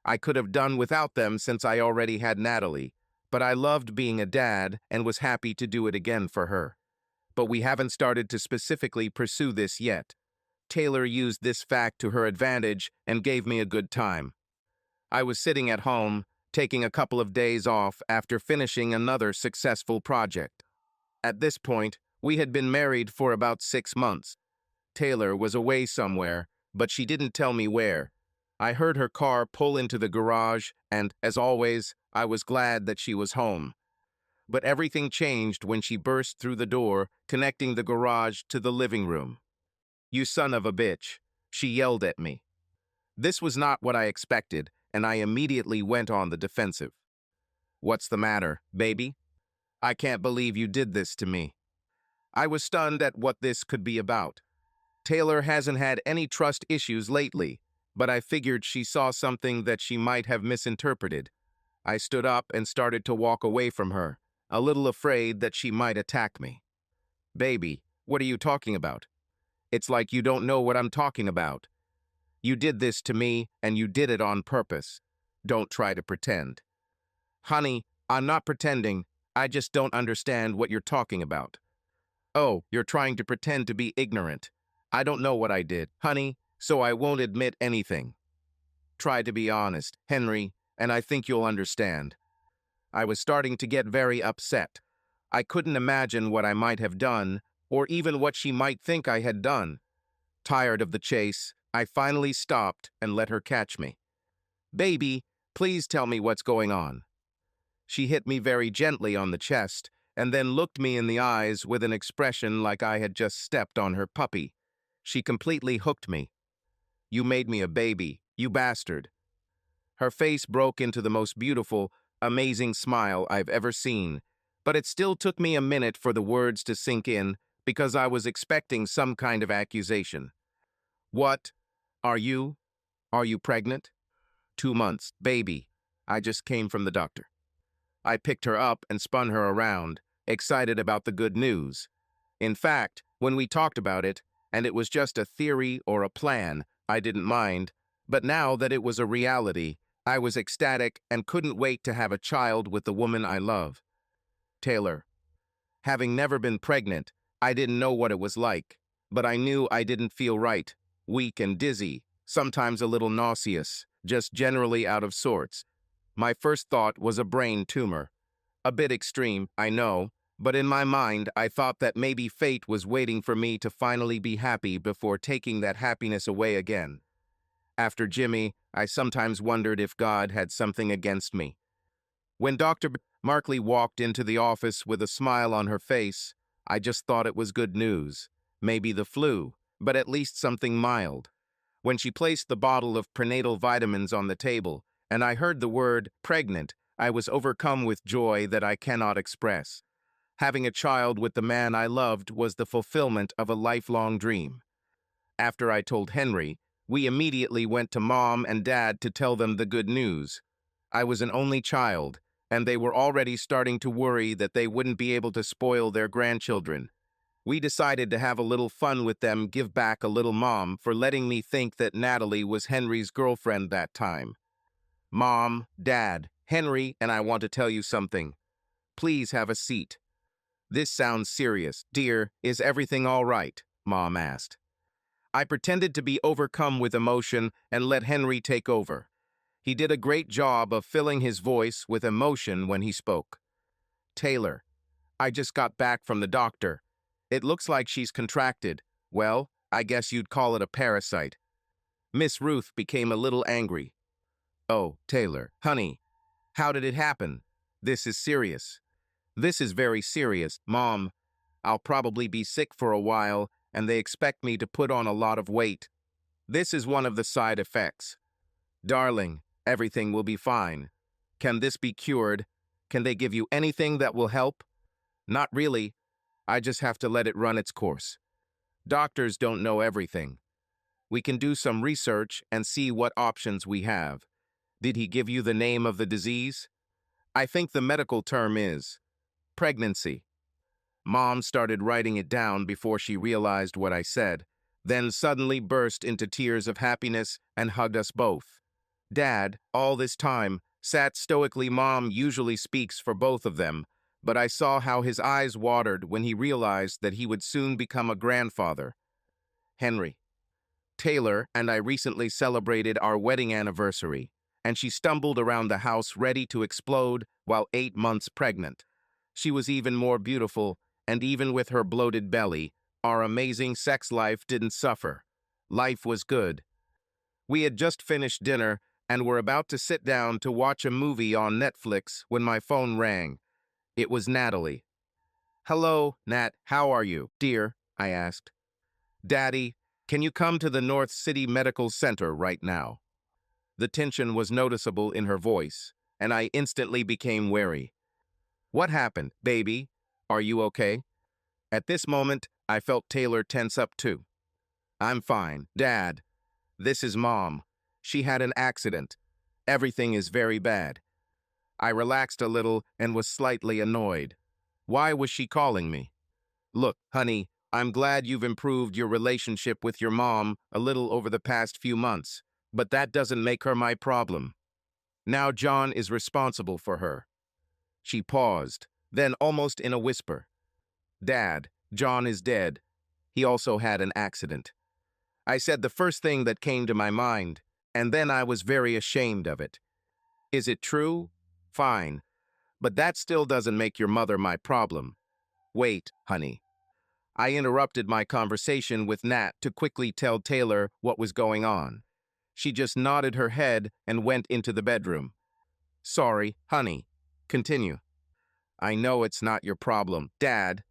I could have done without them since I already had Natalie, but I loved being a dad and was happy to do it again for her. But we haven't started to specifically pursue this yet. Taylor used this fact to her advantage and gave me a good time. I was sitting at home, taking a couple of days off after finishing another successful project. At this point, we had been married for about 6 months. Taylor was away somewhere, but she didn't tell me where. I heard her car pull into the garage, and, as always, I was glad that she was home. But everything changed when she burst through the door, connecting the garage to the living room. "You son of a bitch," she yelled at me. This was not what I expected, and I immediately went on the defensive. "What's the matter, baby? I can't believe you did this to me." I was stunned at what this could be about. Taylor hasn't had any trust issues lately, but I figured she saw something that she might have misinterpreted. I stood up and started to walk away from her, a little afraid that she might attack me. "Baby, what are you talking about? It's like you don't know what I'm talking about. You did this to me, and you did it on purpose. Don't try to pretend." "Honey, I'm not pretending. I just don't understand what you're talking about." "Oh, you're trying to pretend to be ignorant. I don't know what I did, honey, so I won't admit anything. Try to be honest, Henry, and I think you'll understand." I was starting to get very upset. I couldn't imagine what I might have done, or even what she might think I had done. Tired of the chase, I finally stopped and let her catch me. "Baby, please tell me what's going on." She hit me very gently on the chest, and then looked me in the eyes with an expression like I had just stepped on her puppy. She completely hooked me. You made me a baby, you bastard. Her face broke into the most beautiful, amazing smile I've ever seen, but it still took me a minute for the words to sink in because I was expecting some kind of accusation. What? Are you? Are you pregnant? 2 months, baby. I just came from the doctor. I picked her up and spun her around, excited about the good news. In fact, when we talked about it, and it was just a theory or a plan, I didn't mind, but now that it was a reality, I was ecstatic and couldn't wait to have a child with the woman I love. Taylor. Having never been pregnant, I didn't know what it was like, but I knew I didn't feel right, weak and dizzy, sometimes a little nauseous, just generally out of sorts. My first thought was a brain tumor. A bit extreme, I know, but in my mind I thought that maybe fate was waiting for me to finally be happy before taking that happiness away again. After Jimmy, I sometimes wondered if God had something against me. When Dr. Markley walked into the office with a smile on her face, I just thought it was good news. Maybe the flu, but at least something mild. When she placed the bottle of prenatal vitamins on the table, and I heard the word pregnant, I was overcome with joy that I cannot express. Having a child with the man I loved was the fulfillment of a lifelong dream. After I told Henry, we immediately went to Mom and Dad to tell them the good news. I was an only child, and they were already starting to worry that they wouldn't be able to spoil their grandchildren. We decided to have a little fun with them, give back a little Mom for letting me think that Natalie was Henry's girlfriend that time. Mom, Dad, Henry, and I want to tell you something. Please have a seat. This sounds serious. Dear, is everything all right? Mom asked. I pretended to be overcome with emotion and let Henry take over. He did a great job of filling his voice with emotion when he spoke. Taylor, I just got back from the doctor. It looks like she's contracted. Well, I guess you'd call it a parasite. Miss Ruth became a little angry. Oh, Taylor, honey, how did it happen? This is serious. This is very serious, Mom. I'll probably be sick for a while, and they expect me to put on a lot of weight. This is one of the side effects. Darling, everything will be fine. Can this be cured? Can they give you anything that will help? Not really. I just have to let it run its course. Doctors don't know everything. We can do some research and see what options we have. Did he give you the name of the disease? I think the medical term is pregnancy. Mom started writing it down before she realized what I said, then suddenly burst into tears of happiness and hugged us both. Dad, all this time, sat stoically. Mom usually speaks for both of them, but I saw how his eyes watered when he realized that he would soon become a grandfather. Henry. Taylor and I recently celebrated our wedding anniversary, and she stumbled around the house ready to explode while 8 months pregnant. She was even more beautiful, and even with her bloated belly, our amazing sex life didn't suffer. Life was good. We had just finished dinner and were about to sit down to watch a movie on Netflix when my phone rang. It was Natalie. Hello, Nat, how are you, dear? I asked. Daddy, can you come to the North City Medical Center right now? The tension was noticeable in her voice, and I instantly became wary. What happened, baby? Are you okay? At this moment, I felt Taylor tense up too. I'm fine, Dad. This is Mom. She had an accident. Everything is very bad. I relaxed a little and was slightly annoyed. Why was she calling me? Look, honey, I'm glad you've improved your relationship with your mom a little over the past few months, but that doesn't make her my problem. Now John is responsible for her. She paused, then almost in a whisper. Dad, John is dead. He also had an accident. I said the first thing that came to my mind, and then I was very ashamed of it. Is it true? Fine. But that still doesn't make your mother my problem. Wait, honey. I interrupted my conversation with Nat to quickly tell Taylor what was going on. She just nodded her head and went into the bedroom. Sorry, honey. Continue. I know it's not your problem, Dad.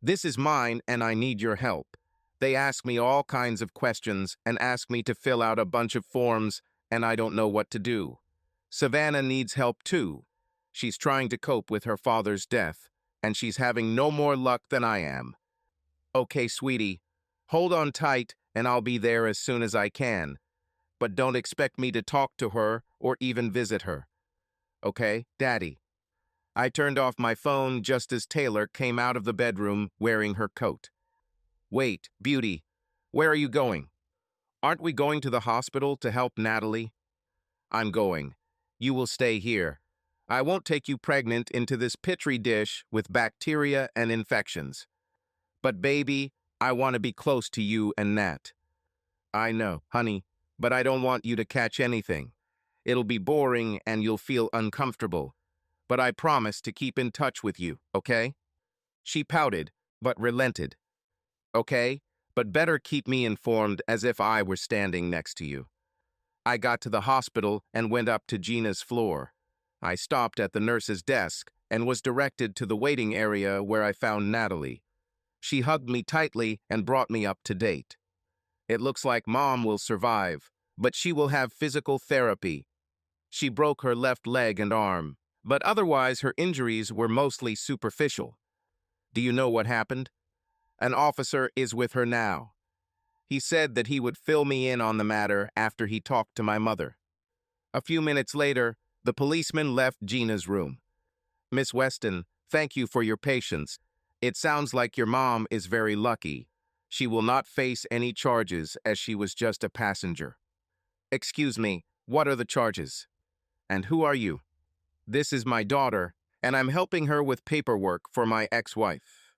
This is mine and I need your help. They ask me all kinds of questions and ask me to fill out a bunch of forms, and I don't know what to do. Savannah needs help too. She's trying to cope with her father's death, and she's having no more luck than I am. Okay, sweetie, hold on tight and I'll be there as soon as I can, but don't expect me to talk to her or even visit her. Okay, Daddy? I turned off my phone just as Taylor came out of the bedroom wearing her coat. Wait, Beauty, where are you going? Aren't we going to the hospital to help Natalie? I'm going. You will stay here. I won't take you pregnant into this petri dish with bacteria and infections. But baby, I want to be close to you and Nat. I know, honey, but I don't want you to catch anything. It'll be boring and you'll feel uncomfortable. But I promise to keep in touch with you, okay? She pouted, but relented. Okay, but better keep me informed as if I were standing next to you. I got to the hospital and went up to Gina's floor. I stopped at the nurse's desk and was directed to the waiting area where I found Natalie. She hugged me tightly and brought me up to date. It looks like Mom will survive, but she will have physical therapy. She broke her left leg and arm, but otherwise her injuries were mostly superficial. Do you know what happened? An officer is with her now. He said that he would fill me in on the matter after he talked to my mother. A few minutes later, the policeman left Gina's room. Miss Weston, thank you for your patience. It sounds like your mom is very lucky. She will not face any charges as she was just a passenger. Excuse me, what are the charges? And who are you? This is my daughter, and I'm helping her with paperwork for my ex-wife.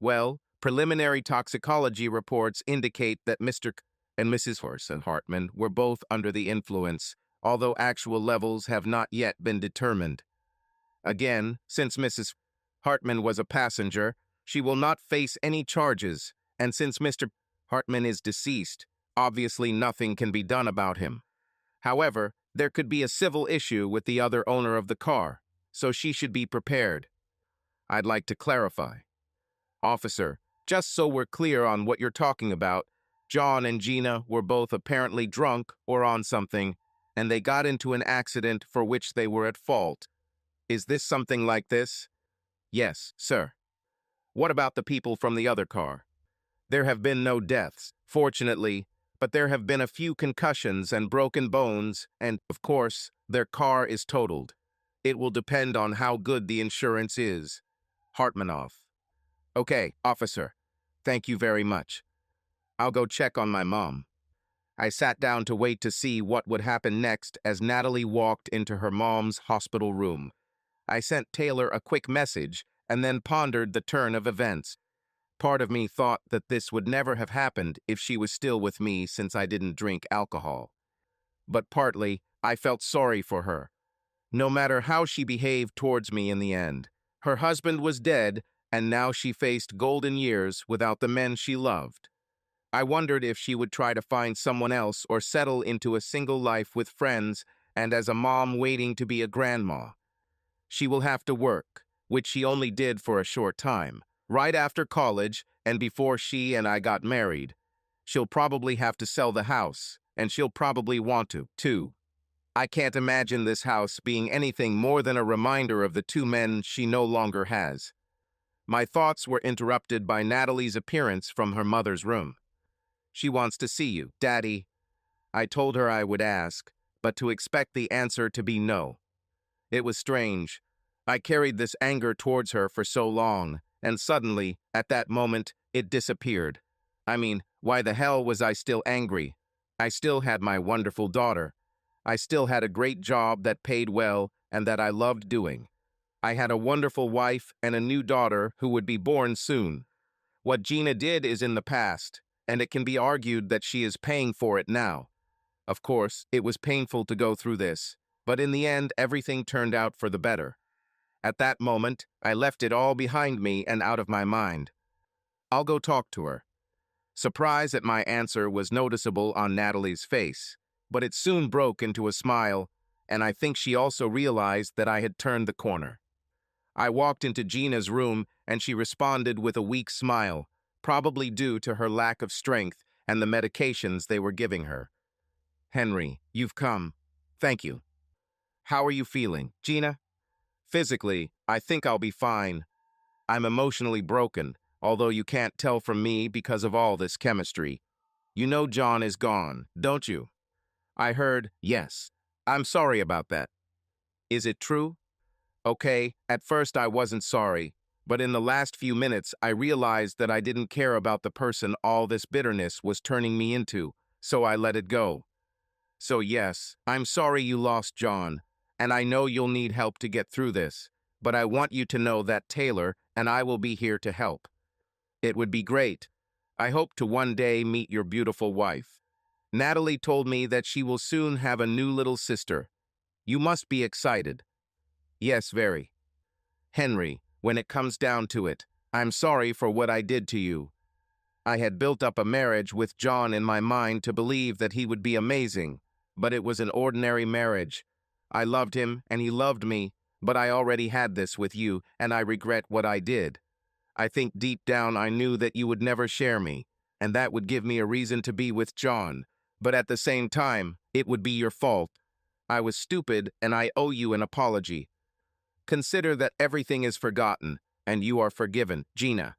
Well, preliminary toxicology reports indicate that Mr. and Mrs. Hartman were both under the influence, although actual levels have not yet been determined. Again, since Mrs. Hartman was a passenger, she will not face any charges, and since Mr. Hartman is deceased, obviously nothing can be done about him. However, there could be a civil issue with the other owner of the car, so she should be prepared. I'd like to clarify. Officer, just so we're clear on what you're talking about, John and Gina were both apparently drunk or on something, and they got into an accident for which they were at fault. Is this something like this? Yes, sir. What about the people from the other car? There have been no deaths, fortunately, but there have been a few concussions and broken bones, and, of course, their car is totaled. It will depend on how good the insurance is. Hartmanoff. Okay, officer. Thank you very much. I'll go check on my mom. I sat down to wait to see what would happen next as Natalie walked into her mom's hospital room. I sent Taylor a quick message and then pondered the turn of events. Part of me thought that this would never have happened if she was still with me since I didn't drink alcohol. But partly, I felt sorry for her. No matter how she behaved towards me in the end, her husband was dead, and now she faced golden years without the men she loved. I wondered if she would try to find someone else or settle into a single life with friends and as a mom waiting to be a grandma. She will have to work, which she only did for a short time, right after college and before she and I got married. She'll probably have to sell the house, and she'll probably want to, too. I can't imagine this house being anything more than a reminder of the two men she no longer has. My thoughts were interrupted by Natalie's appearance from her mother's room. She wants to see you, Daddy. I told her I would ask, but to expect the answer to be no. It was strange. I carried this anger towards her for so long, and suddenly, at that moment, it disappeared. I mean, why the hell was I still angry? I still had my wonderful daughter. I still had a great job that paid well and that I loved doing. I had a wonderful wife and a new daughter who would be born soon. What Gina did is in the past, and it can be argued that she is paying for it now. Of course, it was painful to go through this, but in the end, everything turned out for the better. At that moment, I left it all behind me and out of my mind. I'll go talk to her. Surprise at my answer was noticeable on Natalie's face, but it soon broke into a smile, and I think she also realized that I had turned the corner. I walked into Gina's room, and she responded with a weak smile, probably due to her lack of strength and the medications they were giving her. Henry, you've come. Thank you. How are you feeling, Gina? Physically, I think I'll be fine. I'm emotionally broken, although you can't tell from me because of all this chemistry. You know John is gone, don't you? I heard, yes. I'm sorry about that. Is it true? Okay, at first I wasn't sorry, but in the last few minutes I realized that I didn't care about the person all this bitterness was turning me into, so I let it go. So yes, I'm sorry you lost John, and I know you'll need help to get through this, but I want you to know that Taylor and I will be here to help. It would be great. I hope to one day meet your beautiful wife. Natalie told me that she will soon have a new little sister. You must be excited. Yes, very. Henry, when it comes down to it, I'm sorry for what I did to you. I had built up a marriage with John in my mind to believe that he would be amazing, but it was an ordinary marriage. I loved him and he loved me, but I already had this with you and I regret what I did. I think deep down I knew that you would never share me, and that would give me a reason to be with John, but at the same time, it would be your fault. I was stupid and I owe you an apology. Consider that everything is forgotten, and you are forgiven, Gina.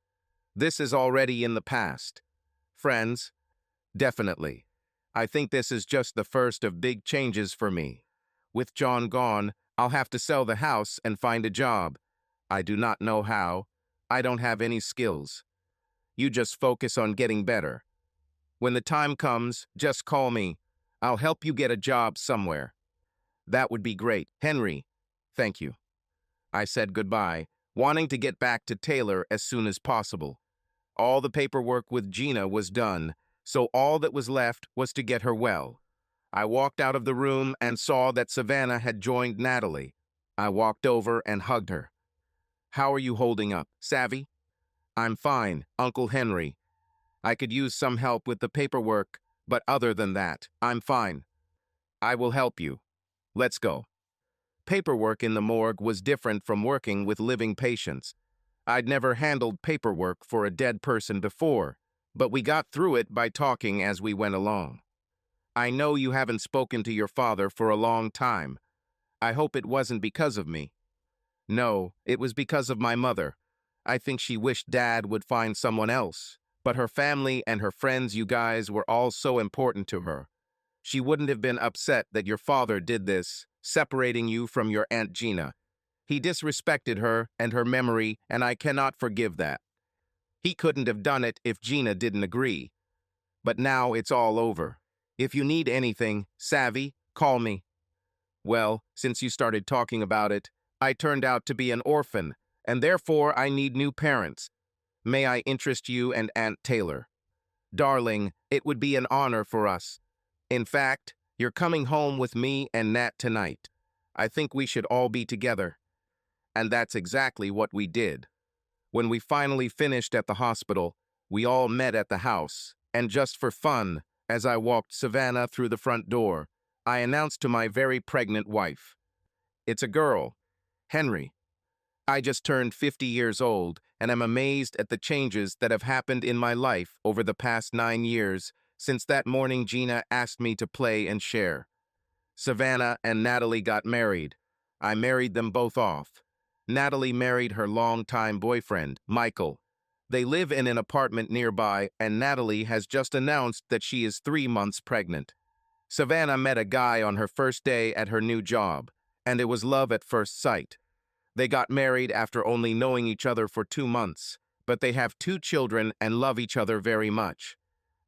This is already in the past. Friends? Definitely. I think this is just the first of big changes for me. With John gone, I'll have to sell the house and find a job. I do not know how. I don't have any skills. You just focus on getting better. When the time comes, just call me. I'll help you get a job somewhere. That would be great. Henry, thank you. I said goodbye, wanting to get back to Taylor as soon as possible. All the paperwork with Gina was done, so all that was left was to get her well. I walked out of the room and saw that Savannah had joined Natalie. I walked over and hugged her. How are you holding up, Savvy? I'm fine, Uncle Henry. I could use some help with the paperwork, but other than that, I'm fine. I will help you. Let's go. Paperwork in the morgue was different from working with living patients. I'd never handled paperwork for a dead person before, but we got through it by talking as we went along. I know you haven't spoken to your father for a long time. I hope it wasn't because of me. No, it was because of my mother. I think she wished Dad would find someone else, but her family and her friends, you guys, were all so important to her. She wouldn't have been upset that your father did this, separating you from your Aunt Gina. He disrespected her and her memory, and I cannot forgive that. He couldn't have done it if Gina didn't agree. But now it's all over. If you need anything, Savvy, call me. Well, since you started talking about it, I turned out to be an orphan, and therefore I need new parents. May I interest you and Aunt Taylor? Darling, it would be an honor for us. In fact, you're coming home with me and Nat tonight. I think we should all be together. And that's exactly what we did. When we finally finished at the hospital, we all met at the house, and just for fun, as I walked Savannah through the front door, I announced to my very pregnant wife, "It's a girl, Henry." I just turned 50 years old, and am amazed at the changes that have happened in my life over the past 9 years since that morning Gina asked me to play and share. Savannah and Natalie got married. I married them both off. Natalie married her longtime boyfriend, Michael. They live in an apartment nearby, and Natalie has just announced that she is 3 months pregnant. Savannah met a guy on her first day at her new job, and it was love at first sight. They got married after only knowing each other for 2 months, but they have 2 children and love each other very much.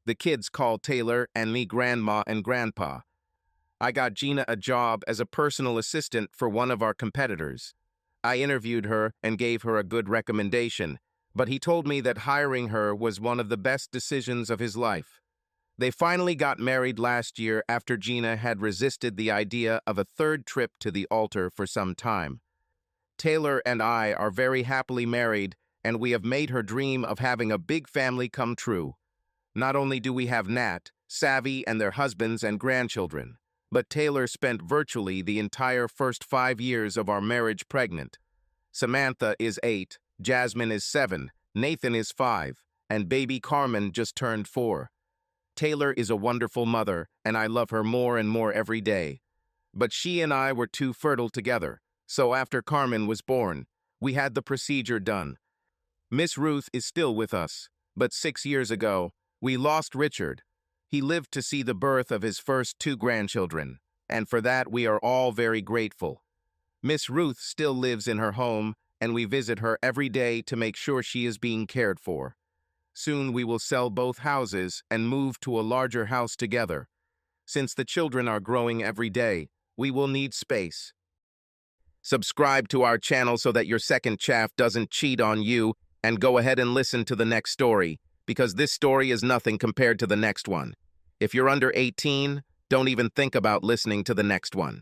The kids call Taylor and me Grandma and Grandpa. I got Gina a job as a personal assistant for one of our competitors. I interviewed her and gave her a good recommendation, but he told me that hiring her was one of the best decisions of his life. They finally got married last year after Gina had resisted the idea of a 3rd trip to the altar for some time. Taylor and I are very happily married, and we have made her dream of having a big family come true. Not only do we have Nat, Savvy, and their husbands and grandchildren, but Taylor spent virtually the entire first 5 years of our marriage pregnant. Samantha is 8, Jasmine is 7, Nathan is 5, and baby Carmen just turned 4. Taylor is a wonderful mother, and I love her more and more every day. But she and I were too fertile together, so after Carmen was born, we had the procedure done. Miss Ruth is still with us, but 6 years ago, we lost Richard. He lived to see the birth of his first 2 grandchildren, and for that we are all very grateful. Miss Ruth still lives in her home, and we visit her every day to make sure she is being cared for. Soon we will sell both houses and move to a larger house together. Since the children are growing every day, we will need space. Subscribe to our channel so that your second chaff doesn't cheat on you, and go ahead and listen to the next story, because this story is nothing compared to the next one. If you're under 18, don't even think about listening to the next one.